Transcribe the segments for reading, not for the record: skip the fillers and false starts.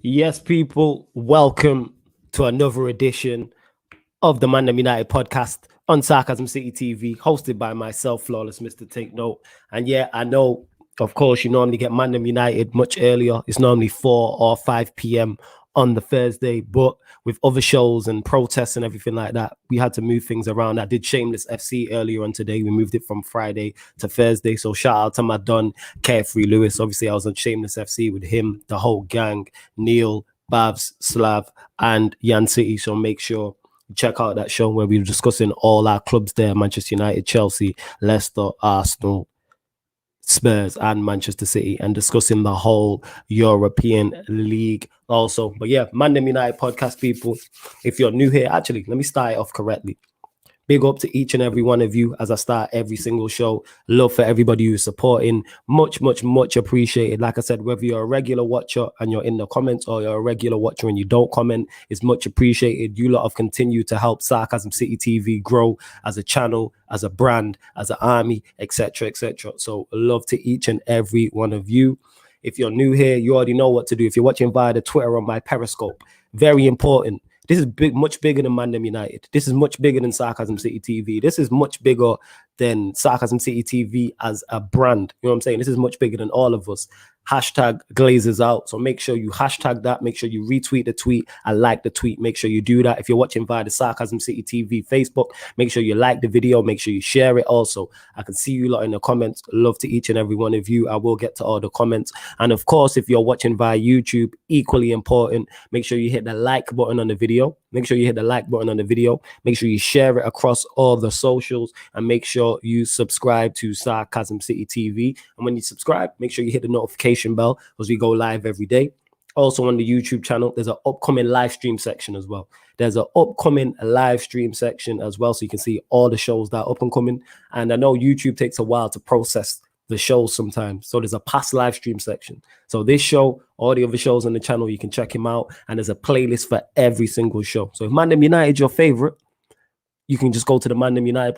Yes, people, welcome to another edition of the ManDem United podcast on Sarcasm City TV, hosted by myself, Flawless Mr. Take Note. And yeah, I know, of course, you normally get ManDem United much earlier. It's normally 4 or 5 p.m. on the Thursday, but with other shows and protests and everything like that, we had to move things around. I did Shameless FC earlier on today. We moved it from Friday to Thursday. So shout out to my Don, Carefree Lewis. Obviously, I was on Shameless FC with him, the whole gang, Neil, Babs, Slav, and Yan City. So make sure you check out that show where we were discussing all our clubs there: Manchester United, Chelsea, Leicester, Arsenal, Spurs, and Manchester City, and discussing the whole European League also. But yeah, ManDem United podcast, people. If you're new here, actually, let me start it off correctly. Big up to each and every one of you as I start every single show. Love for everybody who's supporting. Much, much, much appreciated. Like I said, whether you're a regular watcher and you're in the comments or you're a regular watcher and you don't comment, it's much appreciated. You lot have continued to help Sarcasm City TV grow as a channel, as a brand, as an army, etc., etc. So love to each and every one of you. If you're new here, you already know what to do. If you're watching via the Twitter on my Periscope, very important. This is big, much bigger than ManDem United. This is much bigger than Sarcasm City TV. This is much bigger than Sarcasm City TV as a brand. You know what I'm saying? This is much bigger than all of us. Hashtag Glazers out. So make sure you hashtag that. Make sure you retweet the tweet and like the tweet. Make sure you do that. If you're watching via the Sarcasm City TV Facebook, make sure you like the video. Make sure you share it also. I can see you lot in the comments. Love to each and every one of you. I will get to all the comments. And of course, if you're watching via YouTube, equally important, make sure you hit the like button on the video. Make sure you hit the like button on the video. Make sure you share it across all the socials, and make sure you subscribe to Sarcasm City TV. And when you subscribe, make sure you hit the notification bell because we go live every day. Also on the YouTube channel, there's an upcoming live stream section as well. There's an upcoming live stream section as well, so you can see all the shows that are up and coming. And I know YouTube takes a while to process the shows sometimes, so there's a past live stream section. So this show, all the other shows on the channel, you can check him out, and there's a playlist for every single show. So if ManDem United your favorite, you can just go to the ManDem United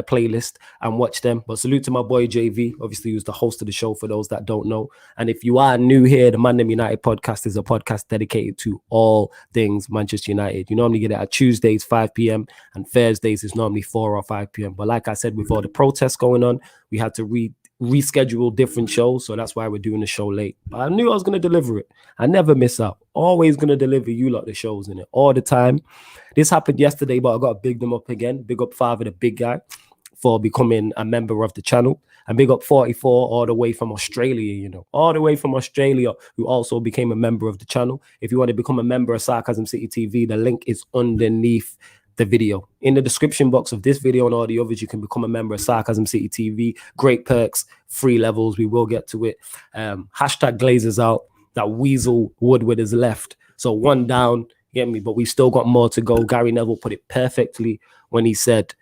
playlist and watch them. But salute to my boy JV, obviously, who's the host of the show for those that don't know. And if you are new here, the ManDem United podcast is a podcast dedicated to all things Manchester United. You normally get it at Tuesdays, 5 p.m. and Thursdays is normally 4 or 5 p.m. But like I said, with all the protests going on, we had to reschedule different shows, so that's why we're doing the show late. But I knew I was going to deliver it. I never miss out. Always going to deliver you lot the shows in it all the time. This happened yesterday, but I got to big them up again. Big up Father, the big guy, for becoming a member of the channel. And big up 44 all the way from Australia, you know, all the way from Australia, who also became a member of the channel. If you want to become a member of Sarcasm City TV, the link is underneath the video. In the description box of this video and all the others, you can become a member of Sarcasm City TV. Great perks, free levels. We will get to it. Hashtag Glazers out. That Weasel Woodward is left. So one down, get me, but we've still got more to go. Gary Neville put it perfectly when he said,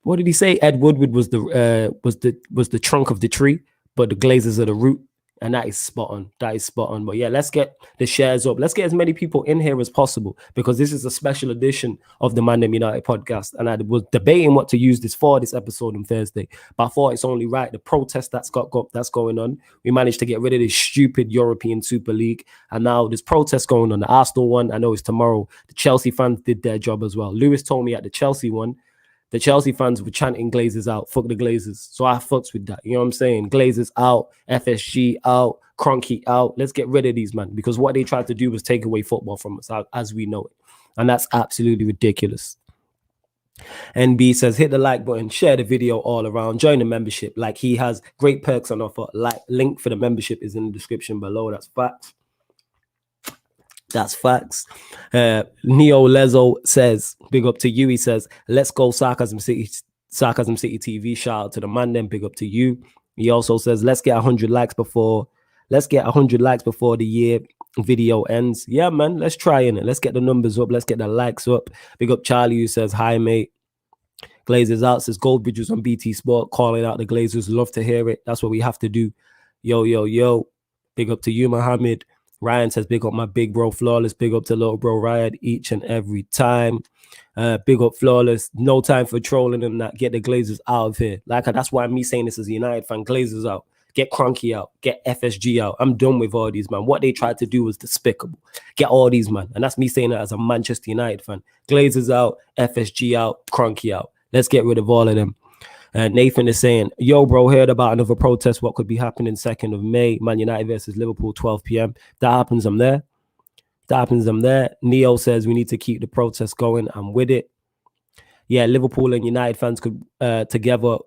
what did he say? Ed Woodward was the trunk of the tree, but the Glazers are the root. And that is spot on. That is spot on. But yeah, let's get the shares up. Let's get as many people in here as possible, because this is a special edition of the ManDem United podcast. And I was debating what to use this for, this episode on Thursday. But I thought it's only right. The protest that's going on. We managed to get rid of this stupid European Super League. And now there's protests going on. The Arsenal one, I know it's tomorrow. The Chelsea fans did their job as well. Lewis told me at the Chelsea one, the Chelsea fans were chanting Glazers out. Fuck the Glazers. So I fucks with that. You know what I'm saying? Glazers out, FSG out, Kroenke out. Let's get rid of these, man. Because what they tried to do was take away football from us as we know it. And that's absolutely ridiculous. NB says, hit the like button, share the video all around, join the membership. Like he has great perks on offer. Link for the membership is in the description below. That's facts. That's facts. Neo Lezo says, big up to you. He says, let's go Sarcasm City TV. Shout out to the ManDem. Big up to you. He also says, let's get 100 likes before the year video ends. Yeah, man, let's try in it. Let's get the numbers up. Let's get the likes up. Big up Charlie, who says, hi, mate. Glazers out, says Goldbridge was on BT Sport calling out the Glazers. Love to hear it. That's what we have to do. Yo. Big up to you, Mohammed. Ryan says, big up my big bro Flawless. Big up to little bro Ryan each and every time. Big up Flawless. No time for trolling and that. Get the Glazers out of here. Like, that's why me saying this as a United fan. Glazers out. Get Kroenke out. Get FSG out. I'm done with all these, man. What they tried to do was despicable. Get all these, man. And that's me saying that as a Manchester United fan. Glazers out, FSG out, Kroenke out. Let's get rid of all of them. Nathan is saying, yo, bro, heard about another protest. What could be happening 2nd of May? Man United versus Liverpool, 12 p.m. That happens, I'm there. That happens, I'm there. Neo says we need to keep the protest going. I'm with it. Yeah, Liverpool and United fans could together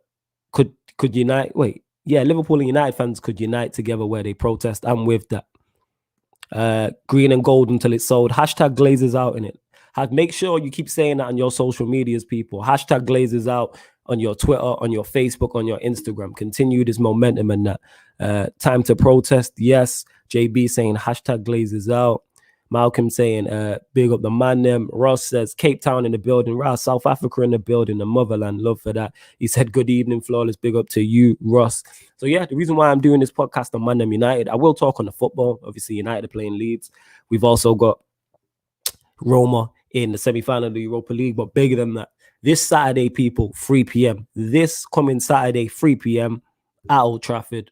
could unite. Wait, yeah, Liverpool and United fans could unite together where they protest. I'm with that. Green and gold until it's sold. Hashtag Glazers out in it. Make sure you keep saying that on your social medias, people. Hashtag Glazers out on your Twitter, on your Facebook, on your Instagram. Continue this momentum and that. Time to protest. Yes. JB saying hashtag Glazers out. Malcolm saying big up the ManDem. Ross says Cape Town in the building. Ross, South Africa in the building. The motherland. Love for that. He said good evening, Flawless. Big up to you, Ross. So yeah, the reason why I'm doing this podcast on ManDem United, I will talk on the football. Obviously, United are playing Leeds. We've also got Roma in the semi-final of the Europa League, but bigger than that, this Saturday, people, 3 p.m. This coming Saturday, 3 p.m. at Old Trafford,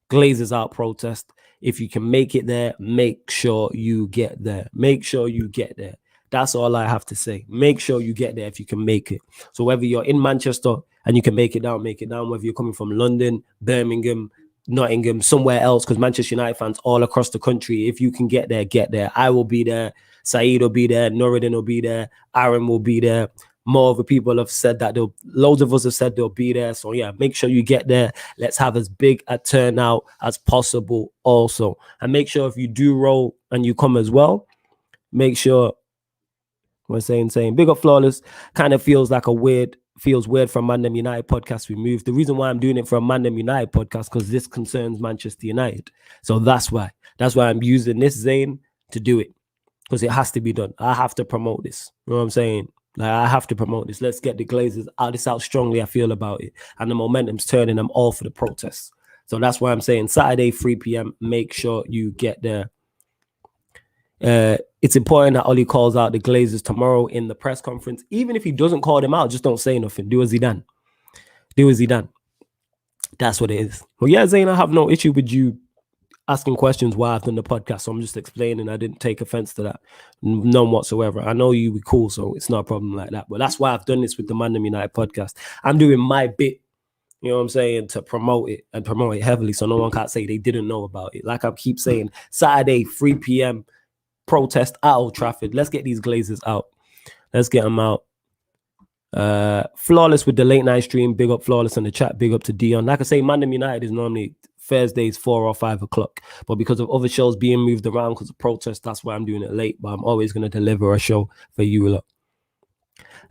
Glazers out protest. If you can make it there, make sure you get there. Make sure you get there. That's all I have to say. Make sure you get there if you can make it. So whether you're in Manchester and you can make it down, make it down. Whether you're coming from London, Birmingham, Nottingham, somewhere else, because Manchester United fans all across the country, if you can get there, get there. I will be there. Saeed will be there. Nuruddin will be there. Aaron will be there. More of the people have said that loads of us have said they'll be there. So yeah, make sure you get there. Let's have as big a turnout as possible also. And make sure if you do roll and you come as well, make sure we're saying big up Flawless. Kind of feels weird from ManDem United podcast we moved. The reason why I'm doing it for a ManDem United podcast, because this concerns Manchester United. So that's why I'm using this Zane to do it, because it has to be done. I have to promote this. You know what I'm saying? Like, I have to promote this. Let's get the Glazers out. This out strongly I feel about it. And the momentum's turning. I'm all for the protests. So that's why I'm saying Saturday, 3 p.m. Make sure you get there. It's important that Oli calls out the Glazers tomorrow in the press conference. Even if he doesn't call them out, just don't say nothing. Do as he done. That's what it is. Well, yeah, Zayn, I have no issue with you asking questions while I've done the podcast. So I'm just explaining. I didn't take offense to that. None whatsoever. I know you were cool, so it's not a problem like that. But that's why I've done this with the ManDem United podcast. I'm doing my bit, you know what I'm saying, to promote it and promote it heavily, so no one can't say they didn't know about it. Like I keep saying, Saturday, 3 p.m., protest at Old Trafford. Let's get these Glazers out. Let's get them out. Flawless with the late night stream. Big up Flawless in the chat. Big up to Dion. Like I say, ManDem United is normally Thursdays 4 or 5 o'clock, but because of other shows being moved around because of protests, that's why I'm doing it late. But I'm always going to deliver a show for you lot.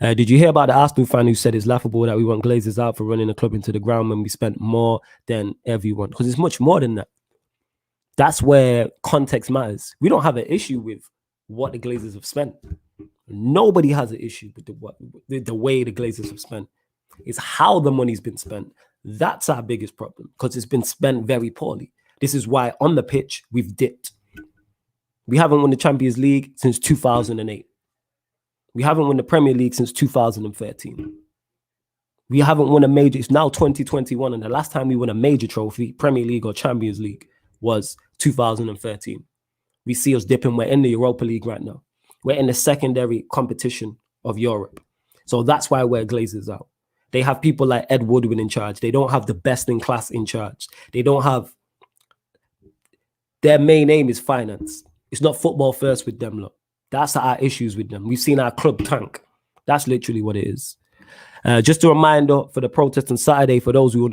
Did you hear about the Arsenal fan who said it's laughable that we want Glazers out for running the club into the ground when we spent more than everyone? Because it's much more than that. That's where context matters. We don't have an issue with what the Glazers have spent. Nobody has an issue with the way the Glazers have spent. It's how the money's been spent. That's our biggest problem, because it's been spent very poorly. This is why on the pitch, we've dipped. We haven't won the Champions League since 2008. We haven't won the Premier League since 2013. We haven't won a major. It's now 2021, and the last time we won a major trophy, Premier League or Champions League, was 2013. We see us dipping. We're in the Europa League right now. We're in the secondary competition of Europe. So that's why we're Glazers out. They have people like Ed Woodward in charge. They don't have the best in class in charge. They don't have... Their main aim is finance. It's not football first with them, look. That's our issues with them. We've seen our club tank. That's literally what it is. Just a reminder for the protest on Saturday, for those who will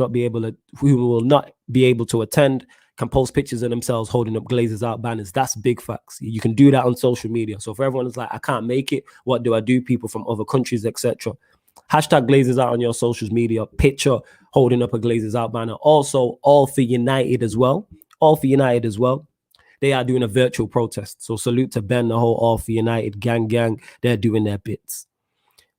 not be able to attend, can post pictures of themselves holding up Glazers out banners. That's big facts. You can do that on social media. So for everyone who's like, I can't make it, what do I do? People from other countries, etc. Hashtag Glazers out on your social media. Picture holding up a Glazers out banner. Also, All for United as well. All for United as well. They are doing a virtual protest. So salute to Ben, the whole All for United gang. They're doing their bits.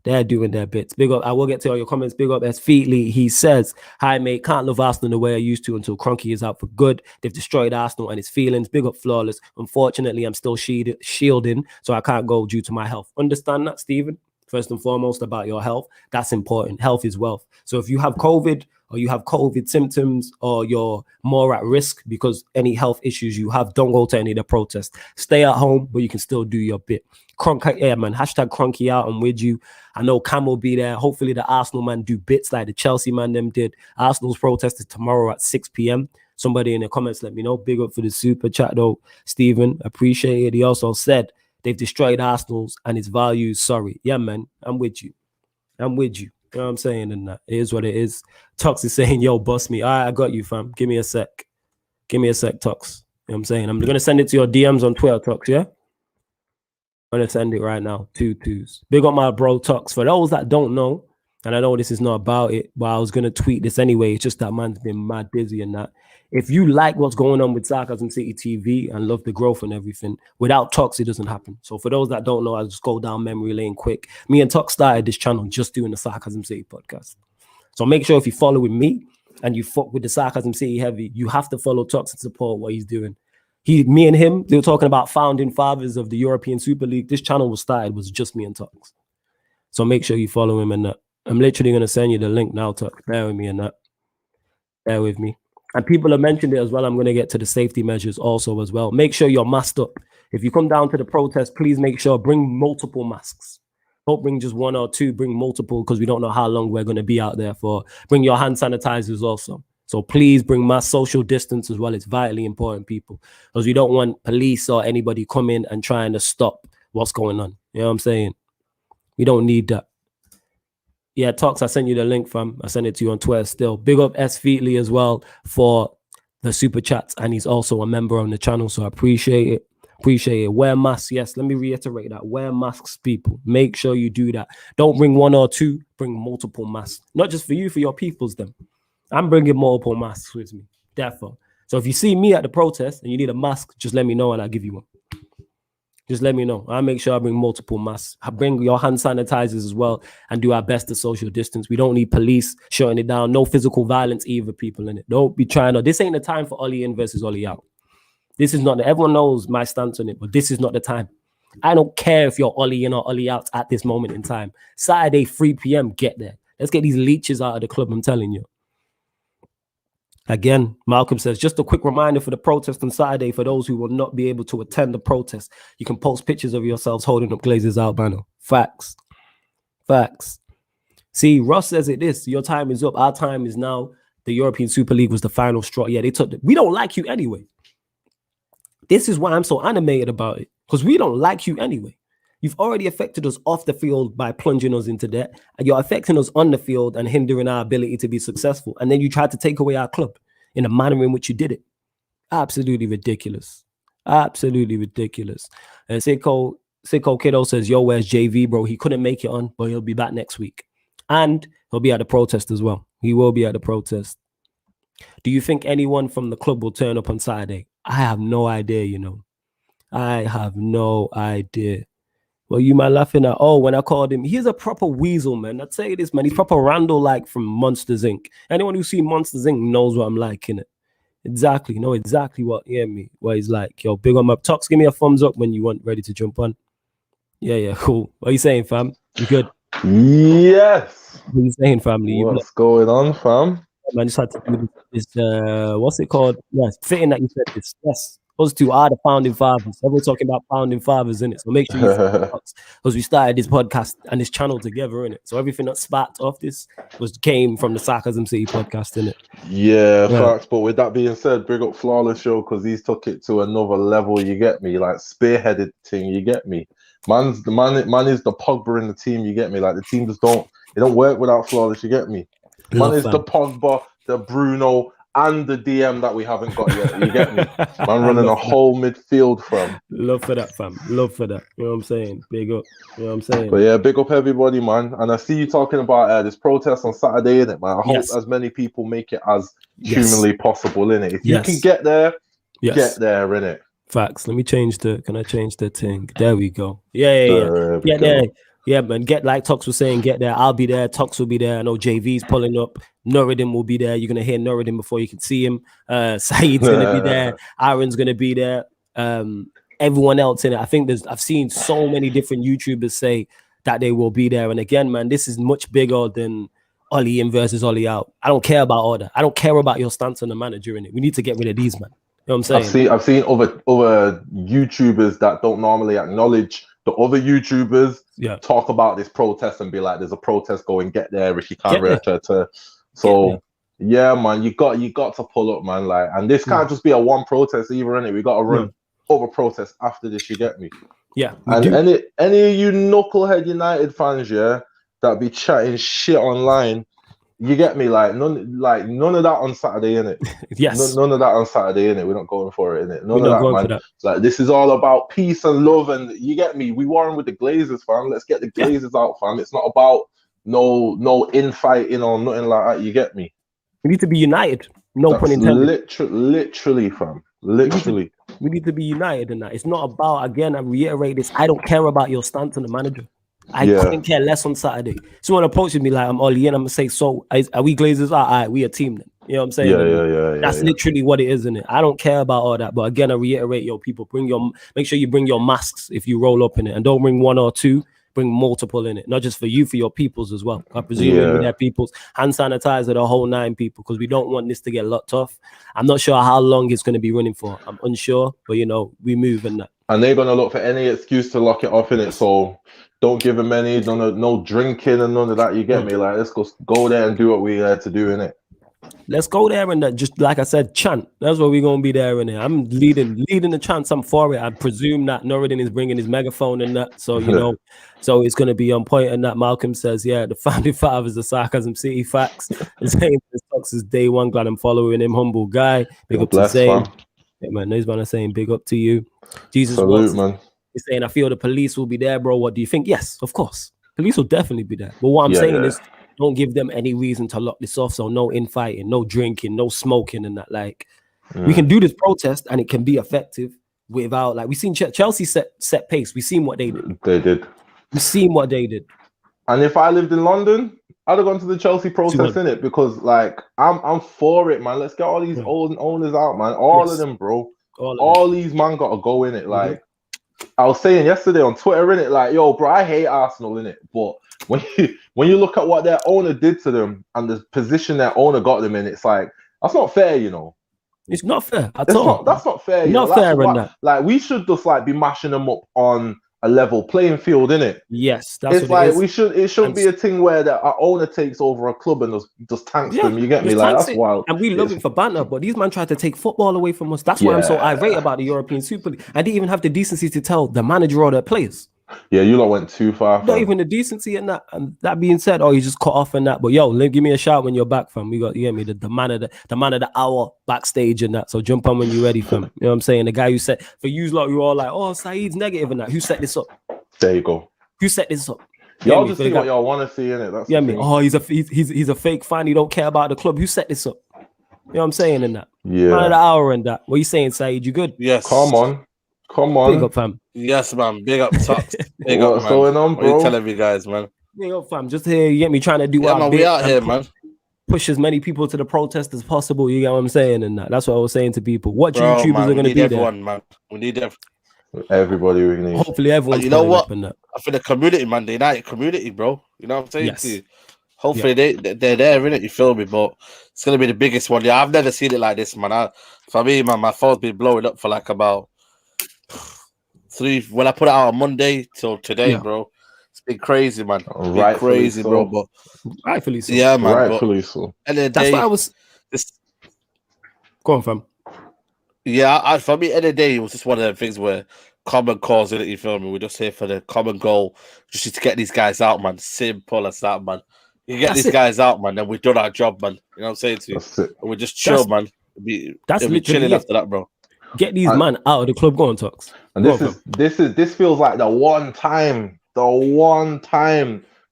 Big up. I will get to all your comments. Big up as Feetly. He says, hi, mate. Can't love Arsenal the way I used to until Kroenke is out for good. They've destroyed Arsenal and his feelings. Big up Flawless. Unfortunately, I'm still shielding, so I can't go due to my health. Understand that, Stephen? first and foremost, about your health. That's important. Health is wealth. So if you have COVID or you have COVID symptoms or you're more at risk because any health issues you have, don't go to any of the protests. Stay at home, but you can still do your bit. Man. Hashtag Cronky out. I'm with you. I know Cam will be there. Hopefully the Arsenal man do bits like the Chelsea man them did. Arsenal's protest is tomorrow at 6 p.m. Somebody in the comments let me know. Big up for the super chat though, Stephen. Appreciate it. He also said they've destroyed Arsenal's and its values. Sorry. Yeah, man. I'm with you. I'm with you. You know what I'm saying? And that it is what it is. Tux is saying, yo, bust me. All right, I got you, fam. Give me a sec. Give me a sec, Tux. You know what I'm saying? I'm going to send it to your DMs on Twitter, Tux, yeah? I'm going to send it right now. 2-2s. Big up my bro, Tux. For those that don't know, and I know this is not about it, but I was going to tweet this anyway. It's just that man's been mad busy and that. If you like what's going on with Sarcasm City TV and love the growth and everything, without Tux, it doesn't happen. So for those that don't know, I'll just go down memory lane quick. Me and Tux started this channel just doing the Sarcasm City podcast. So make sure if you follow with me and you fuck with the Sarcasm City heavy, you have to follow Tux and support what he's doing. Me and him, they were talking about founding fathers of the European Super League. This channel was just me and Tux. So make sure you follow him and that. I'm literally going to send you the link now, Tux. Bear with me and that. Bear with me. And people have mentioned it as well. I'm going to get to the safety measures also as well. Make sure you're masked up. If you come down to the protest, please make sure, bring multiple masks. Don't bring just one or two, bring multiple because we don't know how long we're going to be out there for. Bring your hand sanitizers also. So please bring mass social distance as well. It's vitally important, people, because we don't want police or anybody coming and trying to stop what's going on. You know what I'm saying? We don't need that. Yeah, Talks, I sent you the link, fam. I sent it to you on Twitter still. Big up S. Featley as well for the super chats. And he's also a member on the channel, so I appreciate it. Appreciate it. Wear masks. Yes, let me reiterate that. Wear masks, people. Make sure you do that. Don't bring one or two. Bring multiple masks. Not just for you, for your peoples, them. I'm bringing multiple masks with me. Therefore. So if you see me at the protest and you need a mask, just let me know and I'll give you one. Just let me know. I'll make sure I bring multiple masks. I bring your hand sanitizers as well and do our best to social distance. We don't need police shutting it down. No physical violence either, people in it. Don't be trying to. This ain't the time for Ollie in versus Ollie out. This is not. Everyone knows my stance on it, but this is not the time. I don't care if you're Ollie in or Ollie out at this moment in time. Saturday, 3 p.m., get there. Let's get these leeches out of the club, I'm telling you. Again, Malcolm says, just a quick reminder for the protest on Saturday for those who will not be able to attend the protest. You can post pictures of yourselves holding up Glazers out banner. Facts. Facts. See, Ross says it this. Your time is up. Our time is now. The European Super League was the final straw. Yeah, they took it. We don't like you anyway. This is why I'm so animated about it. Because we don't like you anyway. You've already affected us off the field by plunging us into debt, and you're affecting us on the field and hindering our ability to be successful. And then you tried to take away our club in the manner in which you did it. Absolutely ridiculous. Absolutely ridiculous. And Sicko Kiddo says, yo, where's JV, bro? He couldn't make it on, but he'll be back next week. And he'll be at the protest as well. He will be at the protest. Do you think anyone from the club will turn up on Saturday? I have no idea, you know. I have no idea. Well, you might laughing at, oh, when I called him, he's a proper weasel, man. I'd say this, man. He's proper Randall like from Monsters Inc. Anyone who's seen Monsters Inc. knows what I'm like, innit? Exactly. Know exactly what he's like. Yo, big on my talks. Give me a thumbs up when you want ready to jump on. Yeah, cool. What are you saying, fam? You good? Yes. What are you saying, family? What's going on, fam? Man, just had to do this, what's it called? Yes, fitting that you said this. Yes. Those two are the founding fathers. Everyone's talking about founding fathers, innit? So make sure you because we started this podcast and this channel together, innit? So everything that sparked off this came from the Sarcasm City podcast, innit? Yeah, facts. But with that being said, big up Flawless Show because he's took it to another level. You get me? Like spearheaded thing. You get me? Man is the Pogba in the team. You get me? Like the team just don't work without Flawless. You get me? Man is the Pogba, the Bruno, and the DM that we haven't got yet. You get me? Man running a whole midfield from. Love for that, fam. Love for that. You know what I'm saying? Big up. You know what I'm saying? But yeah, big up everybody, man. And I see you talking about this protest on Saturday, innit, man? I hope as many people make it as humanly possible, innit? If you can get there, get there, innit? Facts. Let me change can I change the thing? There we go. Yeah. Get there. Yeah, man. Get like Tox was saying, get there. I'll be there. Tox will be there. I know JV's pulling up. Nuruddin will be there. You're gonna hear Nuruddin before you can see him. Saeed's gonna be there. Aaron's gonna be there. Everyone else in it. I think I've seen so many different YouTubers say that they will be there. And again, man, this is much bigger than Ollie in versus Ollie out. I don't care about all that. I don't care about your stance on the manager in it. We need to get rid of these, man. You know what I'm saying? I've seen other YouTubers that don't normally acknowledge the other YouTubers talk about this protest and be like, "There's a protest going, get there if you can't." So yeah, man, you got to pull up, man. Like, and this can't just be a one protest either, innit? We got to run other protests after this. You get me? Yeah. And any of you knucklehead United fans, that be chatting shit online. You get me? Like none of that on Saturday, innit? Yes. None of that on Saturday, innit? We're not going for it, innit? None We're of that, man. Like, this is all about peace and love, and you get me? We warring with the Glazers, fam. Let's get the Glazers out, fam. It's not about no infighting or nothing like that. You get me? We need to be united. No pun intended. Literally, fam. Literally. We need to be united in that. It's not about, again, I reiterate this, I don't care about your stance on the manager. I couldn't care less on Saturday. Someone approaches me like I'm Ollie, and I'm gonna say, "So are we Glazers? All right, we a team then." You know what I'm saying? Yeah. That's literally what it is, isn't it? I don't care about all that. But again, I reiterate, people, make sure you bring your masks if you roll up in it, and don't bring one or two. Bring multiple in it, not just for you, for your peoples as well. I presume their peoples, hand sanitizer, the whole 9 people, because we don't want this to get locked off. I'm not sure how long it's going to be running for. I'm unsure, but we move in that. And they're gonna look for any excuse to lock it off in it. So don't give them any, no drinking and none of that. You get me? Like, let's go there and do what we had to do in it. Let's go there and just like I said, chant. That's what we're gonna be there in it. I'm leading the chants. I'm for it. I presume that Norridin is bringing his megaphone and that. So so it's gonna be on point. And that Malcolm says, the founding fathers, the Sarcasm City facts. Zane Stocks is day one. Glad I'm following him. Humble guy. Big up to Zane. Yeah, man. Those man are saying big up to you. Jesus Salute, man. He's saying, I feel the police will be there, bro. What do you think? Yes, of course. Police will definitely be there. But what I'm saying is, don't give them any reason to lock this off. So no infighting, no drinking, no smoking, and that. Like, we can do this protest and it can be effective without, like, we seen Chelsea set pace. We seen what they did. We seen what they did. And if I lived in London, I'd have gone to the Chelsea protest in it, because like I'm for it, man. Let's get all these old owners out, man. All of them, bro. All these man gotta go in it. Like, I was saying yesterday on Twitter, in it, like, yo, bro, I hate Arsenal in it, but when you look at what their owner did to them and the position their owner got them in, it's like, that's not fair, It's not fair at all. That's not fair. Not fair in that. Like, we should just like be mashing them up on a level playing field, innit? Yes, that's it's what like it is. it shouldn't be a thing where our owner takes over a club and just tanks them. You get me? Like, that's wild. And we love it for banter, but these men tried to take football away from us. That's why I'm so irate about the European Super League. I didn't even have the decency to tell the manager or their players. Yeah, you lot went too far. Not even the decency in that. And that being said, you just cut off in that. But yo, give me a shout when you're back, fam. We got, you get me, the man of the hour backstage and that. So jump on when you're ready, fam. You know what I'm saying? The guy who said, for you lot, you all like, oh, Saeed's negative and that. Who set this up? There you go. Who set this up? Y'all just see what y'all want to see in it. That's me. Oh, he's a fake fan. He don't care about the club. Who set this up? You know what I'm saying in that? Yeah. Man of the hour and that. What are you saying, Saeed? You good? Yes. Come on. Big up, fam. Yes, man. Big up, Tux. Big up, man. What's going on, bro? What are you telling you guys, man? Big up, fam. Just here, you get me, trying to do man, we out here, man. Push as many people to the protest as possible. You get what I'm saying? And that's what I was saying to people. What YouTubers are going to be everyone, there? Man. We need everybody. We need. Hopefully, everyone's. You know what? I feel the community, man. The United community, bro. You know what I'm saying to you? Hopefully, they're there, innit? You feel me? But it's going to be the biggest one. Yeah, I've never seen it like this, man. For me, man, my phone's been blowing up for like about 3. When I put it out on Monday till today, bro. It's been crazy, man. Been crazy, so. bro. But rightfully so. Yeah, man. Rightfully so. And then that's why I was. Go on, fam. Yeah, for me, end of the day, it was just one of them things where common cause, innit? You feel me? We're just here for the common goal, just to get these guys out, man. Simple as that, man. You get these guys out, man, then we've done our job, man. You know what I'm saying to you? And we just chill, man. It'll be chilling after that, bro. Get these man out of the club. Go on, Tux. And this feels like the one time.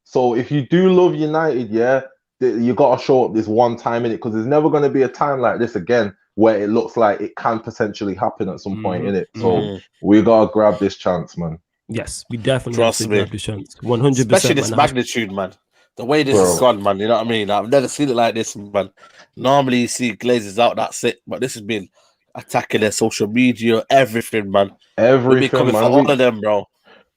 So if you do love United, you got to show up this one time in it, because there's never going to be a time like this again where it looks like it can potentially happen at some point in it. So we got to grab this chance, man. Yes, we definitely have to grab this chance. 100%. Especially this magnitude, man. The way this has gone, man. You know what I mean? I've never seen it like this, man. Normally you see Glazers out, that's it. But this has been attacking their social media, everything, man. Everything, coming man. for all of them, bro.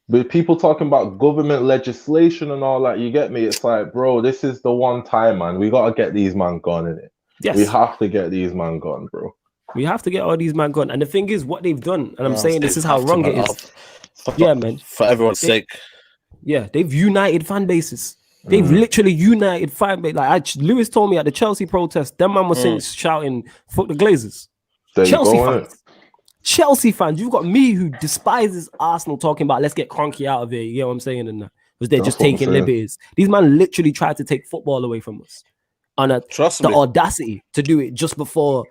But people talking about government legislation and all that, you get me? It's like, bro, this is the one time, man. We gotta get these man gone in it. Yes. We have to get these man gone, bro. We have to get all these man gone. And the thing is, what they've done, and I'm saying this is how wrong it is. Yeah, man. For everyone's sake. Yeah, they've united fan bases. They've literally united fan bases. Like Lewis told me at the Chelsea protest, them man was shouting, "Fuck the Glazers." Chelsea fans. Chelsea fans, you've got me who despises Arsenal talking about let's get Kroenke out of here. You know what I'm saying? And because they're just taking liberties. These man literally tried to take football away from us. And the audacity to do it just before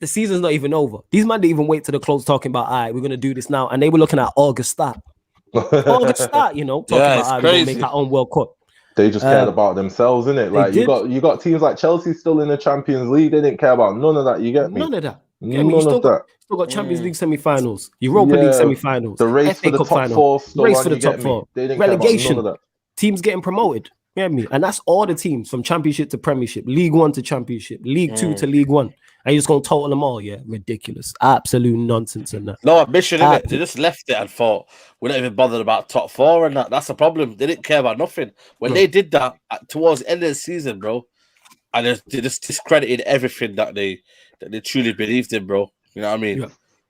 the season's not even over. These man didn't even wait till the close talking about, all right, we're gonna do this now. And they were looking at August start. August start, you know, talking about we're gonna make our own World Cup. They just cared about themselves, innit? Like you got teams like Chelsea still in the Champions League. They didn't care about none of that. You get me? None of that. None of that. Still got Champions League semi-finals, Europa League semi-finals, the race FA for the Cup top final, four, race for the top four, they didn't relegation, care about none of that. Teams getting promoted. You get me? And that's all the teams from Championship to Premiership, League One to Championship, League Two to League One. And you're just gonna total them all, yeah? Ridiculous, absolute nonsense, and that. No ambition in it. They just left it and thought we're not even bothered about top four, and that's the problem. They didn't care about nothing when they did that towards the end of the season, bro. And they just discredited everything that they truly believed in, bro. You know what I mean? Yeah.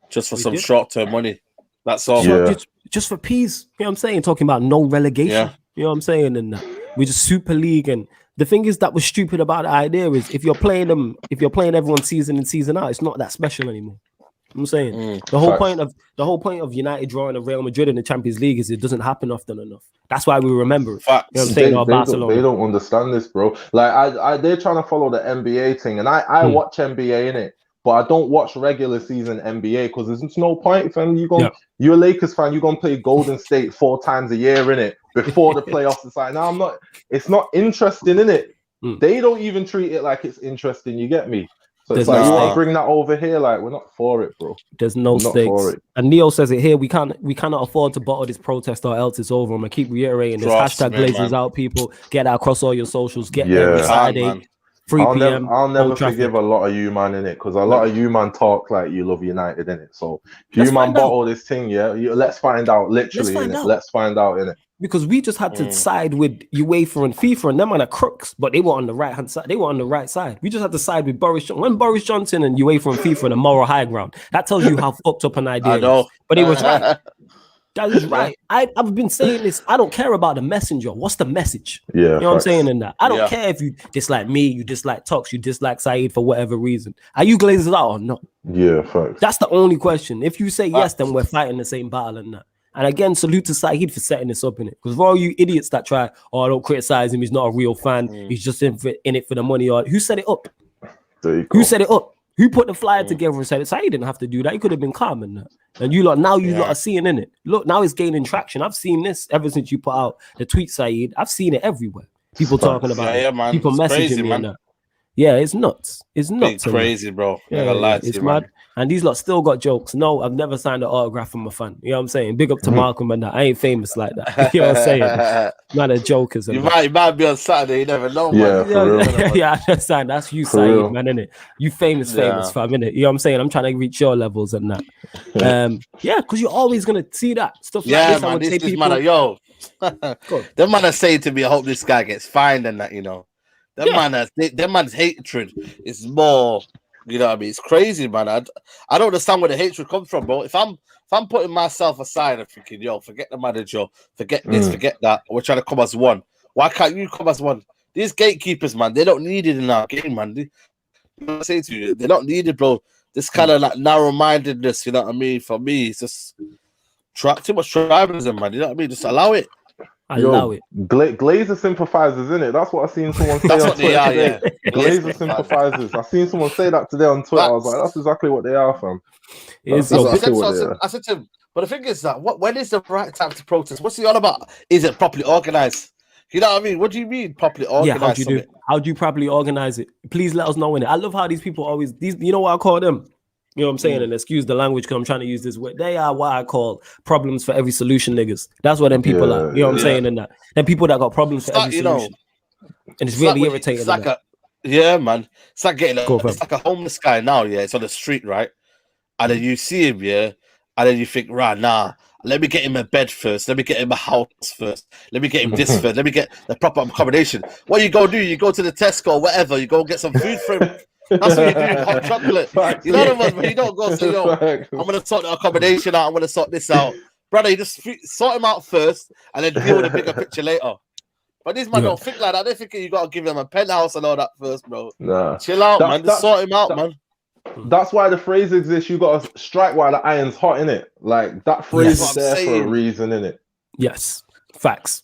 Just for some short-term money. That's all. Yeah. Just for peace. You know what I'm saying? Talking about no relegation. Yeah. You know what I'm saying? And we just Super League. And the thing is that was stupid about the idea is if you're playing everyone season in, season out, it's not that special anymore. You know what I'm saying the whole point of United drawing a Real Madrid in the Champions League is it doesn't happen often enough. That's why we remember it. Facts. You know what I'm saying? Barcelona. They don't understand this, bro. Like they're trying to follow the NBA thing, and I watch NBA in it. But I don't watch regular season NBA because there's no point. Fam, you're a Lakers fan. You're gonna play Golden State 4 times a year in it before the playoffs. It's like, no, I'm not. It's not interesting in it. They don't even treat it like it's interesting. You get me? So it's like you want to bring that over here. Like we're not for it, bro. There's no stakes. And Neo says it here. We cannot afford to bottle this protest or else it's over. I'm gonna keep reiterating this. Hashtag Glazers out, people. Get that across all your socials. Get there Saturday. 3 p.m. I'll never forgive a lot of you man in it because a lot of you man talk like you love United in it. So if you man bottle this thing, let's find out. Literally, let's find out in it. Because we just had to side with UEFA and FIFA, and them man are crooks, but they were on the right hand side. They were on the right side. We just had to side with Boris Johnson. When Boris Johnson and UEFA and FIFA are the moral high ground, that tells you how fucked up an idea is. But it was right. That is right. I've been saying this. I don't care about the messenger. What's the message? Yeah, you know what I'm saying in that. I don't care if you dislike me, you dislike Tox, you dislike Saeed for whatever reason. Are you Glazers out or not? Yeah, facts. That's the only question. If you say yes, then we're fighting the same battle and that. And again, salute to Saeed for setting this up in it. Because for all you idiots that try, don't criticize him, he's not a real fan, he's just in it for the money. Or who set it up? Who set it up? Who put the flyer together and said it? Saeed didn't have to do that. He could have been calm and that. And you lot are seeing in it. Look, now it's gaining traction. I've seen this ever since you put out the tweet, Saeed. I've seen it everywhere. People talking about it. Man. People messaging crazy, me man. and that. Yeah, it's nuts. It's nuts. It's crazy, bro. It's mad. And these lot still got jokes. No, I've never signed an autograph from a fan. You know what I'm saying? Big up to Malcolm and that. I ain't famous like that. You know what I'm saying? Not a jokers. You might be on Saturday. You never know, man. I understand. That's you, Saeed, man, innit? You famous fam, innit? You know what I'm saying? I'm trying to reach your levels and that. Because you're always gonna see that stuff. Like this, man. I would say This man, yo, them man are saying to me, I hope this guy gets fined and that. You know, them man's hatred is more. You know what I mean? It's crazy, man. I don't understand where the hatred comes from, bro. If I'm putting myself aside and thinking, yo, forget the manager, forget this, forget that, we're trying to come as one. Why can't you come as one? These gatekeepers, man, they don't need it in our game, man. You know what I say to you? They don't need it, bro. This kind of like narrow-mindedness, you know what I mean? For me, it's just too much tribalism, man. You know what I mean? Just allow it. Allow it. Glazer sympathizers, isn't it? That's what I seen someone say on Twitter today. Glazer sympathizers. I seen someone say that today on Twitter. I was like, that's exactly what they are, fam. I said to him, but the thing is that when is the right time to protest? What's he on about? Is it properly organized? You know what I mean? What do you mean properly organized? Yeah, how do you properly organize it? Please let us know in it. I love how these people always you know what I call them? You know what I'm saying? And excuse the language because I'm trying to use this word. They are what I call problems for every solution niggas. That's what them people are. You know what I'm saying? And that. Them people that got problems for every solution. And it's really irritating. It's like man. It's like getting it's like a homeless guy now, It's on the street, right? And then you see him, and then you think, right, nah, let me get him a bed first. Let me get him a house first. Let me get him this first. Let me get the proper accommodation. What you go do? You go to the Tesco or whatever. You go get some food for him. That's what you do. Hot chocolate. Facts. You know what I mean? But you don't go say, yo, Facts. I'm gonna sort the accommodation out. I'm gonna sort this out, brother. You just sort him out first, and then deal with the bigger picture later. But these man don't think like that. They think you gotta give them a penthouse and all that first, bro. Nah. Chill out, man. Just sort him out, man. That's why the phrase exists. You gotta strike while the iron's hot, innit? Like that phrase is there for a reason, innit? Yes, facts.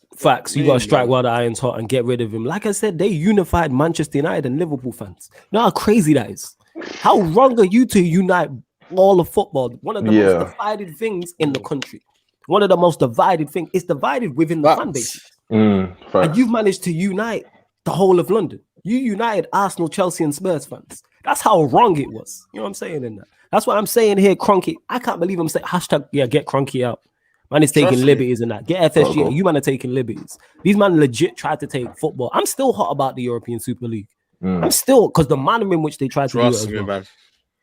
You gotta strike while the iron's hot and get rid of him. Like I said, they unified Manchester United and Liverpool fans. You know how crazy that is. How wrong are you to unite all of football? One of the most divided things in the country. One of the most divided things. It's divided within the fan base. And you've managed to unite the whole of London. You united Arsenal, Chelsea, and Spurs fans. That's how wrong it was. You know what I'm saying in that? That's what I'm saying here, Cronky. I can't believe I'm saying hashtag, get Cronky out. Man is taking liberties and that. Get FSG. You man are taking liberties. These man legit tried to take football. I'm still hot about the European Super League. I'm still, because the manner in which they tried to do it as well, man.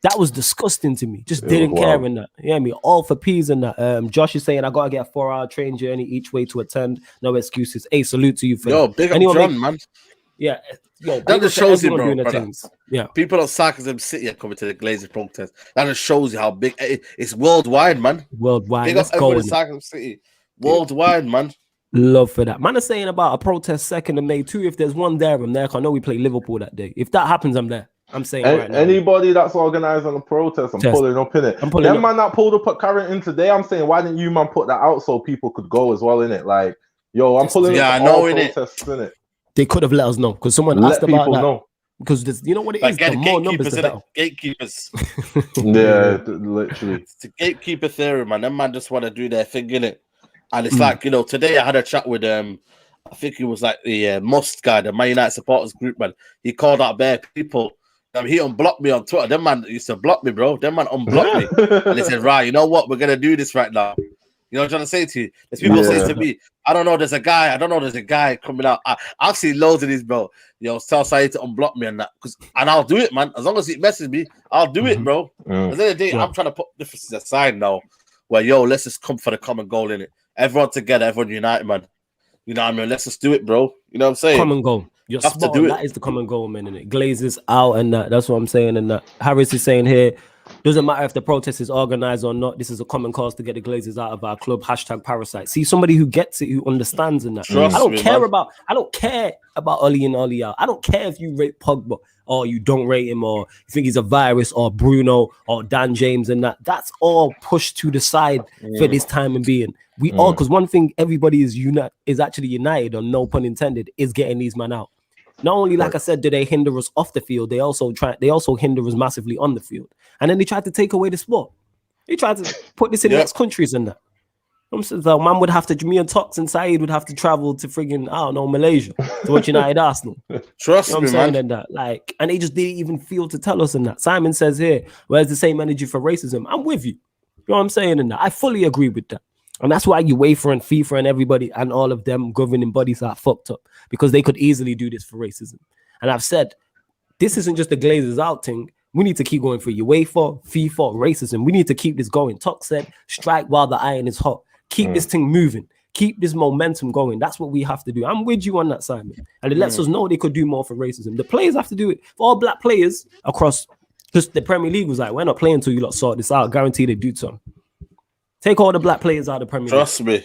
That was disgusting to me. Just didn't care in that. You know what I mean? All for peas and that. Josh is saying I gotta get a 4-hour train journey each way to attend. No excuses. Hey, salute to you for yo, big up John, man. Yeah. Yo, that just shows you, bro. Yeah. People at Sarcasm City are coming to the Glazers protest. That just shows you how big it's worldwide, man. Worldwide. Big up everyone in Sarcasm City. Worldwide, man. Love for that. Man is saying about a protest 2nd of May too. If there's one there, I'm there. I know we play Liverpool that day. If that happens, I'm there. I'm saying right now. Anybody that's organizing a protest, I'm pulling up in it. Them man that pulled up at Carrington today, I'm saying, why didn't you man put that out so people could go as well in it? Like, yo, I'm pulling up all protests in it. They could have let us know because someone asked about that. Know. Because you know what it is, the more numbers, the better. Gatekeepers. Yeah, literally. It's the gatekeeper theory, man. Them man just want to do their thing in it, and it's like, you know, today I had a chat with I think it was like the Must guy, the Man United supporters group, man. He called out bare people. He unblocked me on Twitter. Them man used to block me, bro. Them man unblocked me, and they said, "Right, you know what? We're gonna do this right now." You know what I'm trying to say to you? There's people say to me, I don't know, there's a guy coming out. I've seen loads of these, bro. You know, tell Saeed to unblock me and that. And I'll do it, man. As long as he messages me, I'll do it, bro. At the end of the day, I'm trying to put differences aside now. Where, yo, let's just come for the common goal in it. Everyone together, everyone united, man. You know what I mean? Let's just do it, bro. You know what I'm saying? Common goal. You're spot on. That is the common goal, man, innit? Glazers out and that. That's what I'm saying. And that Harris is saying here, doesn't matter if the protest is organized or not. This is a common cause to get the Glazers out of our club. Hashtag parasite. See somebody who gets it, who understands in that. I don't care about Oli and Oli out. I don't care if you rate Pogba or you don't rate him or you think he's a virus or Bruno or Dan James and that. That's all pushed to the side for this time and being. We all, because one thing everybody is actually united on, no pun intended, is getting these men out. Not only, like I said, do they hinder us off the field, they also hinder us massively on the field. And then they tried to take away the sport. They tried to put this in the next countries and that. So man would have to, me and Tox and Saeed would have to travel to friggin', I don't know, Malaysia to watch United Arsenal. Trust me, man. And that, like, and they just didn't even feel to tell us in that. Simon says here, where's the same energy for racism? I'm with you. You know what I'm saying in that? I fully agree with that. And that's why UEFA and FIFA and everybody and all of them governing bodies are fucked up because they could easily do this for racism. And I've said, this isn't just the Glazers out thing. We need to keep going for UEFA, FIFA, racism. We need to keep this going. Tuck said, strike while the iron is hot. Keep this thing moving. Keep this momentum going. That's what we have to do. I'm with you on that, Simon. And it lets us know they could do more for racism. The players have to do it. For all black players across, because the Premier League was like, we're not playing until you lot sort this out. Guarantee they do something. Take all the black players out of the Premier League. Trust me.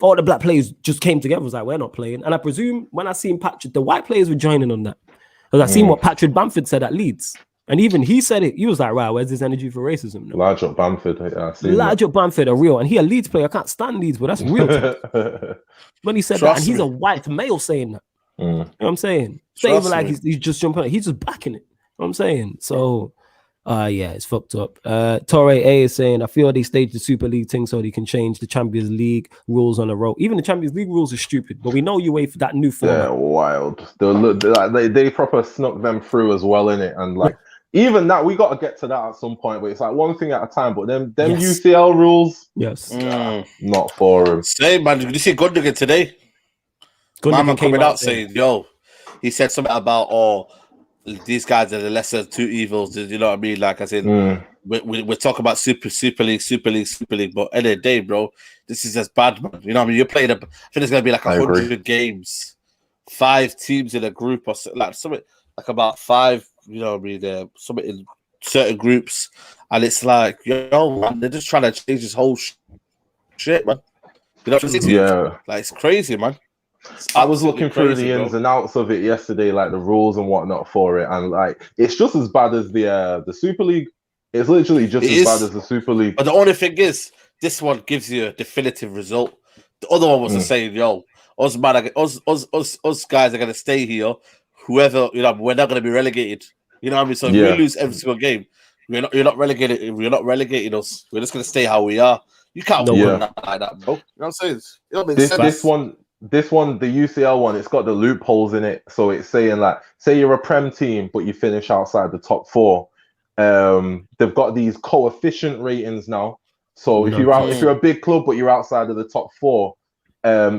All the black players just came together. Was like, we're not playing. And I presume when I seen Patrick, the white players were joining on that. Because I seen what Patrick Bamford said at Leeds. And even he said it. He was like, right, where's this energy for racism? No? Large up Bamford. Large up Bamford are real. And he a Leeds player. I can't stand Leeds, but that's real. When he said that, and he's a white male saying that. You know what I'm saying? So even like he's just jumping on. He's just backing it. You know what I'm saying? So yeah, it's fucked up. Torre A is saying, I feel they staged the Super League thing so they can change the Champions League rules on the road. Even the Champions League rules are stupid, but we know you wait for that new format. Yeah, wild. They proper snuck them through as well, innit? And like, even that, we got to get to that at some point, but it's like one thing at a time. But them UCL rules, not for him. Same, man. Did you see Gundogan today? Gundogan coming out saying, yo, he said something about, these guys are the lesser two evils. You know what I mean? Like I said, we're talking about Super League, but end of the day, bro, this is just bad, man. You know what I mean? You're playing I think it's gonna be like 100 games, 5 teams in a group or like something like about 5. You know what I mean? Something in certain groups, and it's like, yo, man, they're just trying to change this whole shit, man. You know what I'm saying? Yeah, like it's crazy, man. I was looking through the ins and outs of it yesterday, like the rules and whatnot for it, and like it's just as bad as the Super League. It's literally just as bad as the Super League. But the only thing is, this one gives you a definitive result. The other one was saying, "Yo, us guys are gonna stay here. Whoever, you know, we're not gonna be relegated. You know what I mean? So if we lose every single game, you're not relegated. You're not relegating us. We're just gonna stay how we are. You can't win that like that, bro. You know what I'm saying? This one, the UCL one, it's got the loopholes in it. So it's saying like, say you're a Prem team, but you finish outside the top 4. They've got these coefficient ratings now. So if you're a big club, but you're outside of the top 4,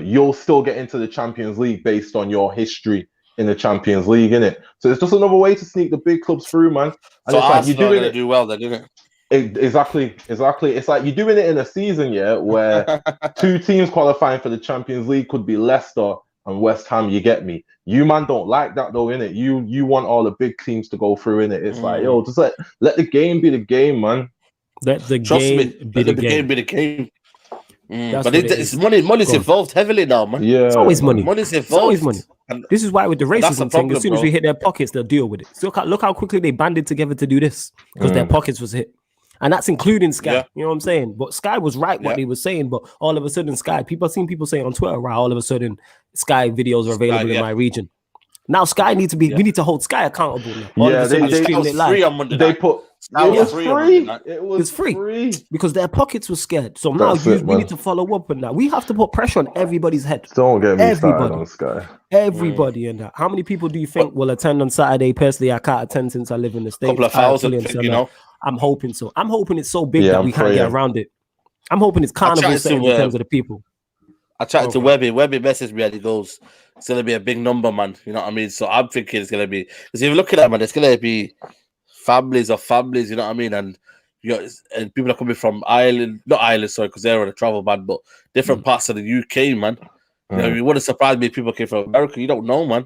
you'll still get into the Champions League based on your history in the Champions League, innit? So it's just another way to sneak the big clubs through, man. And so it's like you're doing it. Do well, then, isn't it? Exactly. It's like you're doing it in a season, where 2 teams qualifying for the Champions League could be Leicester and West Ham. You get me? You man don't like that though, innit? You want all the big teams to go through, innit? It's like, yo, just let the game be the game, man. Let the game be the game. But it's money. Money's involved heavily now, man. Yeah, it's always money. Money's involved. It's always money. And this is why with the racism thing, as soon as we hit their pockets, they'll deal with it. So look how quickly they banded together to do this because their pockets was hit. And that's including Sky. Yeah. You know what I'm saying? But Sky was right what he was saying. But all of a sudden, Sky, I've seen people saying on Twitter, right? All of a sudden, Sky videos are available in my region. Now Sky needs to be. We need to hold Sky accountable. Now. It was free because their pockets were scared. So now we need to follow up on that. We have to put pressure on everybody's head. Don't get me started on Sky. Everybody in that. How many people do you think will attend on Saturday? Personally, I can't attend since I live in the States. Couple of thousand, you know. I'm hoping so. I'm hoping it's so big that we can't get around it. I'm hoping it's carnival setting in terms of the people. I chatted to Webby. Webby messaged me and he goes, it's going to be a big number, man. You know what I mean? So I'm thinking it's going to be, because if you look at that, man, it's going to be families of families, you know what I mean? And and people are coming from not Ireland, sorry, because they're on a travel ban, but different parts of the UK, man. You know, it wouldn't surprise me if people came from America. You don't know, man.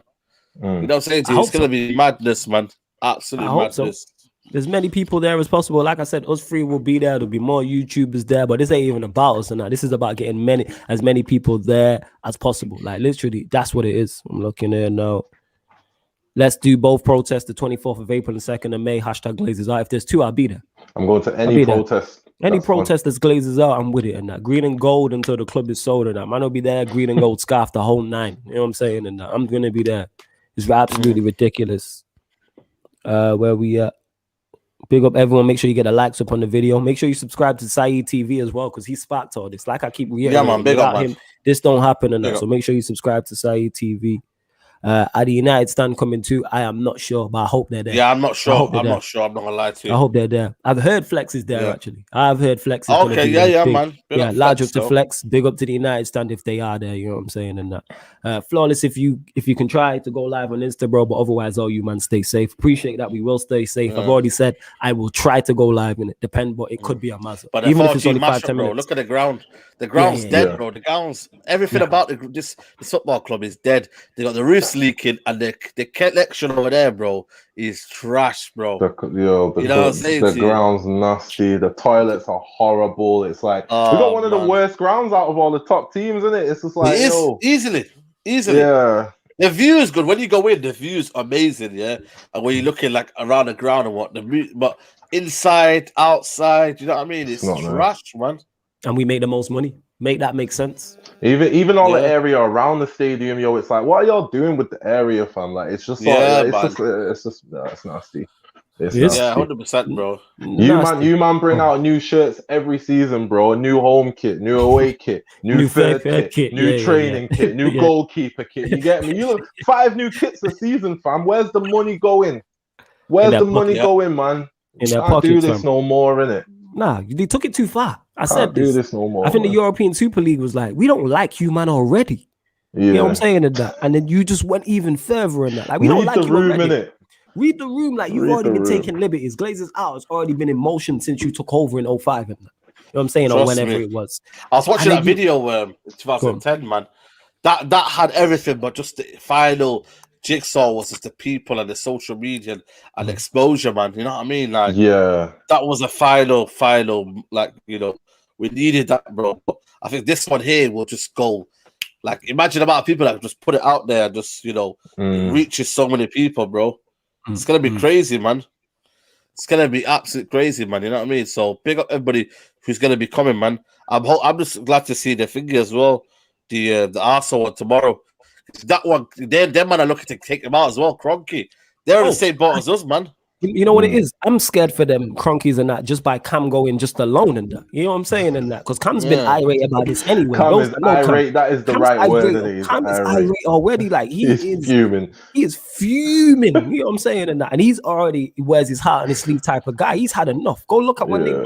You know what I'm saying? It's going to be madness, man. Absolute madness. So. There's many people there as possible. Like I said, us 3 will be there. There'll be more YouTubers there, but this ain't even about us and that. This is about getting as many people there as possible. Like literally, that's what it is. I'm looking there now. Let's do both protests, the 24th of April and 2nd of May. #Glazers out. If there's 2, I'll be there. I'm going to any protest. Any protest that's Glazers out, I'm with it. And that green and gold until the club is sold. And that man will be there, green and gold scarf, the whole 9. You know what I'm saying? And I'm gonna be there. It's absolutely ridiculous. Where we at? Big up everyone. Make sure you get the likes up on the video. Make sure you subscribe to Saeed TV as well, because he sparked all this. Like I keep reiterating, man, big up, man. This don't happen enough. So make sure you subscribe to Saeed TV. Are the United stand coming too? I am not sure, but I hope they're there. Yeah, I'm not sure. I'm not gonna lie to you. I hope they're there. I've heard Flex is there actually. I've heard Flex is okay, man. Big large up to Flex. Big up to the United stand if they are there. You know what I'm saying? And that Flawless, if you can try to go live on Insta, bro, but otherwise, all you man, stay safe. Appreciate that. We will stay safe. I've already said I will try to go live in it. Depend, but it could be a matter. But even if it's only 5-10 minutes. Look at the ground. The ground's dead, bro. The ground's everything about this football club is dead. They got the roofs leaking, and the connection over there, bro, is trash, bro. The ground's nasty. The toilets are horrible. It's like we got one of the worst grounds out of all the top teams, isn't it? It's just like easily. Yeah. The view is good when you go in. The view's amazing, yeah. And when you're looking like around the ground and but inside, outside, you know what I mean? It's trash, man. And we make the most money. Make that make sense. Even all the area around the stadium, yo, it's like, what are y'all doing with the area, fam? Like, it's just it's nasty. It's nasty. Yeah, 100%, bro. You man bring out new shirts every season, bro. New home kit, new away kit, new third kit, new training kit, new goalkeeper kit. You get me? You look 5 new kits a season, fam. Where's the money going? Where's the money going, man? Can't do this no more, innit? Nah, they took it too far. I said this no more. I think the European Super League was like, we don't like you, man, already. Yeah. You know what I'm saying? And then you just went even further in that. Like, we don't like you already. Read the room. Like, you've already been taking liberties. Glazers out. It's already been in motion since you took over in 05. You know what I'm saying? Or whenever it was. I was watching that video in 2010, man. That had everything, but just the final jigsaw was just the people and the social media and exposure, man. You know what I mean? Like, that was a final, like, you know, we needed that, bro. I think this one here will just go. Like, imagine the amount of people that just put it out there and just, you know, it reaches so many people, bro. It's gonna be crazy, man. It's gonna be absolutely crazy, man. You know what I mean? So big up everybody who's gonna be coming, man. I'm just glad to see the figure as well. The Arsenal one tomorrow. That one, them man are looking to take them out as well. Cronky, they're in the same boat as us, man. You know what it is? I'm scared for them Cronkies and that just by Cam going just alone and that. You know what I'm saying? And that because Cam's been irate about this anyway. Cam is irate. That is the Cam's right word. Cam is irate already. Like he's fuming. He is fuming. You know what I'm saying? And that, and he's already wears his heart on his sleeve type of guy. He's had enough. Go look at when they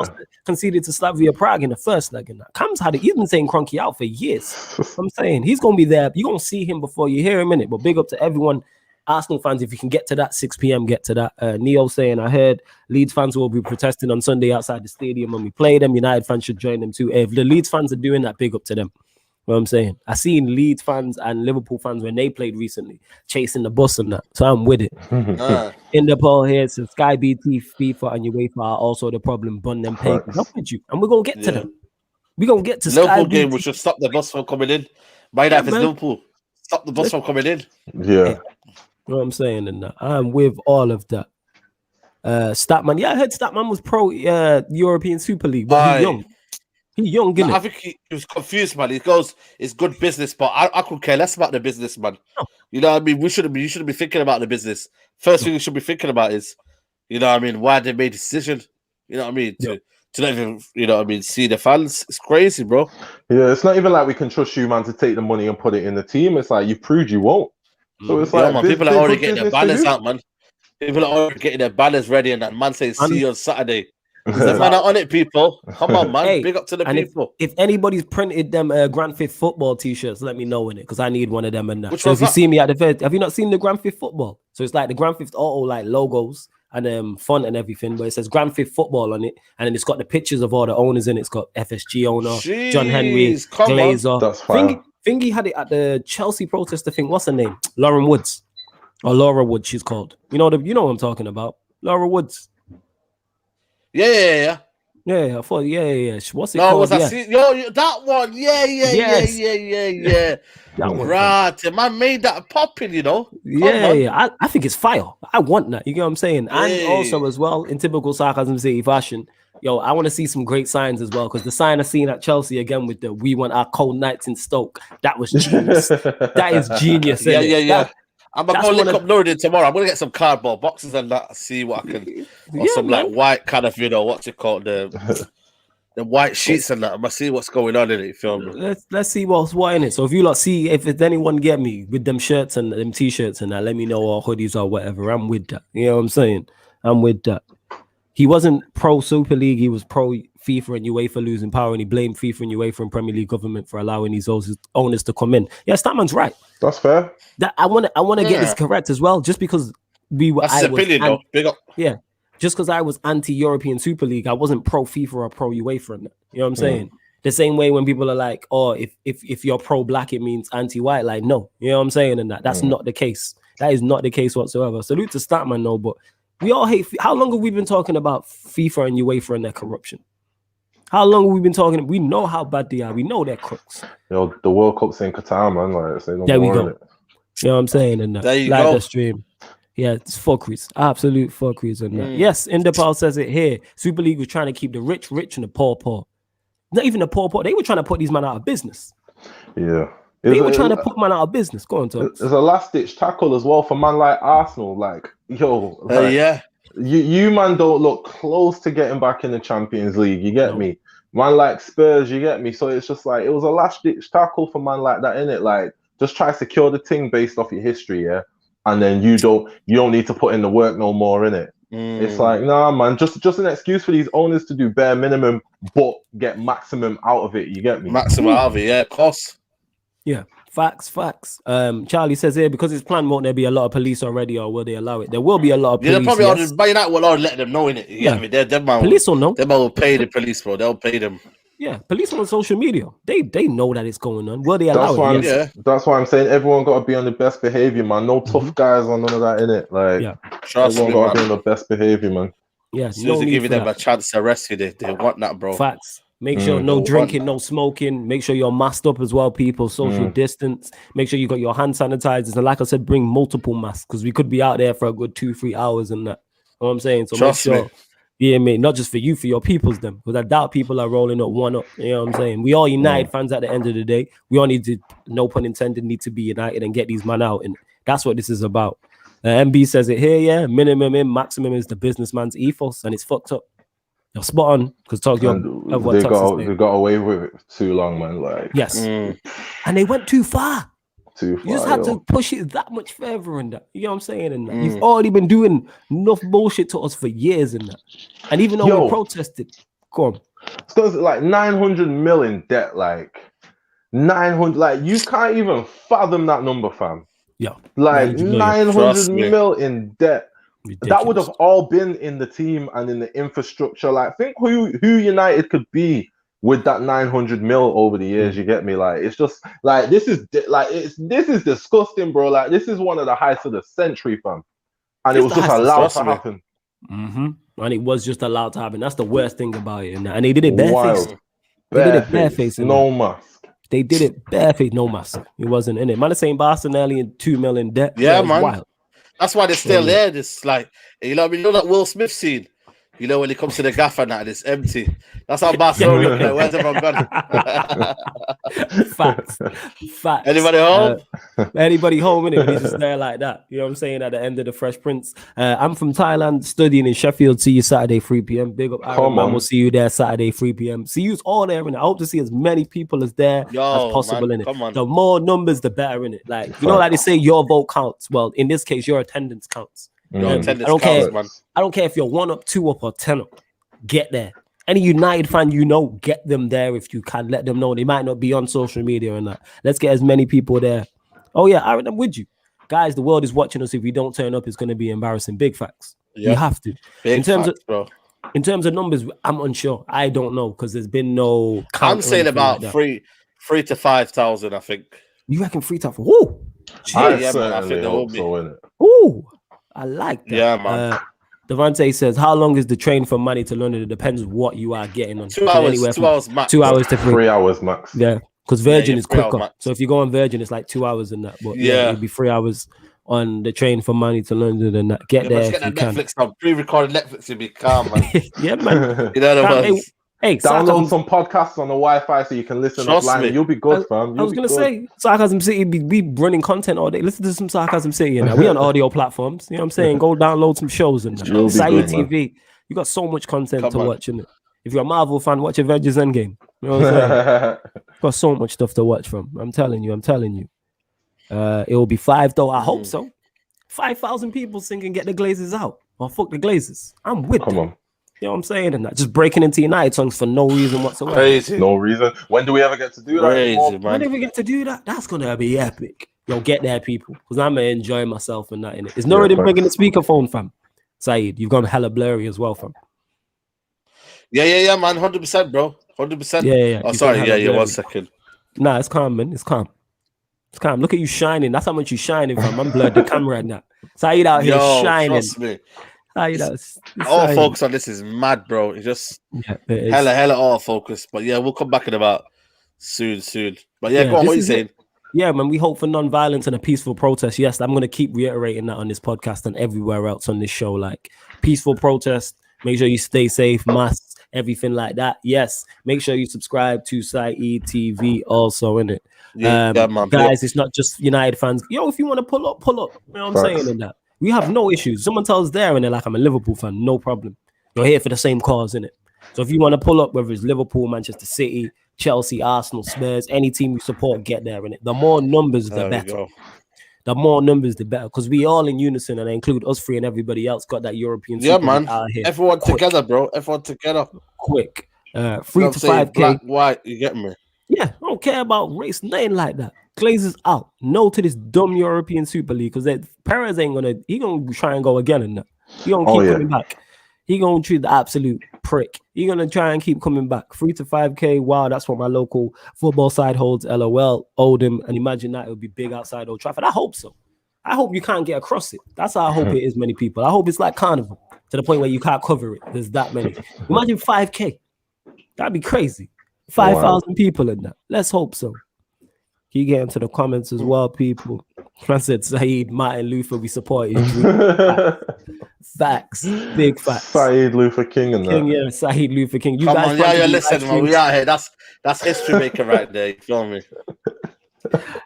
conceded to Slavia Prague in the first leg and that. Cam's had it. He's been saying Cronky out for years. I'm saying he's gonna be there. You're gonna see him before you hear him in it. But big up to everyone. Arsenal fans, if you can get to that 6 p.m., get to that. Neo saying, I heard Leeds fans will be protesting on Sunday outside the stadium when we play them. United fans should join them too. If the Leeds fans are doing that, big up to them. You know what I'm saying? I seen Leeds fans and Liverpool fans when they played recently, chasing the bus and that. So I'm with it. In the poll here, so Sky BT, FIFA, and UEFA are also the problem. Bun them papers. Up with you. And we're going to get to them. We're going to get to the Liverpool game. We should stop the bus from coming in. My life is Liverpool. Stop the bus from coming in. Yeah. You know what I'm saying? And I'm with all of that. Statman, I heard Statman was pro European Super League, but he's young. He's young, isn't I think he was confused, man. He goes, it's good business, but I could care less about the business, man. Oh. You know what I mean? You shouldn't be thinking about the business. First thing you should be thinking about is, you know what I mean, why they made a decision. You know what I mean? To not even, you know what I mean, see the fans. It's crazy, bro. Yeah, it's not even like we can trust you, man, to take the money and put it in the team. It's like you proved you won't. So it's like man, people are already getting their banners out, man. People are already getting their banners ready, and that man says, "See you on Saturday." The man are on it, people. Come on, man. Big up to the people. If anybody's printed them Grand Fifth football t-shirts, let me know in it because I need one of them and that. So if you see me at the fair, have you not seen the Grand Fifth football? So it's like the Grand Fifth Auto like logos and font and everything, but it says Grand Fifth football on it, and then it's got the pictures of all the owners in it. It's got FSG owner, John Henry, Glazer. That's fine. Fingy had it at the Chelsea protest. I think what's her name? Lauren Woods or Laura Woods. She's called. You know what I'm talking about. Laura Woods. Yeah. I thought. Yeah. What's it called? Was that one. Yeah. That one. Right, man made that popping. You know. Yeah. I think it's fire. I want that. You get what I'm saying? And also as well in typical Sarcasm City fashion. Yo, I want to see some great signs as well because the sign I seen at Chelsea again with the "We want our cold nights in Stoke." That was genius. That is genius. Yeah. I'm gonna go lick up Northern tomorrow. I'm gonna get some cardboard boxes and that. See what I can, or some like white kind of, you know, what's it called, the white sheets and that. I'm gonna see what's going on in it. You feel me? Let's see what's what in it. So if you see if it's anyone get me with them shirts and them t-shirts and that, let me know, or hoodies or whatever. I'm with that. You know what I'm saying? I'm with that. He wasn't pro Super League. He was pro FIFA and UEFA losing power, and he blamed FIFA and UEFA and Premier League government for allowing these owners to come in. Yeah, Statman's right. That's fair. That I want to get this correct as well. Just because just because I was anti-European Super League, I wasn't pro FIFA or pro UEFA. You know what I'm saying? The same way when people are like, "Oh, if you're pro black, it means anti-white." Like, no, you know what I'm saying? And that's not the case. That is not the case whatsoever. Salute to Statman, though, but. We all hate. How long have we been talking about FIFA and UEFA and their corruption? How long have we been talking? We know how bad they are. We know they're crooks. Yo, the World Cup's in Qatar, man. Like, there we go. You know what I'm saying? And there you go. The stream. Yeah, it's fuckeries. Absolute fuckeries. And yes, Indepal says it here. Super League was trying to keep the rich and the poor poor. Not even the poor poor. They were trying to put these men out of business. Yeah. They were trying to put man out of business. Go on, Tom. There's a last-ditch tackle as well for man like Arsenal. Like, yo, you man don't look close to getting back in the Champions League. You get me? Man like Spurs, you get me? So it's just like, it was a last-ditch tackle for man like that, innit? Like, just try to secure the thing based off your history, yeah? And then you don't need to put in the work no more, innit? It's like, nah, man, just an excuse for these owners to do bare minimum, but get maximum out of it. You get me? Maximum out of it, yeah, of course. Yeah, facts. Charlie says here, because it's planned, won't there be a lot of police already, or will they allow it? There will be a lot of police. Yeah, they probably yes. by that will let them know in it. You get me? Them man police will know. Them man will pay the police, bro. They'll pay them. Yeah, police on social media. They know that it's going on. Will they allow it? Yes. That's why I'm saying everyone got to be on the best behavior, man. No tough guys on none of that in it. Like, trust everyone me, got man. to be on the best behavior, man. Yeah, as soon as they give them a chance to arrest you, they want that, bro. Facts. Make sure no drinking, no smoking. Make sure you're masked up as well, people. Social distance. Make sure you got your hand sanitizers. And like I said, bring multiple masks because we could be out there for a good 2-3 hours and that. You know what I'm saying? So trust make sure. me. Yeah, mate, not just for you, for your peoples, them. Because I doubt people are rolling up one up. You know what I'm saying? We all United fans at the end of the day. We all need to, no pun intended, need to be united and get these man out. And that's what this is about. MB says it here, yeah. Minimum in, maximum is the businessman's ethos, and it's fucked up. You're spot on because they got away with it too long, man. Like, yes, and they went too far. You just had to push it that much further in that. You know what I'm saying? And that. You've already been doing enough bullshit to us for years in that. And even though we protested, go on. So it's like 900 million debt, like 900. Like, you can't even fathom that number, fam. Yeah, like 900 mil in debt. Ridiculous. That would have all been in the team and in the infrastructure. Like, think who United could be with that 900 mil over the years. You get me? Like, it's just like this is disgusting, bro. Like, this is one of the heights of the century, fam. And it was just allowed to happen. And it was just allowed to happen. That's the worst thing about it. And they did it barefaced. They did it barefaced. No mask. They did it barefaced. No mask. It wasn't in it. Man, saying Barcelona in 2 million debt. Yeah, man. Wild. That's why they're still there. This like, you know, you know that Will Smith scene. You know, when he comes to the gaffer now, it's empty. That's how Barcelona look like. Where's everyone gone? Facts. Anybody home? Anybody home, innit? He's just there like that. You know what I'm saying? At the end of the Fresh Prince. I'm from Thailand, studying in Sheffield. See you Saturday, 3 p.m. Big up, Aaron. Man, we'll see you there Saturday, 3 p.m. See you all there, and I hope to see as many people as there as possible, in it. The more numbers, the better, in it. Like, you know, like they say, your vote counts. Well, in this case, your attendance counts. I don't care. Man. I don't care if you're 1 up, 2 up, or 10 up. Get there. Any United fan you know, get them there if you can. Let them know. They might not be on social media and that. Let's get as many people there. Oh yeah, Aaron, I'm with you, guys. The world is watching us. If we don't turn up, it's going to be embarrassing. Big facts. You have to. In terms of numbers, I'm unsure. I don't know because there's been no. I'm saying about like 3,000 to 5,000. I think. You reckon 3,000? Woo! I think there will be. Ooh. I like that. Yeah, man. Devante says, how long is the train from Manny to London? It depends on what you are getting on. 2 hours. 2 hours max. 2 hours to 3 hours max. Yeah, because Virgin is quicker. So if you go on Virgin, it's like 2 hours and that. But yeah, it'd be 3 hours on the train from Manny to London and that. Get there if you can. Netflix now. Pre-recorded Netflix, you'll be calm, man. Yeah, man. You know what I mean? Hey, download some podcasts on the Wi-Fi so you can listen offline. You'll be good, fam. I was gonna say, Sarcasm City be running content all day. Listen to some Sarcasm City, and we on audio platforms. You know what I'm saying? Go download some shows and Saeed TV. You got so much content to watch in it. If you're a Marvel fan, watch Avengers Endgame. You know what I'm saying? Got so much stuff to watch from. I'm telling you. It will be 5 though. I hope so. 5,000 people singing "Get the Glazers Out" or "Fuck the Glazers." I'm with them. Come on. You know what I'm saying? And that just breaking into United songs for no reason whatsoever. Crazy. No reason. When do we ever get to do that? Crazy, when do we get to do that? That's gonna be epic. Yo, get there, people, because I'm gonna enjoy myself and that in it. It's not really bringing the speakerphone, fam. Saeed, you've gone hella blurry as well, fam. Yeah, man. 100%, bro. 100%. Yeah. Oh, sorry. Yeah. 1 second. Nah, it's calm, man. It's calm. Look at you shining. That's how much you shining, fam. I'm blurred the camera right now. Saeed out here shining. Trust me. All focus on this is mad, bro. It's just hella all focus. But yeah, we'll come back in about soon. But yeah, go on, what are you saying? Yeah, man, we hope for non-violence and a peaceful protest. Yes, I'm going to keep reiterating that on this podcast and everywhere else on this show. Like, peaceful protest, make sure you stay safe, masks, everything like that. Yes, make sure you subscribe to Saeed TV also, innit? Man, guys, it's not just United fans. Yo, if you want to pull up. You know what I'm saying in that? We have no issues. Someone tells there and they're like, I'm a Liverpool fan. No problem. You're here for the same cause, innit? So if you want to pull up, whether it's Liverpool, Manchester City, Chelsea, Arsenal, Spurs, any team you support, get there, innit? The more numbers, the better. The more numbers, the better. Because we all in unison, and I include us three and everybody else got that European. Yeah, man. Here. Everyone together, bro. Everyone together. Quick. 3 to 5K. Black, white, you get me? Yeah, I don't care about race, nothing like that. Glazers out. No to this dumb European Super League because Perez ain't gonna. He gonna try and go again and that. He gonna keep coming back. He gonna treat the absolute prick. He gonna try and keep coming back. 3 to 5K. Wow, that's what my local football side holds. LOL. Oldham, and imagine that it would be big outside Old Trafford. I hope so. I hope you can't get across it. That's how I hope it is. Many people. I hope it's like Carnival to the point where you can't cover it. There's that many. Imagine 5K. That'd be crazy. 5,000 people in that. Let's hope so. He get into the comments as well, people. I said, Saeed, Martin Luther, we support his dream. Facts. Big facts. Saeed Luther King and that. Yeah, Saeed Luther King. You Come guys on, listen, man. We out here. That's history maker right there. You feel me?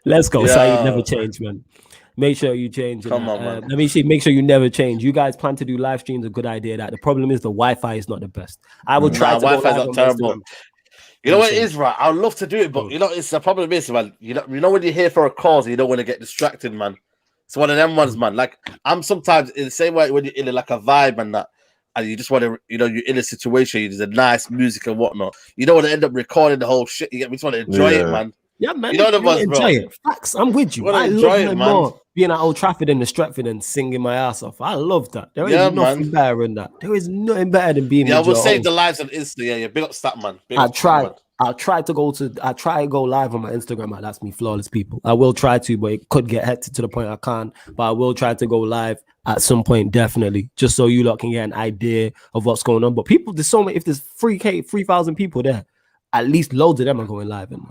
Let's go. Saeed never change, man. Make sure you change. Come on, man. Let me see. Make sure you never change. You guys plan to do live streams. A good idea. That the problem is the Wi-Fi is not the best. I will try to go Wi-Fi's live not terrible. Instagram. You know what it is, right? I'd love to do it, but you know, it's the problem is, man. You know when you're here for a cause, and you don't want to get distracted, man. It's one of them ones, man. Like I'm sometimes in the same way when you're in like a vibe and that, and you just want to, you know, you're in a situation, there's a nice music and whatnot. You don't want to end up recording the whole shit. You get me? Just want to enjoy it, man. Yeah, man. You know the ones, bro. It. Facts. I'm with you. I love it more being at Old Trafford and the Stretford and singing my ass off. I love that. There is nothing better than that. There is nothing better than being. Yeah, we'll save the lives on Insta. Yeah, big up Statman. I'll try to go live on my Instagram. That's me, flawless people. I will try to, but it could get hectic to the point I can't. But I will try to go live at some point, definitely, just so you lot can get an idea of what's going on. But people, there's so many. If there's 3,000 people there, at least loads of them are going live. And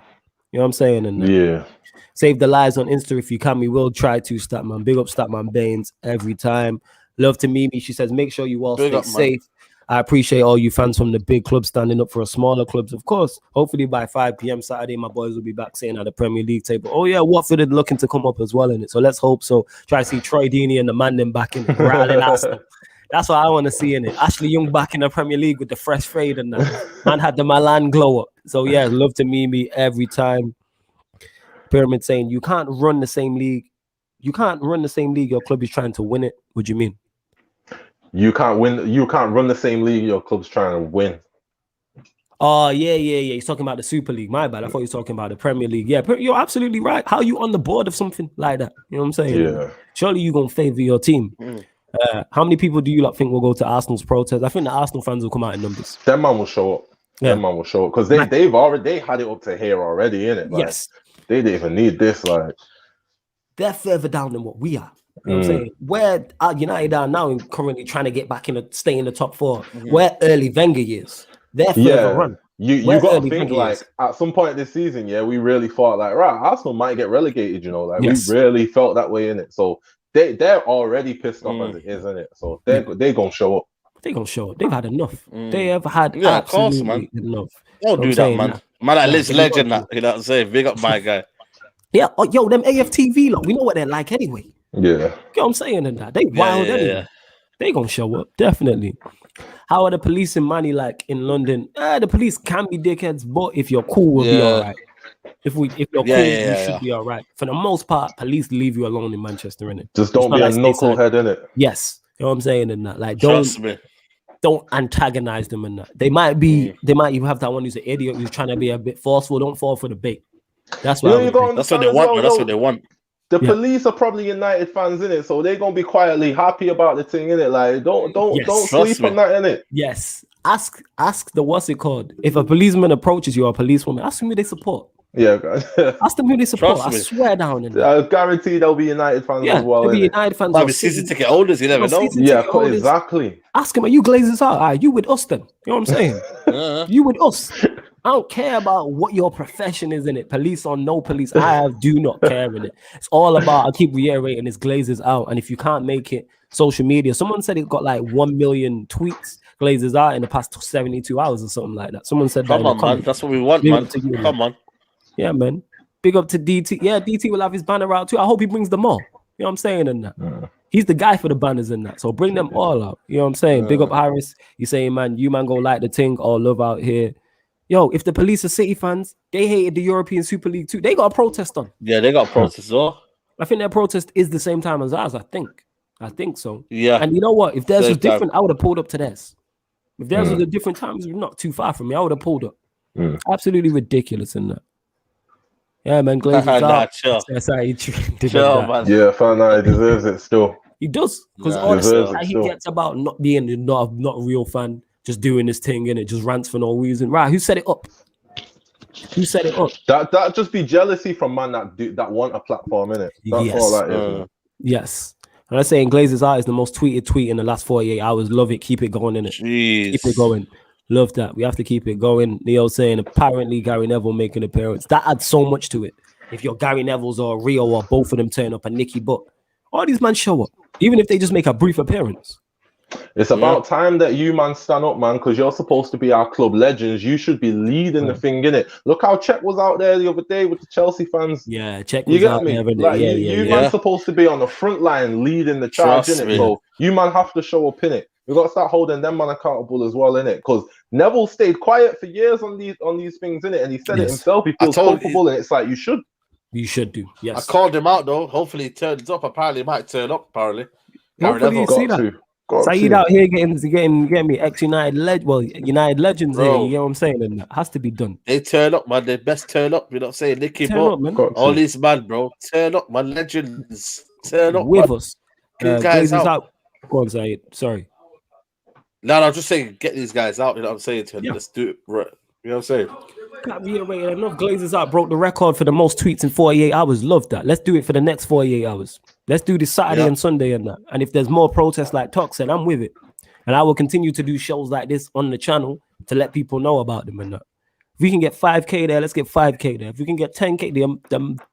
you know what I'm saying? And save the lives on Insta if you can. We will try to. Statman, big up Statman Baines every time. Love to Mimi. She says, make sure you all stay safe. I appreciate all you fans from the big clubs standing up for us smaller clubs. Of course, hopefully by 5 p.m. Saturday, my boys will be back saying at the Premier League table. Oh, yeah, Watford is looking to come up as well in it. So let's hope so. Try to see Troy Deeney and the ManDem back in it, rattling Arsenal. That's what I want to see in it. Ashley Young back in the Premier League with the fresh fade and that. Man had the Milan glow up. So, yeah, love to Mimi every time. Pyramid saying, you can't run the same league. You can't run the same league. Your club is trying to win it. What do you mean? You can't win. You can't run the same league your club's trying to win. Oh, yeah. He's talking about the Super League. My bad. I thought you were talking about the Premier League. Yeah, you're absolutely right. How are you on the board of something like that? You know what I'm saying? Yeah. Surely you're going to favor your team. How many people do you like think will go to Arsenal's protest? I think the Arsenal fans will come out in numbers. That man will show up. That man will show up because they've already had it up to here already, innit? Like, yes. They didn't even need this. Like they're further down than what we are. You know what I'm saying? Where United are now currently trying to get back stay in the top 4. Where early Wenger years. They're further run. You got to think like at some point this season, we really thought like, right, Arsenal might get relegated, you know, like we really felt that way in it. So they're already pissed off as it is, isn't it? So they're gonna show up. They're gonna show up. They've had enough. They have had absolutely enough. Don't do that, man. Man, that Liz legend, that you know what I'm saying? Big up my guy. Yeah, yo, them AFTV lot, we know what they're like anyway. Yeah. You know what I'm saying? And that they wild anyway. Yeah. They gonna show up, definitely. How are the police in Manny like in London? The police can be dickheads, but if you're cool, we'll be all right. If you're cool, you should be all right. For the most part, police leave you alone in Manchester, innit? Just don't be a knucklehead, innit? Yes. You know what I'm saying? And that, like, don't antagonize them and that. They might even have that one who's an idiot who's trying to be a bit forceful. Don't fall for the bait. That's what that's what they want, man. That's what they want. The police are probably United fans, innit? So they're gonna be quietly happy about the thing, innit? Like, don't sleep on that, innit? Yes. Ask the what's it called? If a policeman approaches you or a policewoman, ask them who they support. Yeah, guys. Ask them who they support. I swear down. I guarantee they'll be United fans as well. They'll be United fans. Might be season ticket holders, you never know. Yeah, exactly. Ask them, are you Glazers out? Are you with us then? You know what I'm saying? You with us. I don't care about what your profession is in it, police or no police. I do not care in it. It's all about, I keep reiterating, it's Glazers out. And if you can't make it, social media. Someone said it got like 1 million tweets, Glazers out in the past 72 hours or something like that. Someone said Come on, man. That's what we want, man. Come on. Yeah, man. Big up to DT. Yeah, DT will have his banner out too. I hope he brings them all. You know what I'm saying? And that. He's the guy for the banners and that. So bring them all out. You know what I'm saying? Big up Harris. You saying, man, you man go like the thing or love out here. Yo, if the police are City fans, they hated the European Super League too. They got a protest on. Yeah, they got a protest as well. I think their protest is the same time as ours. I think so. Yeah. And you know what? If theirs was different, I would have pulled up to theirs. If theirs was a different time, it's not too far from me. I would have pulled up. Absolutely ridiculous in that. Yeah, man, Glazers Nah, out. chill. That's how he did Chill, that. man. Yeah, fine. He deserves it still. He does, because Nah, all the deserves stuff it that he still. gets about not being not a real fan, just doing this thing and it just rants for no reason. Right? Who set it up? Who set it up? That just be jealousy from man that want a platform, innit? That's all that is. Man. Yes. And I'm saying Glazers out is the most tweeted tweet in the last 48 hours. Love it. Keep it going, innit? Jeez. Keep it going. Love that. We have to keep it going. Neo saying apparently Gary Neville making an appearance. That adds so much to it. If you're Gary Neville's or Rio or both of them turn up and Nicky Butt, all these men show up. Even if they just make a brief appearance. It's about time that you, man, stand up, man, because you're supposed to be our club legends. You should be leading the thing, innit? Look how Czech was out there the other day with the Chelsea fans. Yeah, Czech was out me? there. Like, you man, supposed to be on the front line leading the charge, innit? So you, man, have to show up, innit? We got to start holding them, man, accountable as well, innit? Because Neville stayed quiet for years on these things, innit? And he said it himself. He feels comfortable, and it's like, you should. You should do, yes. I called him out, though. Hopefully he turns up. Apparently he might turn up, apparently. Hopefully you see that. Saeed out here getting me ex-United United legends here. You know what I'm saying? And that has to be done. They turn up, man. They best turn up. You know what I'm saying? Nicky Butt, all these man, bro. Turn up, man. Legends. Turn up with man. us. Guys out. Go on, Saeed. Sorry. No, I'm just saying, get these guys out. You know what I'm saying? Let's do it. Right. You know what I'm saying? Can't reiterate enough. Glazers out broke the record for the most tweets in 48 hours. Love that. Let's do it for the next 48 hours. Let's do this Saturday and Sunday and that. And if there's more protests like Tuck said, I'm with it. And I will continue to do shows like this on the channel to let people know about them and that. If we can get 5K there, let's get 5K there. If we can get 10K,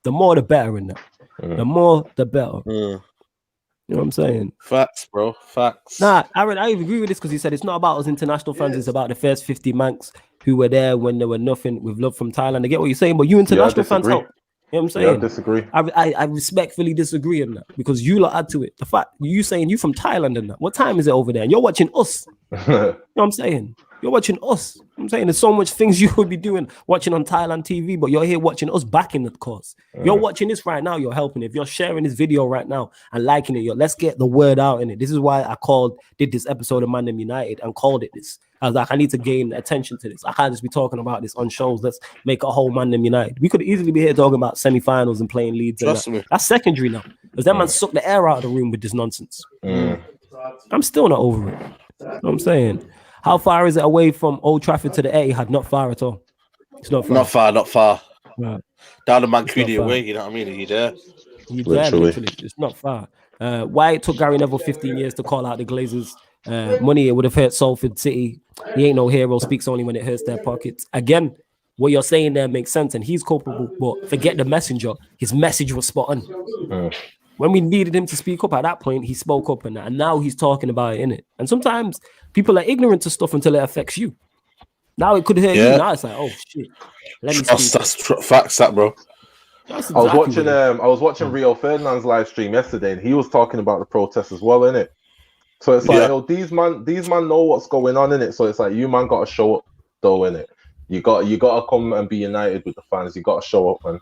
the more the better in that. The more the better. You know what I'm saying? Facts, bro. Facts. Nah, Aaron, I agree with this because he said it's not about us international fans. It's about the first 50 Manx who were there when there were nothing with love from Thailand. I get what you're saying, but you international fans help. You know what I'm saying? I disagree. I respectfully disagree on that because you lot add to it. The fact you saying you from Thailand and that. What time is it over there? And you're watching us. You know what I'm saying? You're watching us. I'm saying there's so much things you would be doing watching on Thailand TV, but you're here watching us back in the course. You're watching this right now. You're helping. If you're sharing this video right now and liking it, let's get the word out in it. This is why I did this episode of ManDem United and called it this. I was like, I need to gain attention to this. I can't just be talking about this on shows. Let's make a whole ManDem United. We could easily be here talking about semi-finals and playing Leeds. Trust me. That's secondary now. Because that man sucked the air out of the room with this nonsense. I'm still not over it. You know what I'm saying? How far is it away from Old Trafford to the Etihad? Not far at all. It's not far. Not far. Right. Down the Mancuni away, you know what I mean? Are you there? Literally. It's not far. Why it took Gary Neville 15 years to call out the Glazers money, it would have hurt Salford City. He ain't no hero, speaks only when it hurts their pockets. Again, what you're saying there makes sense, and he's culpable, but forget the messenger. His message was spot on. When we needed him to speak up at that point, he spoke up and now he's talking about it, innit? And sometimes people are ignorant to stuff until it affects you. Now it could hurt you. Now it's like, oh shit. Let me speak. That's facts, that bro. Exactly I was watching Rio Ferdinand's live stream yesterday, and he was talking about the protests as well, innit? So it's like, these man know what's going on, innit? So it's like, you man got to show up, though, innit? You got to come and be united with the fans. You got to show up, man.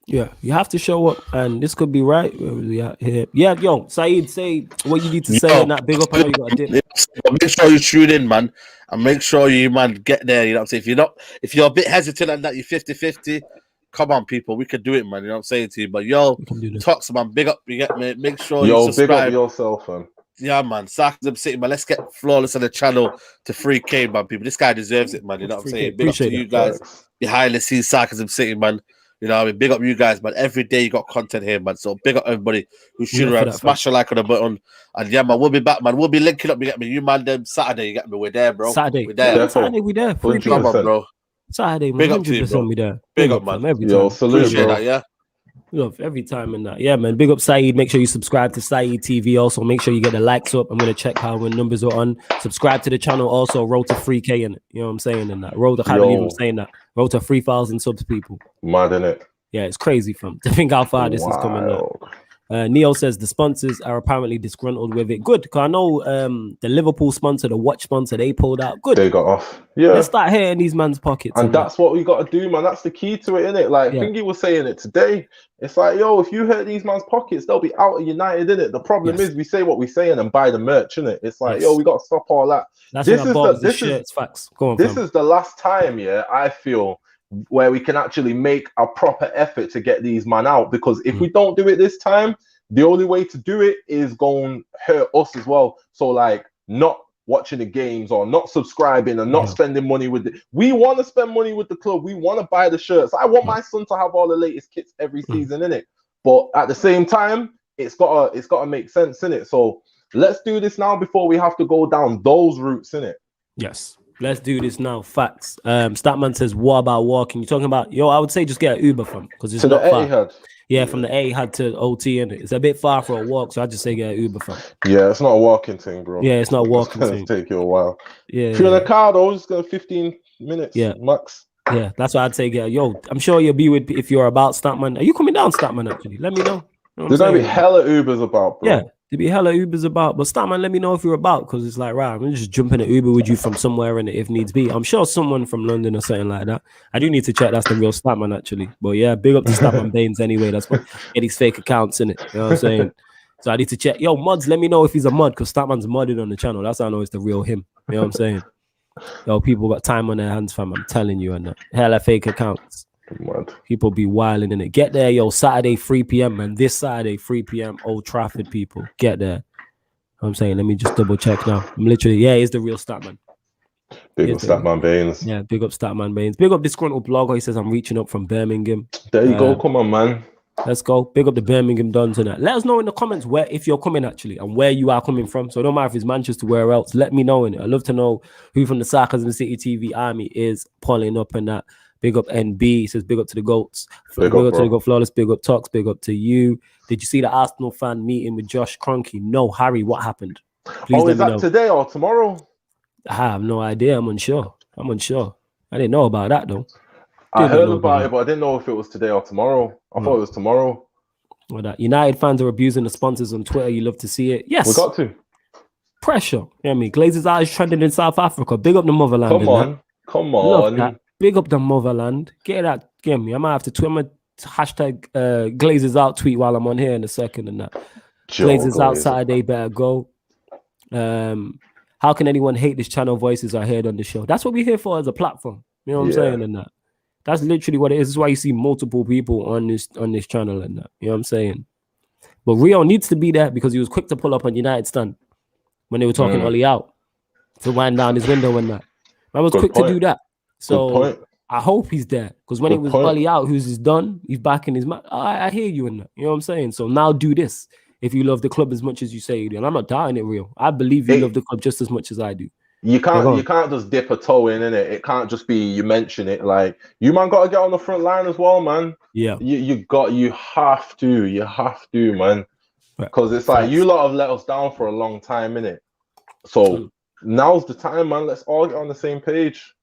Yeah, you have to show up, and this could be right. Yo, Saeed, say what you need to say in that big up. I know you got a dip. Make sure you tune in, man, and make sure you, man, get there. You know what I'm saying? If you're a bit hesitant and that you're 50-50, come on, people, we can do it, man. You know what I'm saying to you? But yo, Tox, man, big up. You get me? Make sure you subscribe. Big up yourself, man. Yeah, man. Sarcasm City, man. Let's get Flawless on the channel to 3K, man. People, this guy deserves it, man. You know what I'm saying? Big up to you guys behind the scenes, Sarcasm City, man. You know what I mean? Big up you guys, man. Every day you got content here, man. So big up everybody who's shooting around. Smash a like on the button. And yeah, man, we'll be back, man. We'll be linking up. You get me? You, man, them Saturday. You get me? We're there, bro. Saturday. We're there. Saturday, we there. Come on, bro. Saturday, man. Big up to you, bro. We there. Big up, man. Every Yo, time. salute, Appreciate bro. that, yeah. Love every time in that. Yeah, man. Big up Saeed. Make sure you subscribe to Saeed TV. Also, make sure you get the likes up. I'm gonna check how when numbers are on. Subscribe to the channel. Also, road to 3K in it. You know what I'm saying? In that road, I can't believe I'm saying that. Road to 3,000 subs, people. Mad, innit? Yeah, it's crazy, fam. To think how far this is coming up. Neo says the sponsors are apparently disgruntled with it. Good, because I know the Liverpool sponsor, the watch sponsor, they pulled out. Good. They got off. Yeah. Let's start hitting these man's pockets. And that's what we got to do, man. That's the key to it, innit? Like, Thingy was saying it today. It's like, yo, if you hurt these man's pockets, they'll be out of United, innit? The problem is we say what we say and buy the merch, innit? It's like, yo, we got to stop all that. That's this is facts. Go on, this is the last time, I feel where we can actually make a proper effort to get these man out. Because if we don't do it this time, the only way to do it is going to hurt us as well. So like not watching the games or not subscribing and not spending money with it. We want to spend money with the club. We want to buy the shirts. I want my son to have all the latest kits every season, innit? But at the same time, it's gotta make sense, innit? So let's do this now before we have to go down those routes, innit? Yes. Let's do this now. Facts. Statman says, what about walking? You're talking about, I would say just get an Uber from, because it's not far. Etihad. Yeah, from the Etihad to OT, and it's a bit far for a walk, so I just say get an Uber from. Yeah, it's not a walking thing, bro. Yeah, it's not a walking thing. It's gonna take you a while. Yeah. If you're in a car, though, it's gonna 15 minutes. Yeah, max. Yeah, that's why I'd say get. I'm sure you'll be with if you're about Statman. Are you coming down, Statman? Actually, let me know. There's gonna be hella Ubers about, bro. Yeah. There'd be hella Ubers about, but Statman, let me know if you're about, because it's like, right, I'm gonna just jump in an Uber with you from somewhere and if needs be. I'm sure someone from London or something like that. I do need to check that's the real Statman actually. But yeah, big up to Statman Baines anyway. That's what get these fake accounts in it. You know what I'm saying? So I need to check. Yo, mods, let me know if he's a mod, because Statman's modded on the channel. That's how I know it's the real him. You know what I'm saying? Yo, people got time on their hands, fam. I'm telling you, and hella fake accounts. Mad. People be wilding in it. Get there, yo. Saturday 3 p.m. man. This Saturday 3 p.m. Old Trafford, people. Get there. I'm saying, let me just double check now. I'm literally, he's the real Statman. Big up Statman Baines. Yeah, big up Statman Baines. Big up Disgruntled Blogger. He says I'm reaching up from Birmingham. There you go. Come on, man. Let's go. Big up the Birmingham Dons and that. Let us know in the comments where, if you're coming actually, and where you are coming from. So it don't matter if it's Manchester, where else. Let me know in it. I'd love to know who from the Sarcasm City TV army is pulling up and that. Big up NB. He says big up to the GOATs. Big up to the GOAT Flawless. Big up Tox. Big up to you. Did you see the Arsenal fan meeting with Josh Kroenke? No, Harry. What happened? Please is that today or tomorrow? I have no idea. I'm unsure. I didn't know about that though. I heard about it, but I didn't know if it was today or tomorrow. I thought it was tomorrow. Well, that United fans are abusing the sponsors on Twitter. You love to see it. Yes. We got to. Pressure. You know what I mean? Glazers are trending in South Africa. Big up the motherland. Come on. Love that. Big up the motherland. Get that. Get me. I might have to tweet my hashtag Glazers out tweet while I'm on here in a second and that. Glazers out Saturday, better go. How can anyone hate this channel? Voices are heard on the show. That's what we're here for as a platform. You know what I'm saying? And that. That's literally what it is. This is why you see multiple people on this channel and that. You know what I'm saying? But Rio needs to be there because he was quick to pull up on United stand when they were talking Ollie out to wind down his window and that. I was quick to do that. So I hope he's there because when it was Ollie out, who's done, he's back in his mind. I hear you in that. You know what I'm saying? So now do this if you love the club as much as you say you do. And I'm not doubting it, Rio. I believe you love the club just as much as I do. You can't just dip a toe in it. It can't just be you mention it. Like you man got to get on the front line as well, man. Yeah. You have to, man. Because it's like you lot have let us down for a long time, innit? So now's the time, man. Let's all get on the same page.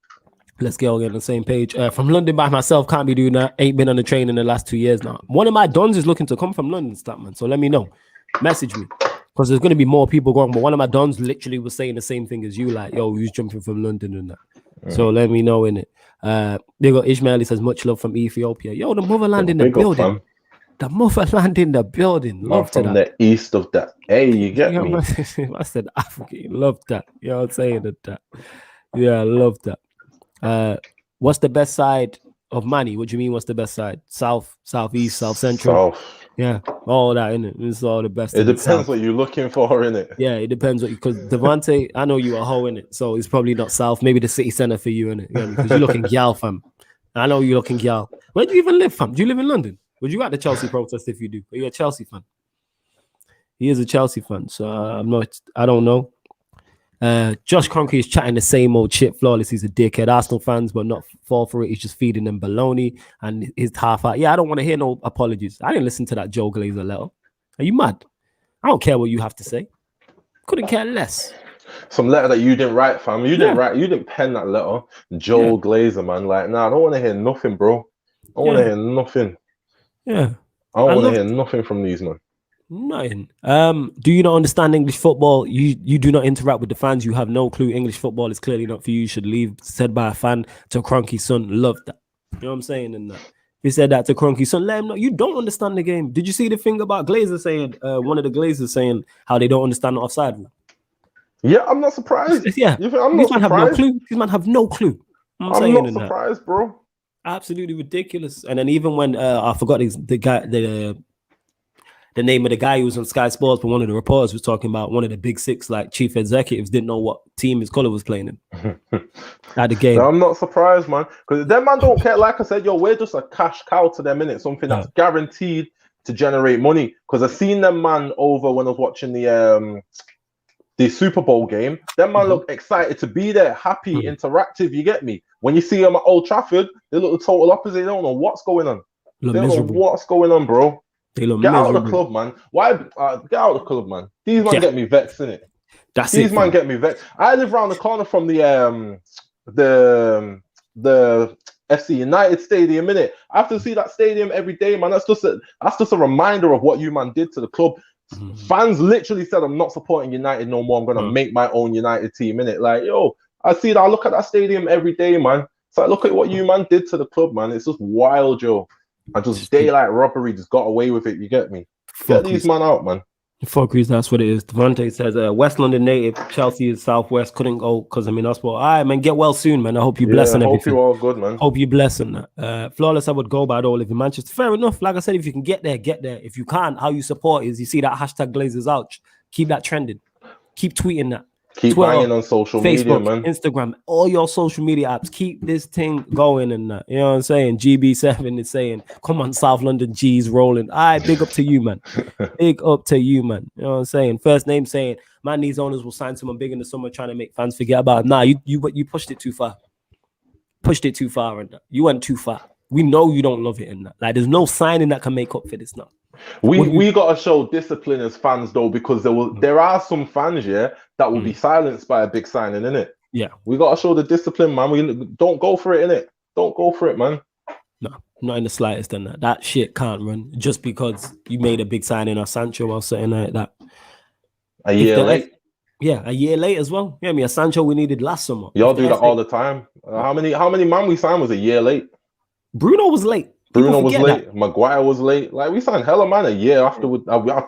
Let's get all get on the same page. From London by myself, can't be doing that. Ain't been on the train in the last 2 years now. One of my dons is looking to come from London, Statman. So let me know. Message me. Because there's going to be more people going. But one of my dons literally was saying the same thing as you. Like, yo, who's jumping from London and that. So let me know in it. They got Ishmael. He says, much love from Ethiopia. Yo, the motherland in the building. The motherland in the building. Love to that. From the east of that. Hey, you get me? I said African. Love that. You know what I'm saying? That. Yeah, I love that. What's the best side of Manny? What do you mean? What's the best side? South, southeast, south central. South. Yeah, all that in it. It's all the best. It depends what you're looking for in it. Yeah, it depends what because Devante, I know you a hoe in it, so it's probably not south. Maybe the city center for you in it. Because you're looking gal, fam. I know you're looking gal. Where do you even live, fam? Do you live in London? Would you at the Chelsea protest if you do? Are you a Chelsea fan? He is a Chelsea fan, so I'm not. I don't know. Josh Kroenke is chatting the same old shit. Flawless, he's a dickhead. Arsenal fans, but not fall for it. He's just feeding them baloney and his half out. Yeah, I don't want to hear no apologies. I didn't listen to that Joe Glazer letter. Are you mad? I don't care what you have to say. Couldn't care less. Some letter that you didn't write, fam. You didn't write. You didn't pen that letter. Joe Glazer, man. Like, nah, I don't want to hear nothing, bro. I don't want to hear nothing. Yeah. I don't want to hear nothing from these, man. Nothing. Do you not understand English football? You do not interact with the fans. You have no clue. English football is clearly not for you. You should leave. Said by a fan to Kroenke's son. Love that. You know what I'm saying? And he said that to Kroenke's son. Let him know you don't understand the game. Did you see the thing about Glazer saying? One of the Glazers saying how they don't understand the offside rule. Yeah, I'm not surprised. Yeah, I'm not surprised. These man have no clue. I'm not surprised, bro. Absolutely ridiculous. And then even when I forgot the name of the guy who was on Sky Sports, but one of the reporters was talking about one of the big six, like chief executives, didn't know what team his color was playing in at the game. No, I'm not surprised, man, because them man don't care. Like I said, yo, we're just a cash cow to them, innit? Something that's guaranteed to generate money. Because I seen them man over when I was watching the Super Bowl game. Them man look excited to be there, happy, interactive. You get me? When you see them at Old Trafford, they look the total opposite. They don't know what's going on. They don't know what's going on, bro. They look get out of the club, man. Why? Get out of the club, man. These man get me vexed, innit? These man get me vexed. I live around the corner from the FC United Stadium, innit? I have to see that stadium every day, man. That's just a reminder of what you man did to the club. Fans literally said, "I'm not supporting United no more. I'm gonna make my own United team," innit? Like, yo, I see that. I look at that stadium every day, man. So I look at what you man did to the club, man. It's just wild, yo. And just daylight robbery, just got away with it. You get me? Get these man out, man. Fuckeries, that's what it is. Devontae says, West London native, Chelsea is Southwest, couldn't go because that's what. All right, man, get well soon, man. I hope you bless and everything. Hope you all good, man. Hope you bless and that. Flawless, I would go, but I don't live in Manchester. Fair enough. Like I said, if you can get there, get there. If you can't, how you support is you see that hashtag Glazers out. Keep that trending. Keep tweeting that. Keep banging on social media, Facebook, man. Instagram, all your social media apps. Keep this thing going and that. You know what I'm saying? GB7 is saying, come on, South London G's rolling. All right, big up to you, man. Big up to you, man. You know what I'm saying? First name saying, man, these owners will sign someone big in the summer trying to make fans forget about it. Nah, you pushed it too far. Pushed it too far and that. You went too far. We know you don't love it and that. Like, there's no signing that can make up for this now. We got to show discipline as fans, though, because there are some fans, that will be silenced by a big signing, innit? Yeah. We got to show the discipline, man. We don't go for it, innit? Don't go for it, man. No, not in the slightest than that. That shit can't run just because you made a big signing or Sancho or something like that. A year late. Yeah, a year late as well. Yeah, a Sancho we needed last summer. Y'all do that all the time. How many man we signed was a year late? Bruno was late. Bruno was late. That. Maguire was late. Like, we signed hella man a year after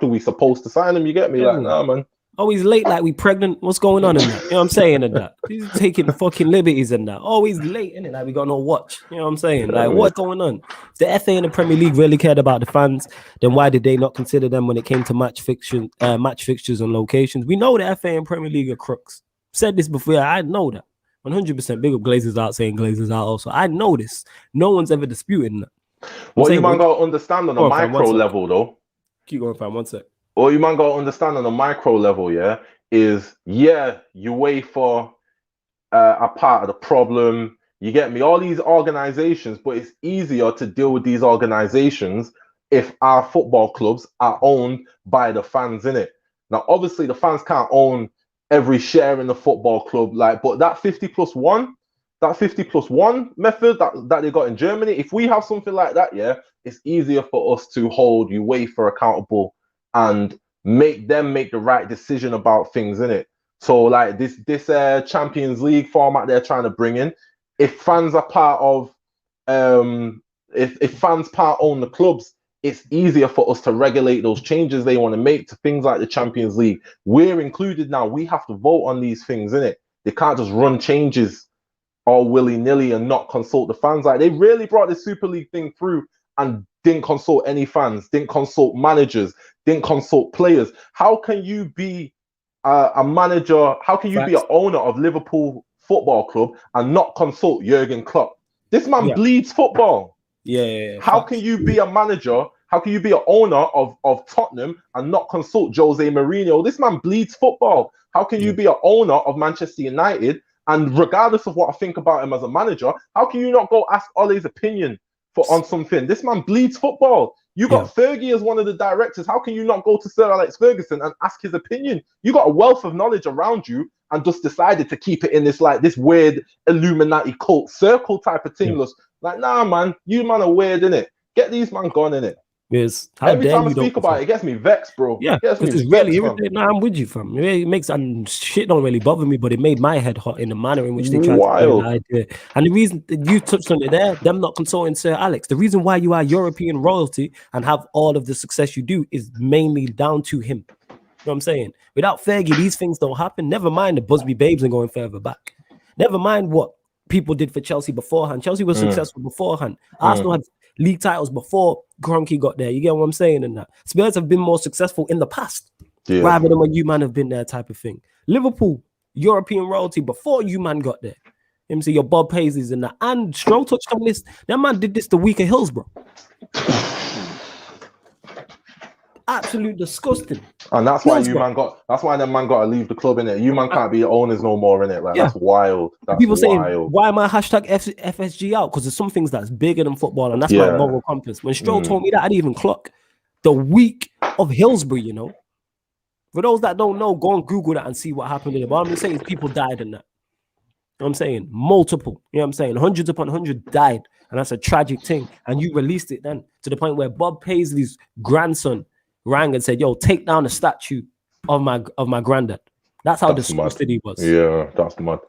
we supposed to sign him. You get me? Like, nah, man. Always late, like we pregnant. What's going on in that? You know what I'm saying? In that, he's taking fucking liberties in that. Always late, in it. Like we got no watch. You know what I'm saying? Like, what's going on? If the FA and the Premier League really cared about the fans, then why did they not consider them when it came to match fixtures and locations? We know the FA and Premier League are crooks. Said this before. I know that. 100%. Big up Glazers out saying Glazers out also. I know this. No one's ever disputing that. What you man got to understand on a micro level, though. Keep going, fam. 1 sec. What you man got to understand on a micro level, is UEFA are part of the problem. You get me? All these organizations, but it's easier to deal with these organizations if our football clubs are owned by the fans, innit? Now, obviously, the fans can't own every share in the football club, but that 50+1. That 50+1 method that they got in Germany, if we have something like that, it's easier for us to hold UEFA accountable and make them make the right decision about things, innit? So, like this Champions League format they're trying to bring in, if fans are part of, if fans part own the clubs, it's easier for us to regulate those changes they want to make to things like the Champions League. We're included now. We have to vote on these things, innit? They can't just run changes all willy-nilly and not consult the fans. Like, they really brought the Super League thing through and didn't consult any fans, didn't consult managers, didn't consult players. How can you be a manager? How can you be an owner of Liverpool Football Club and not consult Jurgen Klopp? This man bleeds football. Yeah. How can you be a manager? How can you be an owner of Tottenham and not consult Jose Mourinho? This man bleeds football. How can you be an owner of Manchester United? And regardless of what I think about him as a manager, how can you not go ask Ole's opinion on something? This man bleeds football. You got Fergie as one of the directors. How can you not go to Sir Alex Ferguson and ask his opinion? You got a wealth of knowledge around you and just decided to keep it in this weird Illuminati cult circle type of thing. Like, nah, man, you man are weird, innit? Get these man gone, innit? Yes. Every time I speak about it gets me vexed, bro. Yeah, it's really irritating. No, I'm with you, fam. It makes shit don't really bother me, but it made my head hot in the manner in which they tried to do the idea. And the reason that you touched on it there, them not consulting Sir Alex, the reason why you are European royalty and have all of the success you do is mainly down to him. You know what I'm saying? Without Fergie, these things don't happen. Never mind the Busby Babes and going further back. Never mind what people did for Chelsea beforehand. Chelsea was successful beforehand. Arsenal had league titles before Kroenke got there. You get what I'm saying? And that Spurs have been more successful in the past rather than when you man have been there, type of thing. Liverpool, European royalty before you man got there. You know, your Bob Paisleys and that. And Stroll touched on this. That man did this the week of Hillsborough. Absolute disgusting. And that's why that's why the man got to leave the club, innit? You man can't be owners no more, innit? Like, that's wild. That's people saying, wild. why am I hashtag FSG out? Because there's some things that's bigger than football, and that's my moral compass. When Stroll told me that, I didn't even clock the week of Hillsborough, you know. For those that don't know, go and Google that and see what happened in it. But I'm saying people died in that. You know what I'm saying? Multiple. You know what I'm saying? Hundreds upon hundreds died. And that's a tragic thing. And you released it then to the point where Bob Paisley's grandson rang and said, yo, take down a statue of my granddad. That's how disgusted he was. Yeah, that's mad.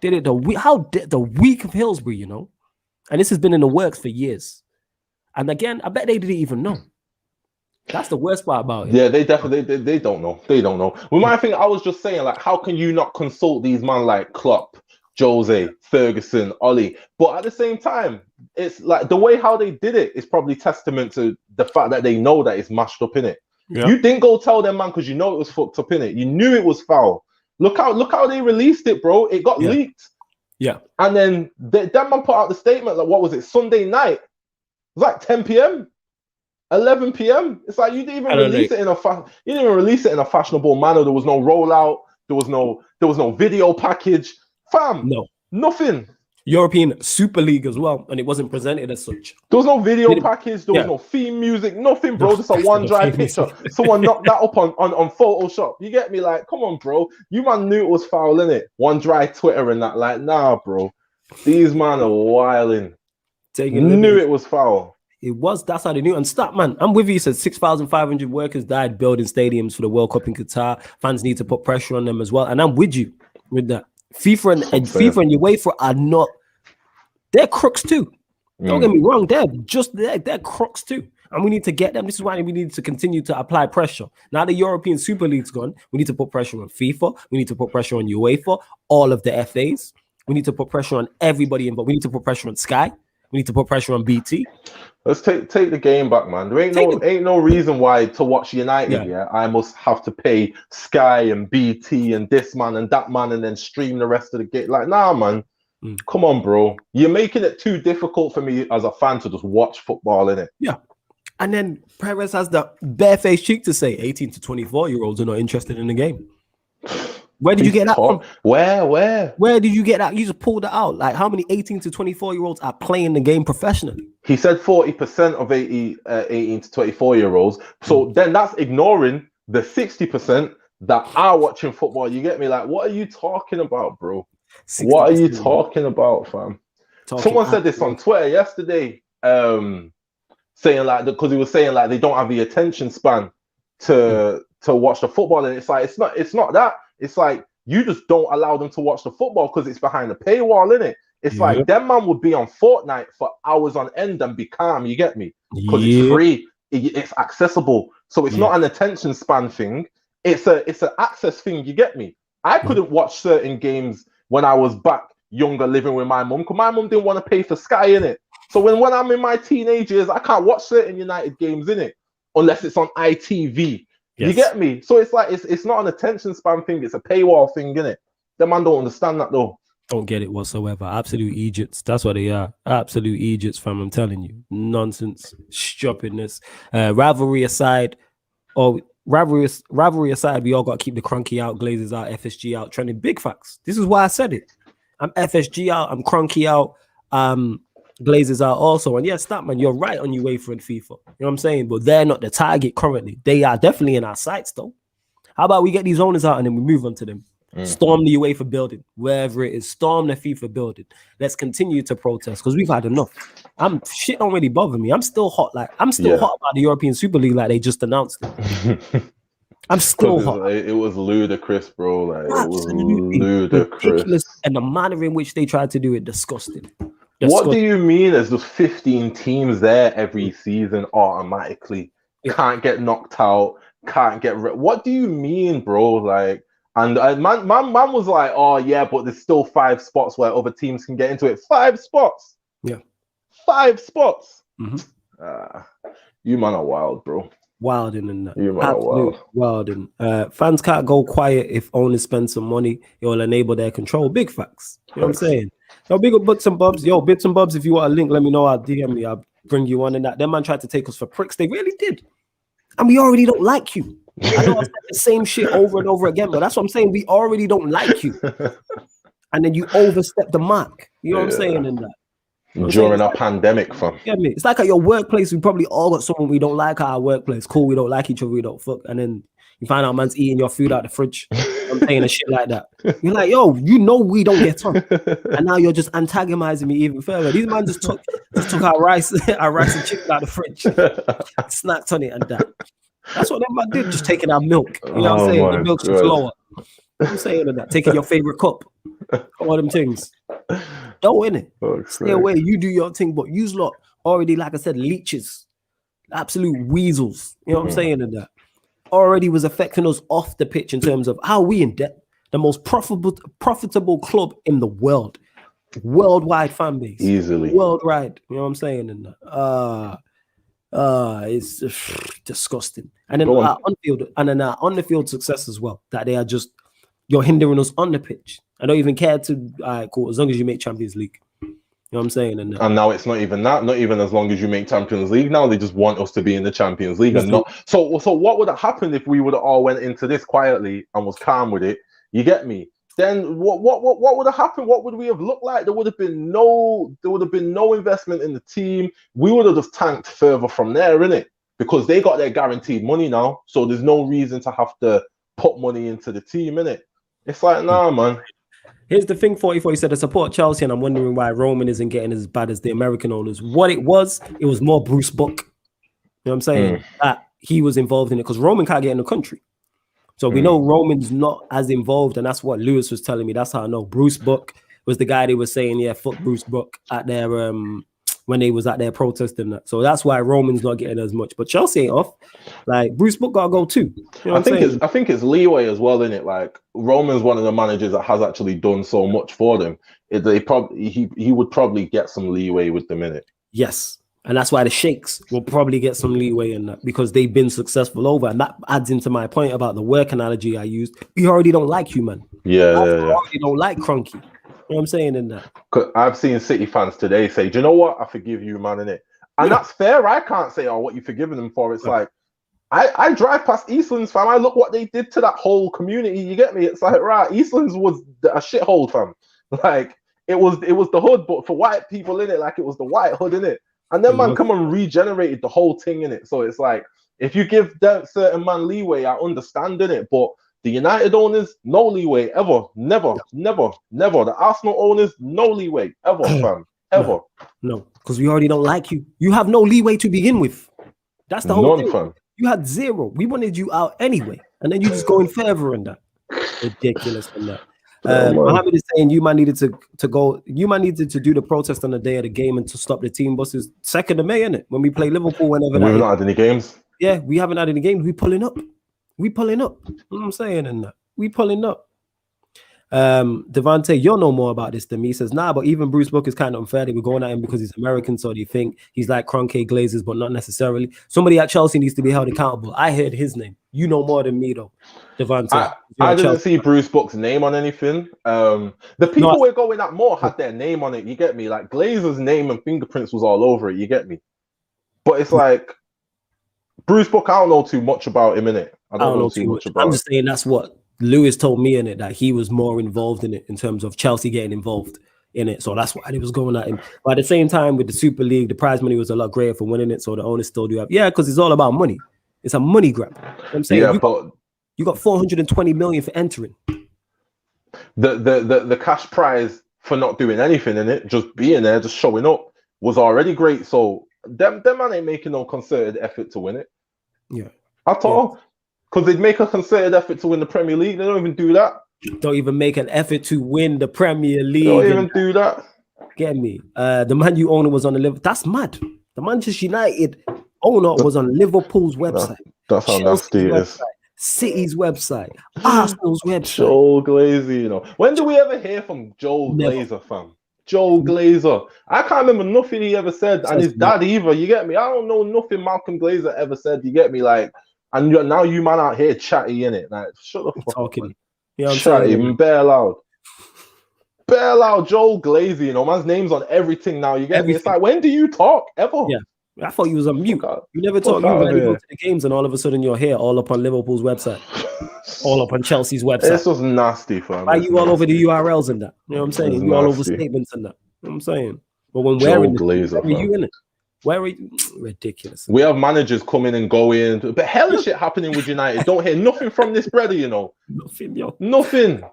Did it the week of Hillsborough, you know? And this has been in the works for years. And again, I bet they didn't even know. That's the worst part about it. Yeah, they definitely they don't know. They don't know. Well, my thing, I was just saying, like, how can you not consult these man like Klopp, Jose, Ferguson, Ollie? But at the same time, it's like the way how they did it is probably testament to the fact that they know that it's mashed up in it. Yeah. You didn't go tell them, man, because you know it was fucked up in it. You knew it was foul. Look how they released it, bro. It got leaked. Yeah. And then that man put out the statement, like, what was it, Sunday night? It was like 10 p.m. 11 p.m. It's like you didn't even release it in a fashionable manner. There was no rollout. There was no video package. Fam, no, nothing. European Super League as well, and it wasn't presented as such. There was no video package. There was no theme music. Nothing, bro. Just a OneDrive picture. Someone knocked that up on Photoshop. You get me? Like, come on, bro. You man knew it was foul, innit? OneDrive, Twitter, and that. Like, nah, bro. These man are wilding. Knew it was foul. It was. That's how they knew. And stop, man. I'm with you. He said 6,500 workers died building stadiums for the World Cup in Qatar. Fans need to put pressure on them as well. And I'm with you with that. FIFA and UEFA are not. They're crooks too. Don't get me wrong. They're crooks too. And we need to get them. This is why we need to continue to apply pressure. Now the European Super League's gone. We need to put pressure on FIFA. We need to put pressure on UEFA. All of the FAs. We need to put pressure on everybody involved. We need to put pressure on Sky. We need to put pressure on BT. Let's take the game back, man. There ain't no reason why to watch United. Yeah, I must have to pay Sky and BT and this man and that man and then stream the rest of the game. Like, nah, man. Come on, bro. You're making it too difficult for me as a fan to just watch football, innit? Yeah. And then Perez has the barefaced cheek to say 18 to 24-year-olds are not interested in the game. Where did you get that from? Where did you get that? You just pulled it out. Like, how many 18 to 24-year-olds are playing the game professionally? He said 40% of 18 to 24-year-olds. So then that's ignoring the 60% that are watching football. You get me? Like, what are you talking about, bro? What are you talking about, fam? Someone said this on Twitter yesterday, saying like, because he was saying like they don't have the attention span to watch the football, and it's like it's not that. It's like you just don't allow them to watch the football because it's behind the paywall, innit? It's like them man would be on Fortnite for hours on end and be calm. You get me? Because it's free, it's accessible, so it's not an attention span thing. It's an access thing. You get me? I couldn't watch certain games when I was back younger living with my mum, because my mum didn't want to pay for Sky, innit? So when I'm in my teenage years, I can't watch certain United games, innit? Unless it's on ITV. Yes. You get me? So it's like it's not an attention span thing, it's a paywall thing, innit? The man don't understand that though. Don't get it whatsoever. Absolute Egypts. That's what they are. Absolute Egypts, fam. I'm telling you. Nonsense. Stupidness. Rivalry aside, we all got to keep the Kroenke out, Glazers out, FSG out, trending big facts. This is why I said it. I'm FSG out, I'm Kroenke out, Glazers out also. And yes, man, you're right on UEFA and FIFA. You know what I'm saying? But they're not the target currently. They are definitely in our sights though. How about we get these owners out and then we move on to them? Storm the UEFA building, wherever it is. Storm the FIFA building. Let's continue to protest because we've had enough. Shit don't really bother me. I'm still hot. Like I'm still hot about the European Super League, like they just announced it. I'm still hot. It was ludicrous, bro. Like absolutely it was ludicrous. Ridiculous. And the manner in which they tried to do it, disgusting. What do you mean? There's just 15 teams there every season automatically? Can't get knocked out. Can't get. What do you mean, bro? Like. And man was like, oh yeah, but there's still 5 spots where other teams can get into it. 5 spots. Yeah. 5 spots. Mm-hmm. You man are wild, bro. Wilding and that. You man are wild. Wilding. Fans can't go quiet if owners spend some money. It will enable their control. Big facts. You know what I'm saying? Yo, big up Bits and Bobs. Yo, Bits and Bobs, if you want a link, let me know. I'll DM me. I'll bring you on in that. Them man tried to take us for pricks. They really did. And we already don't like you. I know I said the same shit over and over again, but that's what I'm saying. We already don't like you. And then you overstep the mark. You know what I'm saying in that? During a pandemic, fam. Yeah, me. It's like at your workplace, we probably all got someone we don't like at our workplace. Cool, we don't like each other, we don't fuck. And then you find out man's eating your food out the fridge. I'm saying and shit like that. You're like, yo, you know we don't get on. And now you're just antagonizing me even further. These man just took our rice and chicken out the fridge, snacked on it and that. That's what that man did, just taking our milk. You know what I'm saying? The milk's just lower. I'm saying that. Taking your favorite cup. All them things. Don't win it. Stay away. You do your thing, but use lot already, like I said, leeches, absolute weasels. You know what I'm saying in that? Already was affecting us off the pitch in terms of how we in debt. The most profitable club in the world. Worldwide fan base. Easily. Worldwide. You know what I'm saying in that? It's disgusting. And then our on the field success as well. That they are just, you're hindering us on the pitch. I don't even care to cool, as long as you make Champions League. You know what I'm saying? And now it's not even that, not even as long as you make Champions League. Now they just want us to be in the Champions League and not. So what would have happened if we would have all went into this quietly and was calm with it? You get me? Then what would have happened? What would we have looked like? There would have been no investment in the team. We would have just tanked further from there, innit? Because they got their guaranteed money now, so there's no reason to have to put money into the team, innit? It's like, nah, man. Here's the thing, 44. He said, I support Chelsea, and I'm wondering why Roman isn't getting as bad as the American owners. What it was more Bruce Buck. You know what I'm saying? That he was involved in it because Roman can't get in the country. So we know Roman's not as involved, and that's what Lewis was telling me. That's how I know. Bruce Buck was the guy they were saying, yeah, fuck Bruce Buck at their when they was at their protest and that. So that's why Roman's not getting as much. But Chelsea ain't off. Like Bruce Buck gotta go too. You know I think it's leeway as well, isn't it? Like Roman's one of the managers that has actually done so much for them. He would probably get some leeway with them, innit? Yes. And that's why the Sheikhs will probably get some leeway in that because they've been successful over. And that adds into my point about the work analogy I used. We already don't like you, man. Yeah. already don't like Kroenke. You know what I'm saying in that? I've seen City fans today say, do you know what? I forgive you, man, innit? And that's fair. I can't say, oh, what you forgiving them for? It's like, I drive past Eastlands, fam. I look what they did to that whole community. You get me? It's like, right, Eastlands was a shithole, fam. Like, it was the hood, but for white people in it, like it was the white hood in it. And then man come and regenerated the whole thing in it. So it's like, if you give that certain man leeway, I understand in it. But the United owners, no leeway, ever. Never. The Arsenal owners, no leeway, ever, fam. Ever. No, because we already don't like you. You have no leeway to begin with. That's the whole thing. Fam. You had zero. We wanted you out anyway. And then you just going further in that. Ridiculous in that. Mohammed is saying you might needed to go. You might needed to do the protest on the day of the game and to stop the team buses. 2nd of May, innit? When we play Liverpool, whenever. We've not had any games. Yeah, we haven't had any games. We pulling up. You know what I'm saying? And we pulling up. Devante, you'll know more about this than me. He says, nah, but even Bruce Buck is kind of unfair. They were going at him because he's American, so they think he's like Kroenke, Glazers, but not necessarily. Somebody at Chelsea needs to be held accountable. I heard his name. You know more than me, though, Devante. I didn't see Bruce Buck's name on anything. The people we're going at more had their name on it. You get me? Like Glazer's name and fingerprints was all over it. You get me? But it's like Bruce Buck. I don't know too much about him in it. I don't know too much about. I'm just saying that's what Lewis told me in it, that he was more involved in it in terms of Chelsea getting involved in it. So that's why he was going at him. But at the same time, with the Super League, the prize money was a lot greater for winning it. So the owners still do have, because it's all about money. It's a money grab. You know what I'm saying, but you got 420 million for entering. The cash prize for not doing anything in it, just being there, just showing up, was already great. So them man ain't making no concerted effort to win it. Yeah. At all. Because they'd make a concerted effort to win the Premier League. They don't even do that. Don't even make an effort to win the Premier League. They don't even do that. Get me? The Man U owner was on the Liverpool. That's mad. The Manchester United owner was on Liverpool's website. That's how nasty it is. City's website, Arsenal's website. Joe Glazer, you know. When do we ever hear from Joe Never. Glazer, fam? Joe Glazer. I can't remember nothing he ever said, and his dad either. You get me? I don't know nothing Malcolm Glazer ever said. You get me? Like, and now you man out here chatty in it. Like, shut the fuck up, man. You know what I'm Chatty, saying? even bare loud, Joel Glazer, you know, man's name's on everything now. You get me? It's like, when do you talk ever? Yeah, I thought you was on mute. You never talk. You rarely go to the games, and all of a sudden you're here, all up on Liverpool's website, all up on Chelsea's website. This was nasty, fam. Why you all over the URLs and that? You know what I'm saying? You all over statements and that. You know what I'm saying? But when wearing this, where are you in it? Where are you? Ridiculous. We have managers coming and going, but hell of shit happening with United. Don't hear nothing from this brother, you know. Nothing, yo. Nothing.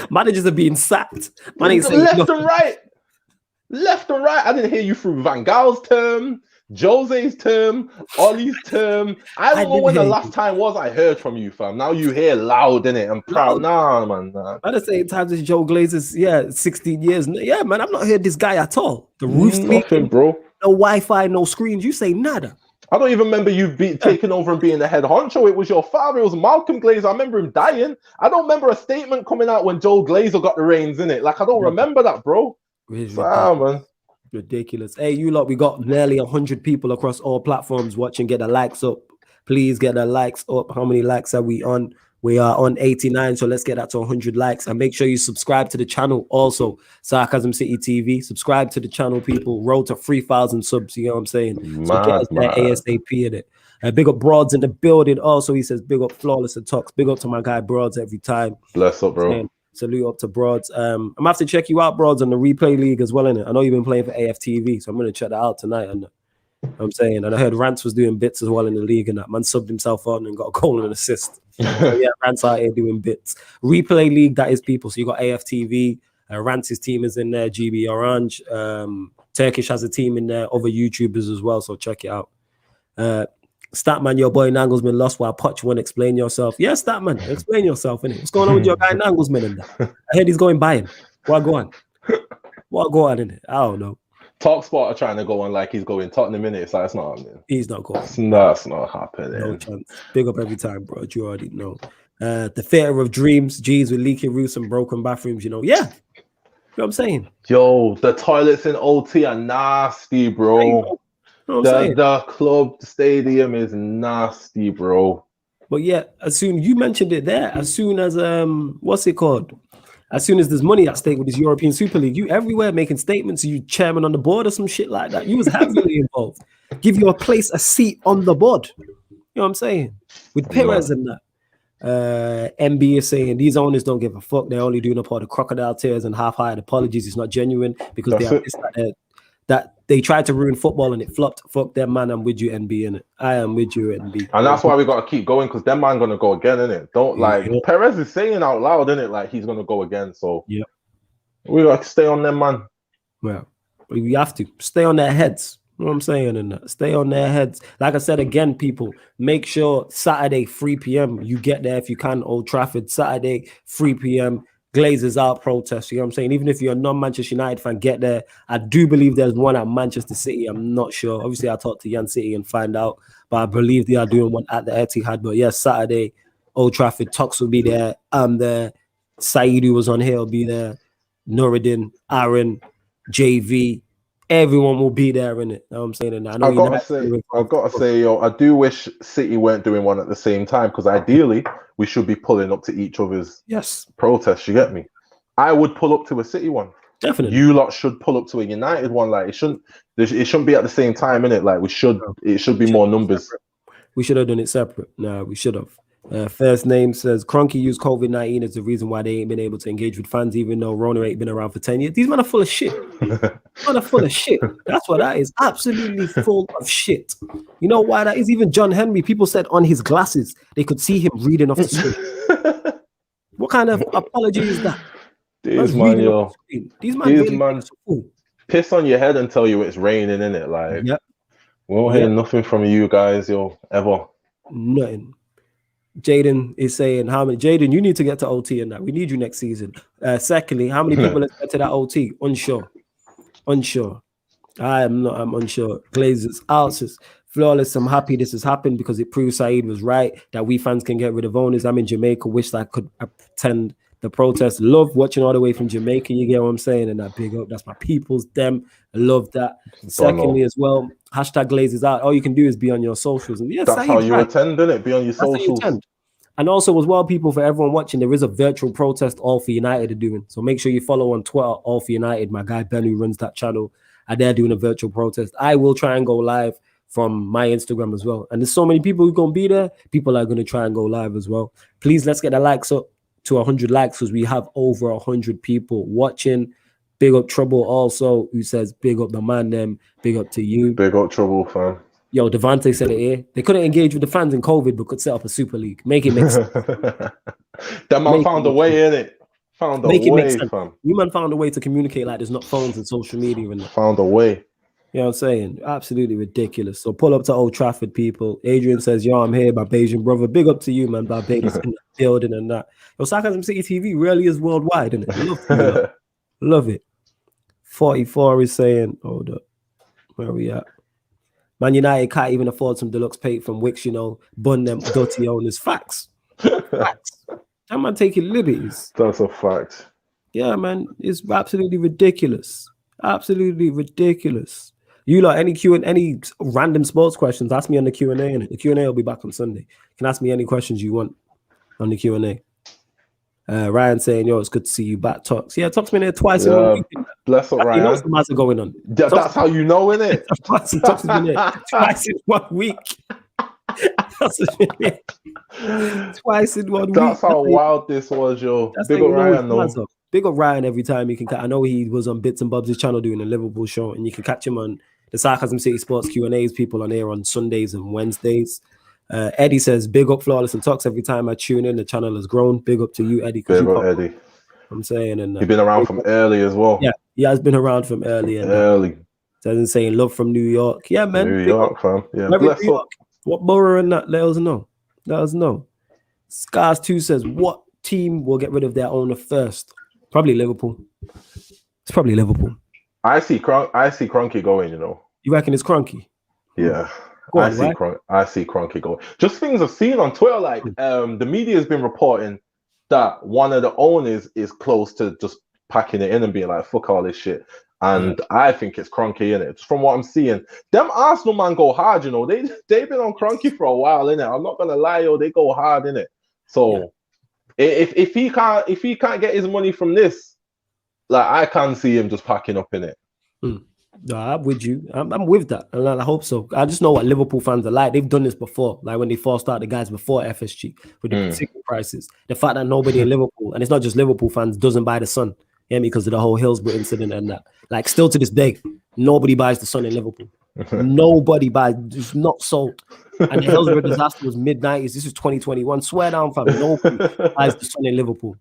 Managers are being sacked. Left and right. I didn't hear you through Van Gaal's term, Jose's term, Ollie's term. I don't know when the last time was I heard from you, fam. Now you hear loud, innit? I'm proud. Nah, man. Nah. At the same time, this Joe Glazers, 16 years. Yeah, man, I've not heard this guy at all. The roof's nothing, bro. No Wi-Fi, no screens. You say nada. I don't even remember you taking over and being the head honcho. It was your father. It was Malcolm Glazer. I remember him dying. I don't remember a statement coming out when Joe Glazer got the reins in it. Like, I don't remember that, bro. Man. Ridiculous. Hey, you lot, we got nearly 100 people across all platforms watching. Get the likes up. Please get the likes up. How many likes are we on? We are on 89, so let's get that to 100 likes. And make sure you subscribe to the channel also, Sarcasm City TV. Subscribe to the channel, people. Road to 3,000 subs, you know what I'm saying? So get us there ASAP in it. Big up Broads in the building. Also, he says, big up Flawless and Talks. Big up to my guy Broads every time. Bless up, bro. Salute up to Broads. I'm gonna have to check you out, Broads, on the replay league as well, innit? I know you've been playing for AFTV, so I'm gonna check that out tonight. And I'm saying, and I heard Rance was doing bits as well in the league, and that man subbed himself on and got a goal and an assist. So yeah, Rance out here doing bits. Replay league, that is, people. So you got AFTV, Rance's team is in there, GB Orange, Turkish has a team in there, other YouTubers as well, so check it out. Statman, your boy Nanglesman lost while Poch won't explain yourself. Yeah, Statman, explain yourself, innit? What's going on with your guy Nanglesman in there? I heard he's going buying. What go on, innit? I don't know. Talksport are trying to go on like he's going Tottenham, innit? It's like, it's not happening. He's not going. That's not happening. No chance. Big up every time, bro. You already know. The theater of dreams, G's with leaking roofs and broken bathrooms, you know. Yeah. You know what I'm saying? Yo, the toilets in OT are nasty, bro. You know the club stadium is nasty, bro. But yeah, as soon you mentioned it there, as soon as what's it called? As soon as there's money at stake with this European Super League, you everywhere making statements, you chairman on the board or some shit like that. You was heavily involved. Give you a seat on the board. You know what I'm saying? With Perez and that. MB is saying these owners don't give a fuck. They're only doing up all the crocodile tears and half-hearted apologies. It's not genuine because that they tried to ruin football and it flopped. Fuck them, man. I'm with you, NB, innit? I am with you, NB. And that's why we got to keep going, because them man gonna go again, innit? Don't Perez is saying out loud, innit? Like he's gonna go again. So yeah, we got to stay on them, man. Well, we have to stay on their heads. You know what I'm saying? And stay on their heads. Like I said again, people, make sure Saturday 3 p.m. you get there if you can. Old Trafford, Saturday 3 p.m. Glazers out protest. You know what I'm saying? Even if you're a non-Manchester United fan, get there. I do believe there's one at Manchester City. I'm not sure. Obviously, I'll talk to Yan City and find out. But I believe they are doing one at the Etihad. But yes, Saturday, Old Trafford, Tox will be there. I'm there. Saidu was on here, will be there. Nuruddin, Aaron, JV. Everyone will be there, innit? You know what I'm saying? And I've got to say, yo, I do wish City weren't doing one at the same time, because ideally we should be pulling up to each other's protests. You get me? I would pull up to a City one. Definitely. You lot should pull up to a United one. Like it shouldn't be at the same time, innit? Like it should be more numbers. We should have done it separate. No, we should have. First name says Cronky used COVID-19 as the reason why they ain't been able to engage with fans, even though Rona ain't been around for 10 years. These men are full of shit. Men are full of shit. That's what that is. Absolutely full of shit. You know why that is? Even John Henry, people said on his glasses they could see him reading off the screen. What kind of apology is that? These man piss on your head and tell you it's raining, innit? Like, we won't hear nothing from you guys, yo, ever. Nothing. Jaden is saying, Jaden, you need to get to OT and that. We need you next season. Secondly, how many people expect to that OT? Unsure. I'm unsure. Glazers out says Flawless. I'm happy this has happened because it proves Saeed was right that we fans can get rid of owners. I'm in Jamaica. Wish I could attend the protest. Love watching all the way from Jamaica. You get what I'm saying? And that big up. That's my people's them. I love that. Secondly, as well, hashtag Glazers out. All you can do is be on your socials. And yes, that's how you attend, innit? Be on your socials. And also, as well, people, for everyone watching, there is a virtual protest All for United are doing. So make sure you follow on Twitter, All for United. My guy Ben, who runs that channel, and they're doing a virtual protest. I will try and go live from my Instagram as well. And there's so many people who are going to be there. People are going to try and go live as well. Please, let's get the likes up to 100 likes because we have over 100 people watching. Big up Trouble also, who says, big up the ManDem. Big up to you. Big up Trouble, fam. Yo, Devante said it here. They couldn't engage with the fans in COVID, but could set up a Super League. Make it make sense. That man found a way, innit? Found a way, fam. You man found a way to communicate like there's not phones and social media and that. Found a way. You know what I'm saying? Absolutely ridiculous. So pull up to Old Trafford, people. Adrian says, yo, I'm here, Barbadian brother. Big up to you, man. Barbados in the building and that. Yo, Sarcasm City TV really is worldwide, isn't it? Love it. 44 is saying, hold up. Where are we at? Man United can't even afford some deluxe paint from Wicks, you know. Bun them dirty owners. Facts. Facts. That man taking liberties. That's a fact. Yeah, man. It's absolutely ridiculous. Absolutely ridiculous. You lot, any random sports questions, ask me on the Q&A. And the Q&A will be back on Sunday. You can ask me any questions you want on the Q&A. Ryan saying, yo, it's good to see you back, Tox. Yeah, Tox been there twice in a week. Bless up, Ryan. You know some are going on. That's how you know, innit? Tox has been there twice in 1 week. Twice in 1 week. That's how wild this was, yo. Big up Ryan, though. Big up Ryan every time you can. I know he was on Bits and Bob's channel doing a Liverpool show, and you can catch him on the Sarcasm City Sports Q&As. People on air on Sundays and Wednesdays. Eddie says, big up Flawless and Talks. Every time I tune in, the channel has grown. Big up to you, Eddie. Big up, Eddie. I'm saying, and you've been around from early as well. Yeah, he has been around from early. And doesn't say love from New York. Yeah, man. New York, fam. Yeah, bless New York. What borough and that? Let us know. Let us know. Scars 2 says, what team will get rid of their owner first? Probably Liverpool. It's probably Liverpool. I see Kroenke going, you know. You reckon it's Kroenke? Yeah. I see Kroenke going. Just things I've seen on Twitter, like the media has been reporting that one of the owners is close to just packing it in and being like, fuck all this shit. And I think it's Kroenke in it. From what I'm seeing, them Arsenal man go hard, you know. They've been on Kroenke for a while, innit? I'm not gonna lie, yo, they go hard in it. So if he can't get his money from this, like I can see him just packing up in it. No, I'm with you. I'm with that, and I hope so. I just know what Liverpool fans are like. They've done this before, like when they first started the guys before FSG with the ticket prices. The fact that nobody in Liverpool, and it's not just Liverpool fans, doesn't buy the Sun, because of the whole Hillsborough incident and that. Like still to this day, nobody buys the Sun in Liverpool. Nobody buys. It's not sold. And the Hillsborough disaster was mid-90s. This is 2021. Swear down, fam. Nobody buys the Sun in Liverpool.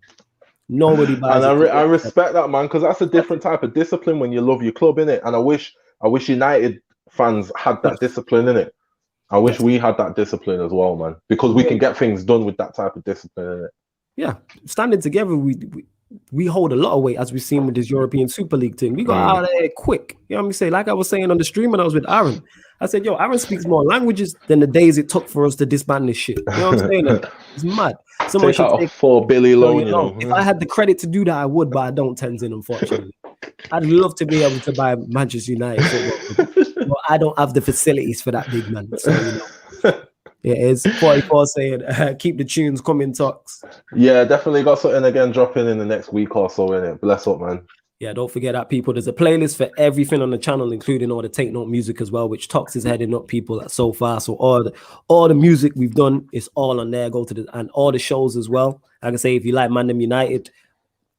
Nobody buys. And I respect that, man, because that's a different type of discipline when you love your club, innit? And I wish United fans had that discipline, innit? I wish we had that discipline as well, man, because we can get things done with that type of discipline, innit? Yeah, standing together, we hold a lot of weight, as we've seen with this European Super League thing. We got out of there quick. You know what I'm saying? Like I was saying on the stream when I was with Aaron, I said, yo, Aaron speaks more languages than the days it took for us to disband this shit. You know what I'm saying? It's mad. Someone should take $4 billion loan, you know. If I had the credit to do that, I would, but I don't, Tenzin, unfortunately. I'd love to be able to buy Manchester United football, but I don't have the facilities for that, big man. So, you know. It is 44 saying, keep the tunes coming, Talks. Yeah, definitely got something again dropping in the next week or so, innit? Bless up, man. Yeah, don't forget that, people. There's a playlist for everything on the channel, including all the Take Note music as well, which Tox is heading up, people, so far. So all the music we've done is all on there. Go to and all the shows as well. Like I say, if you like ManDem United,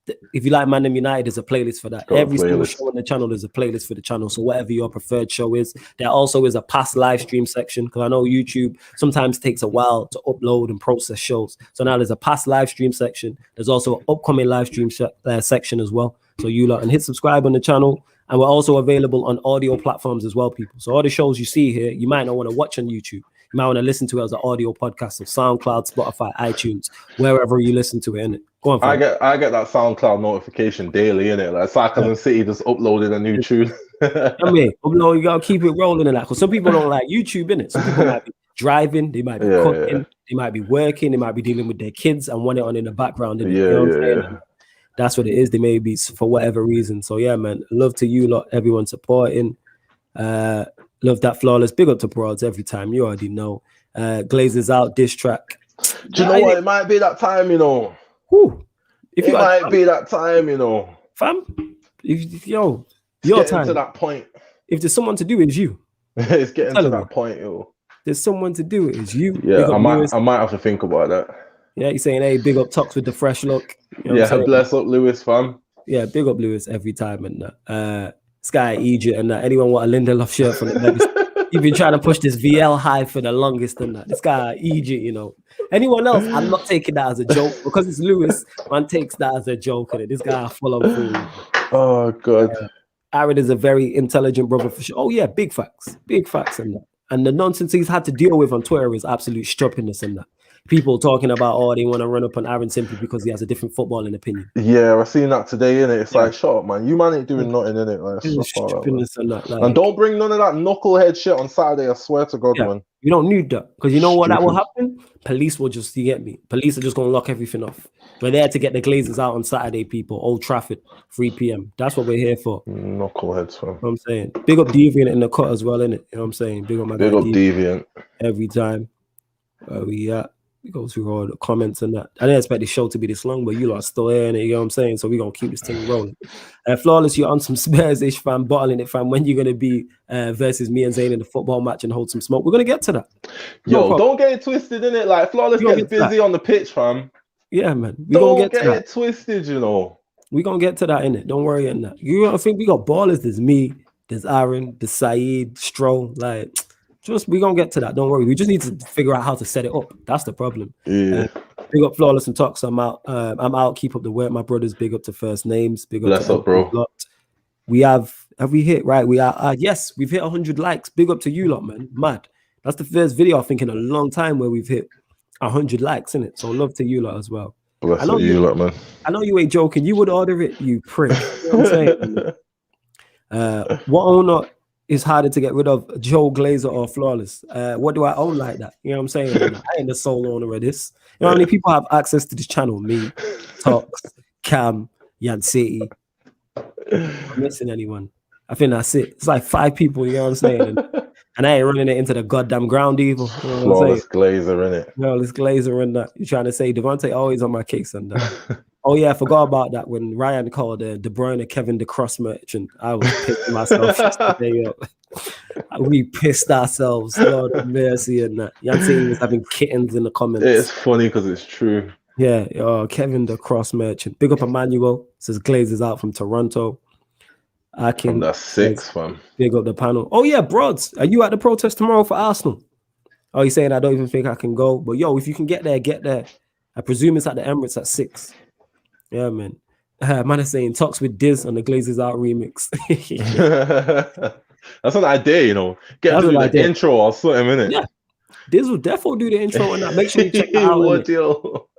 there's a playlist for that. Every single show on the channel, there's a playlist for the channel. So whatever your preferred show is, there also is a past live stream section, because I know YouTube sometimes takes a while to upload and process shows. So now there's a past live stream section. There's also an upcoming live stream section as well. So you lot and hit subscribe on the channel. And we're also available on audio platforms as well, people. So all the shows you see here, you might not want to watch on YouTube. You might want to listen to it as an audio podcast on SoundCloud, Spotify, iTunes, wherever you listen to it, innit? Go on, I get that SoundCloud notification daily, innit? Like Sarcasm City just uploaded a new tune. I mean, you gotta keep it rolling and that. Because some people don't like YouTube, innit? Some people might be driving, they might be cooking, they might be working, they might be dealing with their kids and want it on in the background. Innit? You know what I'm saying? And that's what it is. They may be for whatever reason. So yeah, man. Love to you lot, everyone supporting. Love that Flawless. Big up to Broads every time. You already know. Glazers out, diss track. Do you know what? It might be that time, you know. Whew. It might be that time, you know. Fam, your time. To that point. If there's someone to do, it's you. It's getting to that point, yo. There's someone to do it, it's you. Yeah, I might have to think about that. Yeah, you're saying, hey, big up Tox with the fresh look. You know bless up Lewis, fam. Yeah, big up Lewis every time and that. Sky Egypt and that. Anyone want a Lindelof shirt from the You've been trying to push this VL high for the longest and that. This guy Egypt, you know. Anyone else, I'm not taking that as a joke because it's Lewis. Man takes that as a joke. And this guy full on fool. Oh god. Aaron is a very intelligent brother for sure. Oh yeah, big facts and that. And the nonsense he's had to deal with on Twitter is absolute struppiness and that. People talking about, oh, they want to run up on Aaron simply because he has a different footballing opinion. Yeah, I've seen that today, innit? It's like, shut up, man. You man ain't doing nothing, innit? And don't bring none of that knucklehead shit on Saturday, I swear to God, man. You don't need that. Because you know what that will happen? Police will just, you get me? Police are just going to lock everything off. We're there to get the Glazers out on Saturday, people. Old Trafford, 3 p.m. That's what we're here for. Knuckleheads, fam. You know what I'm saying? Big up Deviant in the cut as well, innit? You know what I'm saying? Big up my Big up Deviant. Every time. We go through all the comments and that. I didn't expect the show to be this long, but you lot are still here, you know what I'm saying? So we're going to keep this thing rolling. Flawless, you're on some Spurs-ish, fam, bottling it, fam. When you're going to be versus me and Zayn in the football match and hold some smoke? We're going to get to that. Yo, don't get it twisted, innit? Like, Flawless gets busy on the pitch, fam. Yeah, man. Don't get it twisted, you know. We're going to get to that, innit? Don't worry on that. You don't think we got ballers? There's me, there's Aaron, there's Saeed, Stroll, like... We're gonna get to that. Don't worry. We just need to figure out how to set it up. That's the problem. Yeah. Big up Flawless and Tox. I'm out. I'm out. Keep up the work, my brothers. Big up to first names. Big up. Bless up, bro. We have we hit right? We are. Yes, we've hit 100 likes. Big up to you lot, man. Mad. That's the first video I think in a long time where we've hit 100 likes, innit? So love to you lot as well. Bless up you lot, man. I know you ain't joking. You would order it, you prick. You know what I'm saying? What owner is harder to get rid of, Joe Glazer or Flawless? What do I own like that? You know what I'm saying? I ain't the sole owner of this. You know how many people have access to this channel? Me, Tox, Cam, Yan City. I'm missing anyone. I think that's it. It's like 5 people, you know what I'm saying? And I ain't running it into the goddamn ground evil. You know Flawless Glazer, innit? Flawless Glazer and that. You're trying to say Devontae always on my case and that. Oh yeah, I forgot about that when Ryan called De Bruyne Kevin the cross merchant. I was pissing myself yesterday. We pissed ourselves. Lord have mercy and that. Yancy was having kittens in the comments. It's funny because it's true. Yeah, Kevin the cross merchant. Big up Emmanuel. Says Glazers out from Toronto. That's 6, fam. Big up the panel. Oh yeah, Broads. Are you at the protest tomorrow for Arsenal? Oh, he's saying I don't even think I can go. But yo, if you can get there, get there. I presume it's at the Emirates at 6. Yeah, man. Man is saying talks with Diz on the Glazers Out remix. That's an idea, you know. Get to the intro or something, innit? Yeah. Diz will definitely do the intro and that. Make sure you check that out.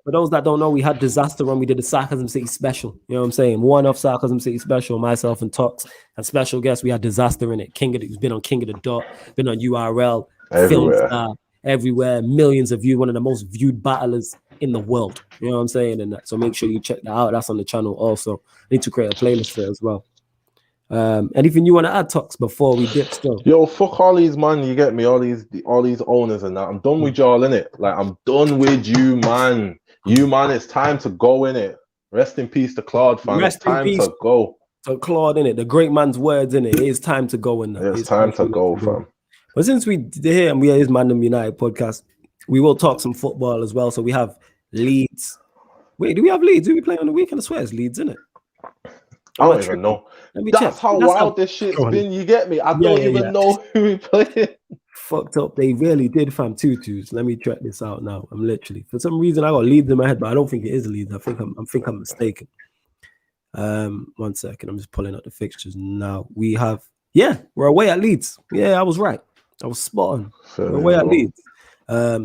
For those that don't know, we had Disaster when we did the Sarcasm City special. You know what I'm saying? One-off Sarcasm City special, myself and Tox. And special guest, we had Disaster in it. Who's been on King of the Dot, been on URL, Film Star, everywhere. Millions of views, one of the most viewed battlers in the world. You know what I'm saying? And that. So make sure you check that out. That's on the channel also. I need to create a playlist for it as well. Anything you want to add, Tox, before we dip still? Yo, fuck all these, man. You get me? All these owners and that. I'm done with y'all, innit? Like, I'm done with you, man. You, man, it's time to go, innit? Rest in peace to Claude, fam. It's time to go. To Claude, innit? The great man's words, innit? It is time to go, in that. It's time to go, fam. But since we're here and we are his ManDem United podcast, we will talk some football as well. So we have Leeds. Wait, do we have Leeds? Who we playing on the weekend? I swear it's Leeds, isn't it? I don't even know. That's how wild this shit's been. You get me? I don't even know who we playing. Fucked up. They really did, fam. 2-2s. Let me check this out now. I'm literally, for some reason, I got Leeds in my head, but I don't think it is Leeds. I think I'm mistaken. 1 second. I'm just pulling up the fixtures now. We have, we're away at Leeds. Yeah, I was right. I was spot on. We're away at Leeds.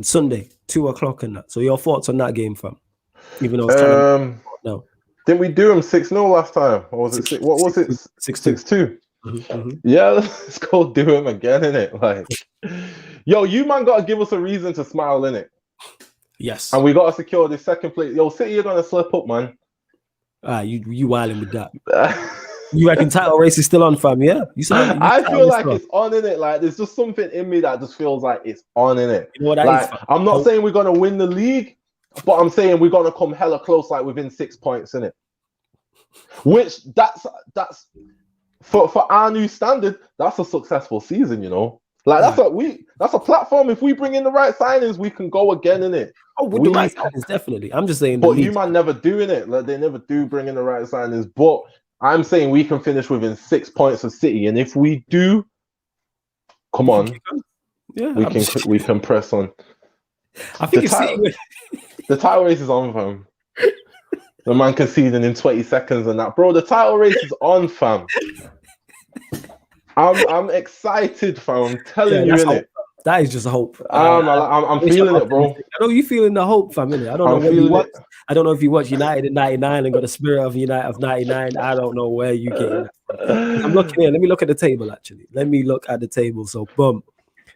Sunday, 2:00 and that. So your thoughts on that game, fam? Even though it's kind of no. Didn't we do them 6-0 last time? Or was it 6? What was it? 6-2. Yeah, let's go do him again, innit? Like, yo, you man got to give us a reason to smile, innit? Yes. And we got to secure this second place. Yo, City, you're going to slip up, man. You wilding with that. You reckon title race is still on, fam? Yeah. I feel like it's on, innit? Like, there's just something in me that just feels like it's on, innit? You know what that like, is, fam? I'm not saying we're going to win the league, but I'm saying we're going to come hella close, like within 6 points, innit? Which that's for our new standard, that's a successful season, you know. Like that's a platform. If we bring in the right signings, we can go again, innit? Oh, with the right signings, definitely. I'm just saying. But you man never doing it. Like they never do bring in the right signings. But I'm saying we can finish within 6 points of City, and if we do, come on, we can press on. I think the title race is on, fam. The man conceding in 20 seconds and that, bro. The title race is on, fam. I'm excited, fam. I'm telling you, innit? That is just a hope. I'm feeling it, bro. I know you feeling the hope, fam. Innit? I don't know what you watch. I don't know if you watch United in '99 and got the spirit of United of '99. I don't know where you get that from. I'm looking here. Let me look at the table. Actually, let me look at the table. So, boom.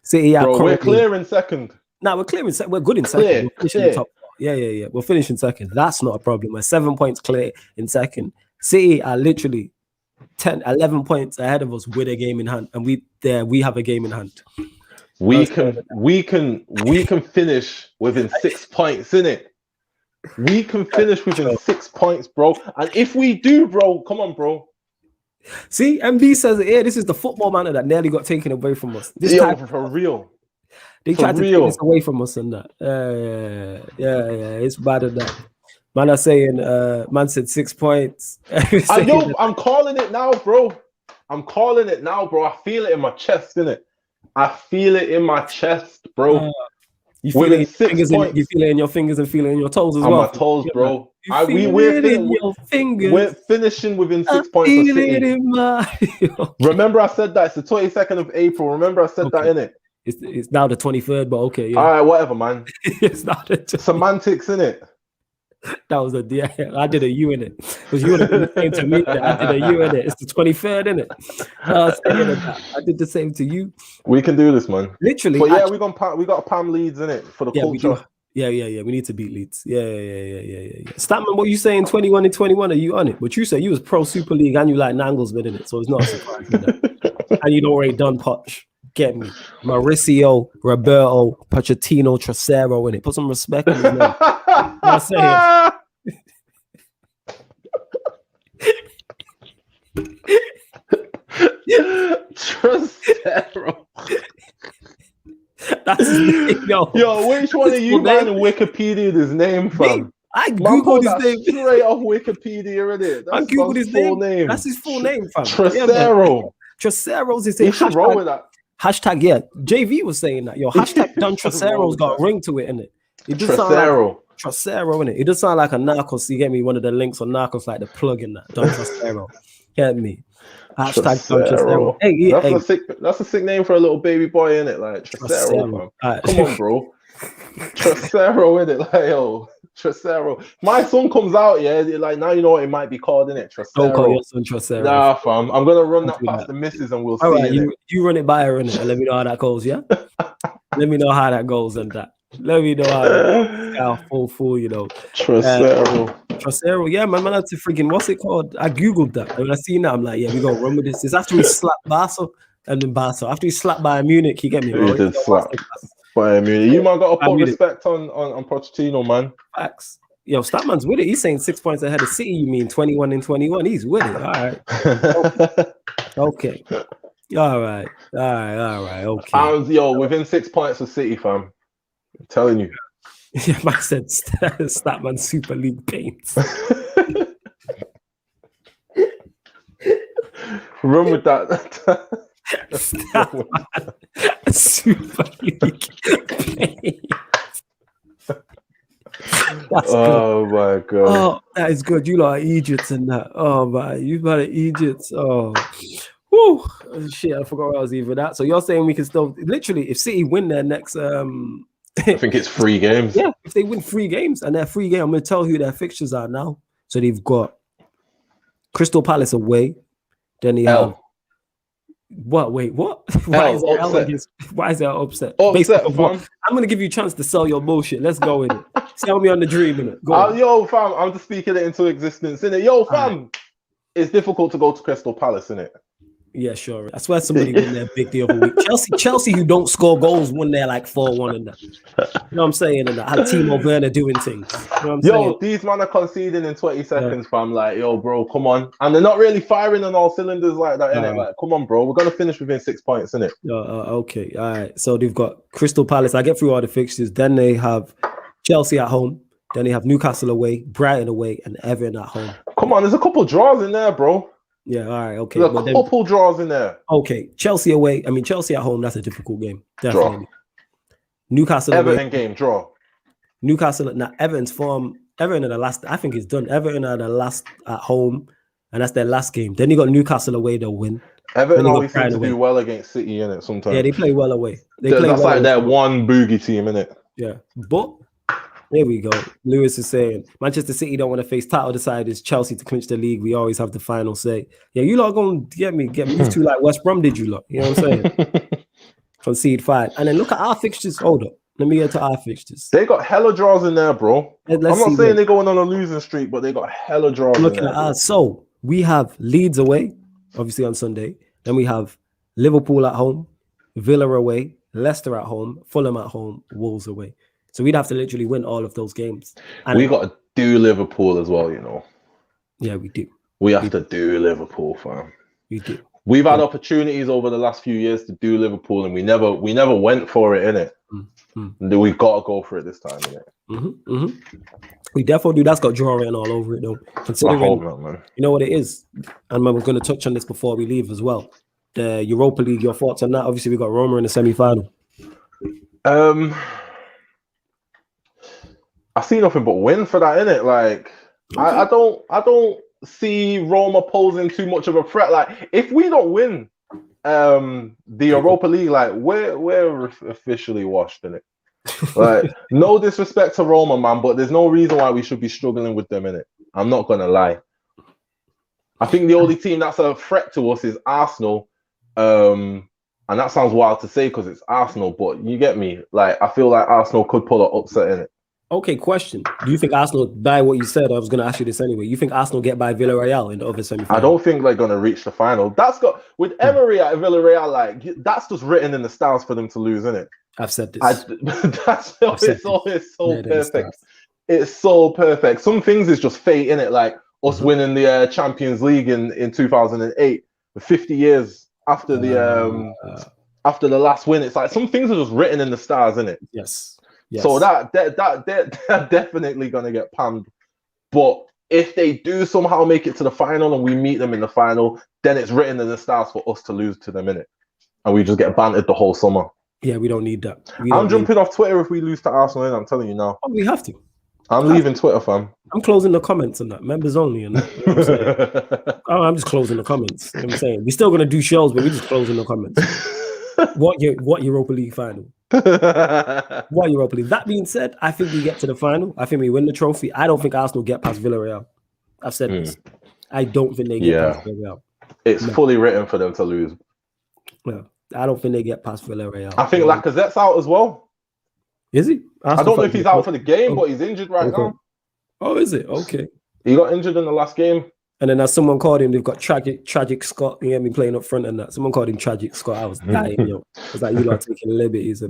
City. Bro, we're clear in second. No, we're clear in second. We're good in second. We're finishing the top. Yeah. We're finishing second. That's not a problem. We're 7 points clear in second. City are literally 11 points ahead of us with a game in hand, and we have a game in hand. We can finish within 6 points, innit? We can finish within 6 points, bro. And if we do, bro, come on, bro. See, MB says, yeah, this is the football manner that nearly got taken away from us. For real. They tried to take this away from us and that. Yeah, it's bad at that. Man are saying, man said 6 points. I'm calling it now, bro. I feel it in my chest, innit? I feel it in my chest, bro. You feel it in your fingers and feel it in your toes as well. On my toes, bro. We're finishing within 6 points of City. Remember I said that. It's the 22nd of April. Remember I said that, innit? It's now the 23rd, but okay. Yeah. All right, whatever, man. It's not semantics, innit? That was I did a U in it. Because you would have been the same to me. I did a U in it. It's the 23rd, innit? I did the same to you. We can do this, man. Literally. But yeah, we got Pam Leeds in it for the culture. Yeah. We need to beat Leeds. Yeah. Statman, what you saying 21 and 21? Are you on it? But you said you was pro Super League and you like Nangelsman in it, so it's not a surprise. And you'd already done Poch. Get me. Mauricio, Roberto, Pochettino, Trasero in it. Put some respect on his name. I'm saying. Trasero. That's his name, yo, which one of you man Wikipedia his name from? I googled his name straight off Wikipedia, innit? I googled his name. That's his full name, fam. Trasero. Trasero's his name. Should roll with that. Hashtag, yeah. JV was saying that. Yo, hashtag Don Trasero's got a ring to it, innit? It does sound like Trasero, innit? It does sound like a Narcos. You get me? One of the links on Narcos, like the plug in that. Don Trasero. Get me? Hashtag Don Trasero. Hey, that's a sick name for a little baby boy, innit? Like Trasero. Come on, bro. Trasero, innit? Like, yo. Trasero. My son comes out, yeah. Like now you know what it might be called, innit? Trasero. Don't call your son Trasero. Nah, fam. I'm gonna run that past the missus and we'll see. Right, you run it by her, innit? And let me know how that goes, yeah? Let me know how that goes and that. Let me know how that goes. Full, you know. Trasero, yeah, man. That's a freaking, what's it called? I googled that. When I seen that, I'm like, yeah, we gonna run with this. It's after we slapped Barca and then Barca. After we slapped Bayern Munich, you get me? He did slap. You man got to put respect on Pochettino, man. Facts. Yo, Statman's with it. He's saying 6 points ahead of City. You mean 21 and 21? He's with it. All right. Okay. All right. Okay. Yo, within 6 points of City, fam. I'm telling you. Yeah, man said Statman Super League paints. Run with that. Super League. Oh my god! Oh, that is good. You lot are idiots in that. Oh man, you lot are idiots. Oh, whoo! Shit, I forgot what I was even at. So you're saying we can still literally, if City win their next, I think it's 3 games. Yeah, if they win 3 games and they're 3 games, I'm gonna tell you who their fixtures are now. So they've got Crystal Palace away. Then they have What? Wait, what? Why is there upset? Why is there upset? Upset, fam. I'm gonna give you a chance to sell your bullshit. Let's go with it. Sell me on the dream, innit? Go on. Yo, fam, I'm just speaking it into existence, innit? Yo, fam, it's difficult to go to Crystal Palace, innit? Yeah, sure. I swear somebody won their big the other week. Chelsea, who don't score goals, won their like 4-1 and that. You know what I'm saying? And that had Timo Werner doing things. You know what I'm saying? These men are conceding in 20 seconds, fam. Like, yo, bro, come on. And they're not really firing on all cylinders like that, innit? Like, come on, bro. We're gonna finish within 6 points, innit? Okay, all right. So they've got Crystal Palace. I get through all the fixtures. Then they have Chelsea at home. Then they have Newcastle away, Brighton away, and Everton at home. Come on, there's a couple draws in there, bro. Yeah, all right, okay. There's a couple draws in there. Okay, Chelsea away. I mean, Chelsea at home, that's a difficult game. Definitely. Draw. Newcastle Everton away. Game, draw. Newcastle, now Everton's form, Everton are the last, I think it's done. Everton are the last at home, and that's their last game. Then you got Newcastle away, they'll win. Everton always seem to do well against City, innit, sometimes. Yeah, they play well away. That's like their one boogie team, innit? Yeah, but there we go. Lewis is saying Manchester City don't want to face title deciders Chelsea to clinch the league. We always have the final say. Yeah, you lot gonna get moved to like West Brom, did you lot? You know what I'm saying? Concede 5. And then look at our fixtures. Hold up. Let me get to our fixtures. They got hella draws in there, bro. I'm not saying they're going on a losing streak, but they got hella draws. Looking at us. So we have Leeds away, obviously on Sunday. Then we have Liverpool at home, Villa away, Leicester at home, Fulham at home, Wolves away. So we'd have to literally win all of those games. And we got to do Liverpool as well, you know. Yeah, we do. We have to do Liverpool, fam. We do. We've had opportunities over the last few years to do Liverpool, and we never went for it, innit? Mm-hmm. We've got to go for it this time, innit? Mm-hmm. Mm-hmm. We definitely do. That's got draw written all over it, though. Considering, I hope not, man. You know what it is? And we're going to touch on this before we leave as well. The Europa League, your thoughts on that? Obviously, we got Roma in the semi-final. I see nothing but win for that, innit? Like, okay. I don't see Roma posing too much of a threat. Like, if we don't win the Europa League, like, we're officially washed, innit? Like, no disrespect to Roma, man, but there's no reason why we should be struggling with them, innit? I'm not gonna lie. I think the only team that's a threat to us is Arsenal. And that sounds wild to say because it's Arsenal, but you get me. Like, I feel like Arsenal could pull an upset in it. Okay, question. Do you think Arsenal, by what you said, I was going to ask you this anyway, you think Arsenal get by Villarreal in the other semi-final? I don't think they're going to reach the final. That's got, with Emery at Villarreal, like, that's just written in the stars for them to lose, isn't it? I've said this. It's so perfect. It's so perfect. Some things is just fate, innit? Like us winning the Champions League in 2008, 50 years after the last win. It's like some things are just written in the stars, innit? Yes. So they're definitely gonna get panned. But if they do somehow make it to the final and we meet them in the final, then it's written in the stars for us to lose to them, innit? And we just get bantered the whole summer. Yeah, we don't need that. I'm jumping off Twitter if we lose to Arsenal, and I'm telling you now. Oh, we have to. I'm leaving Twitter, fam. I'm closing the comments on that. Members only. And that, you know what I'm just closing the comments. You know what I'm saying? We're still gonna do shows, but we're just closing the comments. What Europa League final? What Europa League? That being said, I think we get to the final. I think we win the trophy. I don't think Arsenal get past Villarreal. I've said this. I don't think they get past Villarreal. It's fully written for them to lose. Yeah, I don't think they get past Villarreal. I think Lacazette's out as well. Is he? I don't know if he's out for the game, but he's injured right now. Oh, is it? Okay. He got injured in the last game. And then as someone called him, they've got tragic Scott. You get me playing up front and that. Someone called him Tragic Scott. I was dying, yo. I was like, you lot taking liberties.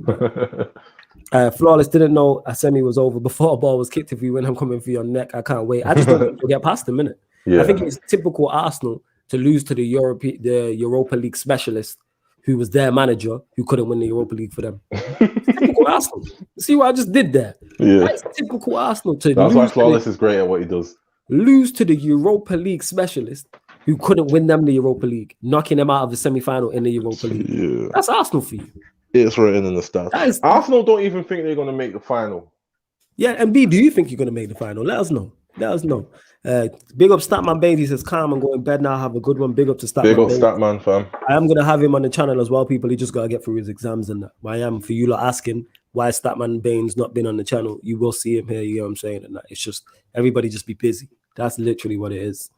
Flawless didn't know a semi was over before a ball was kicked. If we win, I'm coming for your neck. I can't wait. I just don't think we'll get past the minute. Yeah. I think it's typical Arsenal to lose to the Europa League specialist, who was their manager, who couldn't win the Europa League for them. Typical Arsenal. See what I just did there? Yeah. That's typical Arsenal. That's why Flawless is great at what he does. Lose to the Europa League specialist who couldn't win them the Europa League, knocking them out of the semi-final in the Europa League. Yeah. That's Arsenal for you. It's written in the stats. Arsenal don't even think they're going to make the final. Yeah, and B, do you think you're going to make the final? Let us know. Big up Statman Baby says, calm and go in bed now. Have a good one. Big up to Statman. Big up Statman, fam. I am going to have him on the channel as well, people. He just got to get through his exams and that. I am, for you lot asking why Statman Bain's not been on the channel, you will see him here, you know what I'm saying? And that. It's just, everybody just be busy. That's literally what it is.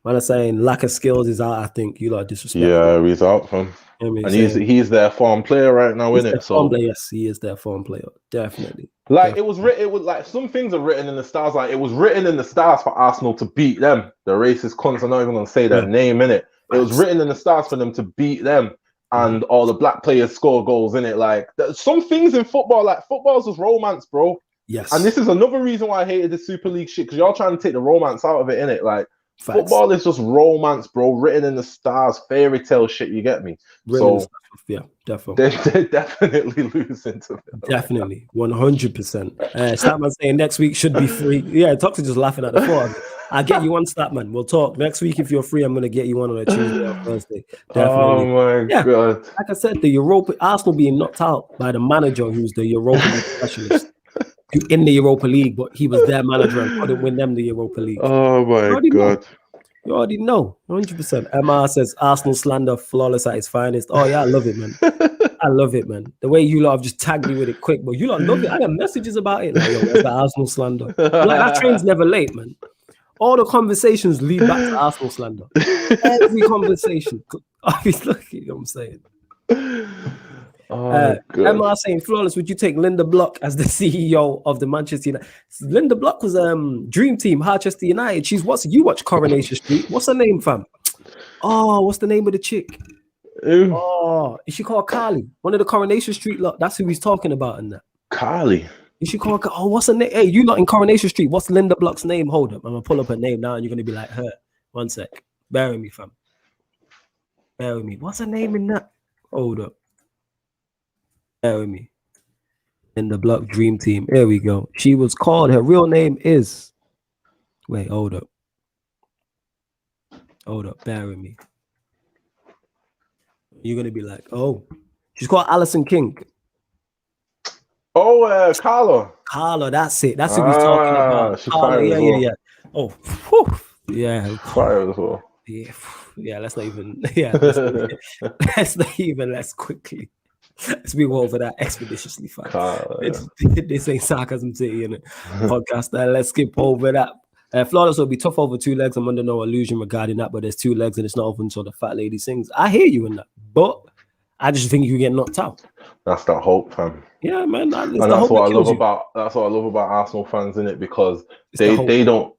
When I'm saying lack of skills is out, I think you lot are disrespectful. Yeah, he's out from. You know what I And mean? he's their form player right now, isn't it? So player, yes, he is their form player, definitely. Like it was written, it was like some things are written in the stars. Like it was written in the stars for Arsenal to beat them. The racist cunts. I'm not even gonna say their name in it. It was written in the stars for them to beat them, and all the black players score goals in it. Like some things in football, like football's just romance, bro. Yes. And this is another reason why I hated the Super League shit, because y'all trying to take the romance out of it, innit? Like football is just romance, bro. Written in the stars, fairy tale shit. You get me? So yeah, definitely. They're definitely losing to them. Definitely, 100%. Statman saying next week should be free. Yeah, Toxic just laughing at the thought. I'll get you on, Statman. We'll talk next week if you're free. I'm gonna get you on a Tuesday or Thursday. Definitely. Oh my god! Like I said, Arsenal being knocked out by the manager, who's the Europa League specialist, in the Europa League, but he was their manager and couldn't win them the Europa League. Oh my god! You already know, 100%. MR says Arsenal slander flawless at its finest. Oh yeah, I love it, man. I love it, man. The way you lot have just tagged me with it quick, but you lot love it. I got messages about it. Like, yo, where's the Arsenal slander? Like, that train's never late, man. All the conversations lead back to Arsenal slander. Every conversation. Obviously, you know what I'm saying? MR saying flawless, would you take Linda Block as the CEO of the Manchester United? Linda Block was Dream Team, Manchester United. You watch Coronation Street. What's her name, fam? Oh, what's the name of the chick? Ooh. Oh, is she called Carly? One of the Coronation Street lot. That's who he's talking about in that. Carly. Is she called? Oh, what's her name? Hey, you lot in Coronation Street. What's Linda Block's name? Hold up. I'm gonna pull up her name now, and you're gonna be like her. One sec. Bear with me, fam. Bear with me. What's her name in that? Hold up. Bear with me. Linda Block Dream Team. Here we go. She was called. Her real name is. Wait. Hold up. Hold up. Bear with me. You're gonna be like, oh, she's called Alison King. Oh, Carla. Carla, that's it. That's who we're talking about. Carla, yeah. Oh, whew. Yeah. Fire as well. Yeah. Let's not even. Yeah. Let's quickly. Let's move over that expeditiously fast. This ain't sarcasm city in it. Podcast. Let's skip over that. Flawless will be tough over 2 legs. I'm under no illusion regarding that, but there's 2 legs and it's not over until the fat lady sings. I hear you in that, but I just think you get knocked out. That's the hope, fam. Yeah, man. And that's what I love about Arsenal fans, in it, because they don't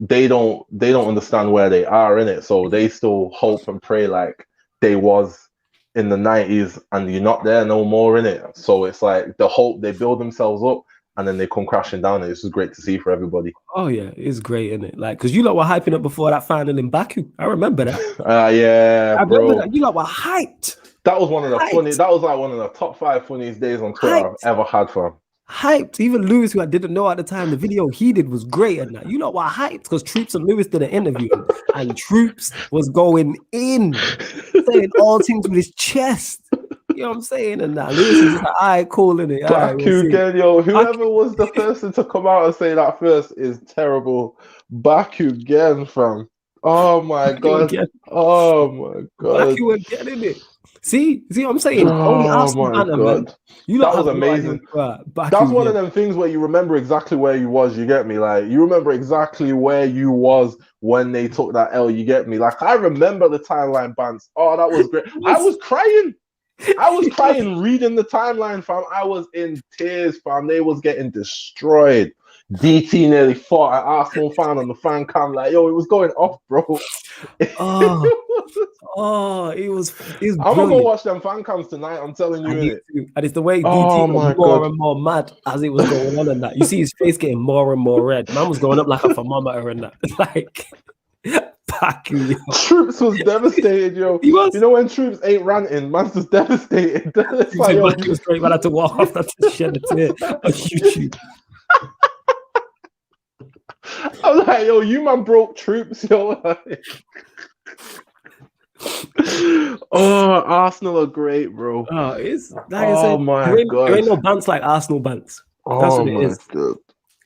understand where they are in it, so they still hope and pray like they was in the 90s, and you're not there no more in it. So it's like the hope, they build themselves up and then they come crashing down, and it's just great to see for everybody. Oh yeah, it's great, isn't it? Like, because you lot were hyping up before that final in Baku. I remember that. Yeah, I remember that. You lot were hyped. That was one of the funniest. That was like one of the top 5 funniest days on Twitter I've ever had, fam. Hyped. Even Lewis, who I didn't know at the time, the video he did was great. And that, you know why hyped? Because Troops and Lewis did an interview, and Troops was going in, saying all things with his chest. You know what I'm saying? And that Lewis is like, all right, cool, in it. Baku again, yo. Whoever was the person to come out and say that first is terrible. Baku again, fam. Oh my god. Again. Oh my god. Baku again, in it. See what I'm saying? Oh my god. Man. That was amazing. That's one of them things where you remember exactly where you was, you get me? Like, you remember exactly where you was when they took that L, you get me? Like, I remember the timeline bans. Oh, that was great. I was crying. Reading the timeline, fam. I was in tears, fam. They was getting destroyed. DT nearly fought an Arsenal fan on the fan cam, like, yo, it was going off, bro. It was I'm gonna go watch them fan cams tonight, I'm telling you. And it's the way DT was more and more mad as it was going on, and that you see his face getting more and more red. Man was going up like a thermometer and that. Like, Baku, Troops was devastated, yo. He was. You know when Troops ain't ranting, man's just devastated. It's like, yo, he was straight, man, had to walk off that to shed a tear on YouTube. I'm like, yo, you man broke Troops, yo. Oh, Arsenal are great, bro. Oh, it's like I said, my god, there ain't no bants like Arsenal bants. That's what it is. God.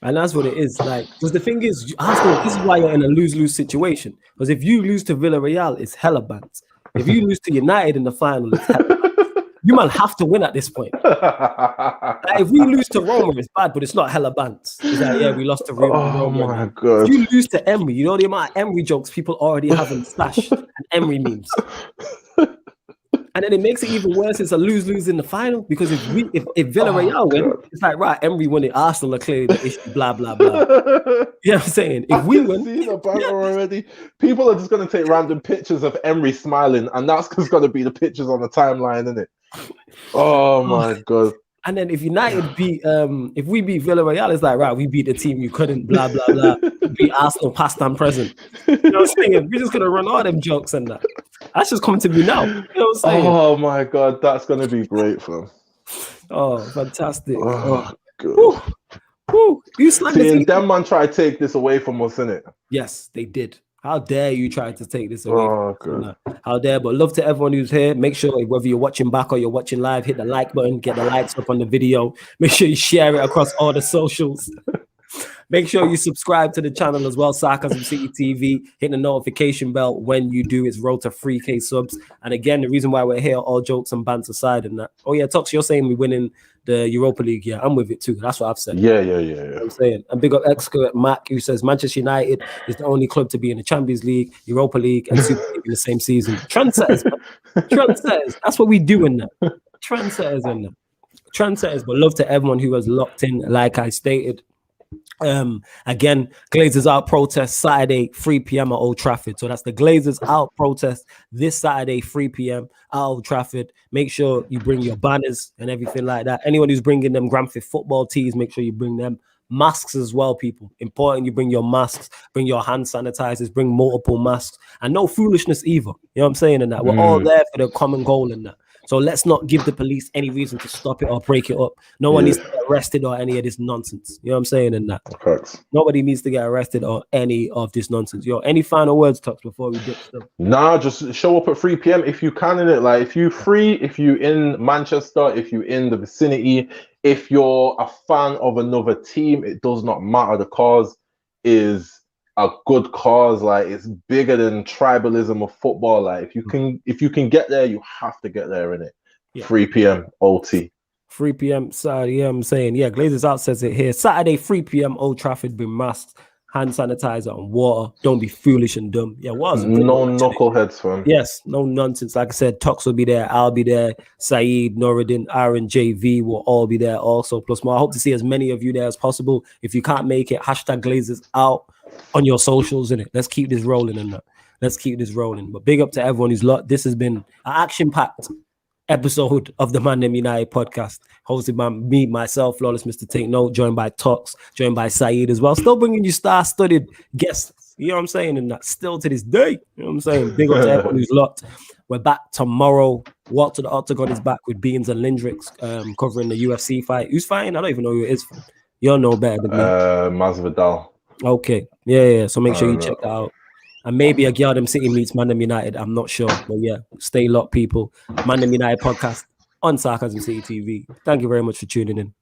And that's what it is. Like, because the thing is, Arsenal, this is why you're in a lose-lose situation. Because if you lose to Villarreal, it's hella bants. If you lose to United in the final, it's hella bants. You man have to win at this point. Like, if we lose to Roma, it's bad, but it's not hella bants. It's like, yeah, we lost to Roma. Oh my God. If you lose to Emery, you know the amount of Emery jokes people already have in Slash and Emery memes. And then it makes it even worse. It's a lose-lose in the final because if Villarreal win, it's like, right, Emery won it. Arsenal are clearly the issue, blah, blah, blah. You know what I'm saying? If we win, see the banner already. People are just going to take random pictures of Emery smiling, and that's just going to be the pictures on the timeline, isn't it? Oh my God. And then if United beat, if we beat Villarreal, it's like, right, we beat the team you couldn't, blah, blah, blah. We beat Arsenal past and present. You know what I'm saying? We're just going to run all them jokes and that. That's just coming to me now. You know what I'm saying? Oh my God, that's going to be great, fam. Oh, fantastic. Oh, God. Woo. Woo. You See, them man try to take this away from us, innit? Yes, they did. How dare you try to take this away? Oh, God. How dare, but love to everyone who's here. Make sure whether you're watching back or you're watching live, hit the like button, get the likes up on the video. Make sure you share it across all the socials. Make sure you subscribe to the channel as well, Sarcasm City TV. Hit the notification bell when you do. It's road to 3K subs. And again, the reason why we're here, all jokes and bants aside and that. Oh yeah, Tox, you're saying we're winning the Europa League. Yeah, I'm with it too. That's what I've said. Yeah. You know what I'm saying. And big up expert Mac, who says Manchester United is the only club to be in the Champions League, Europa League, and Super League in the same season. Trendsetters, man. Trendsetters. That's what we do in that. Trendsetters in that. Trendsetters. But love to everyone who has locked in, like I stated. Again, Glazers out protest Saturday 3 p.m. at Old Trafford. So that's the Glazers out protest this Saturday 3 p.m. at Old Trafford. Make sure you bring your banners and everything like that. Anyone who's bringing them Granford football tees, make sure you bring them. Masks as well, people. Important you bring your masks, bring your hand sanitizers, bring multiple masks, and no foolishness either. You know what I'm saying? And that we're all there for the common goal in that. So let's not give the police any reason to stop it or break it up. No one needs to get arrested or any of this nonsense. You know what I'm saying? And that nobody needs to get arrested or any of this nonsense. Yo, any final words, Tux, before we dip stuff? Nah, just show up at 3 p.m. if you can in it. Like if you're free, if you're in Manchester, if you're in the vicinity, if you're a fan of another team, it does not matter. The cause is a good cause. Like it's bigger than tribalism of football. Like if you can get there, you have to get there in it. 3 p.m. OT. 3 p.m. Saturday. Yeah, I'm saying, yeah, Glazers out says it here. Saturday, 3 p.m. Old Trafford, bring masks, hand sanitizer, and water. Don't be foolish and dumb. Yeah, water's no knuckleheads, fam. Yes, no nonsense. Like I said, Tox will be there. I'll be there. Saeed, Noradin, Aaron, JV will all be there also. Plus more. I hope to see as many of you there as possible. If you can't make it, hashtag Glazers out on your socials, innit? Let's keep this rolling and that. Let's keep this rolling. But big up to everyone who's locked. This has been an action-packed episode of the ManDem United podcast, hosted by me, myself, Flawless Mr. Take Note, joined by Tox, joined by Saeed as well. Still bringing you star-studded guests. You know what I'm saying? And that still to this day. You know what I'm saying? Big up to everyone who's locked. We're back tomorrow. Walk to the Octagon is back with Beans and Lindrix, covering the UFC fight. Who's fighting? I don't even know who it is. You'll know better than me. Masvidal. Okay. Yeah. So make sure you check that out. And maybe a Gildem City meets ManDem United. I'm not sure. But yeah, stay locked, people. ManDem United podcast on Sarcasm City TV. Thank you very much for tuning in.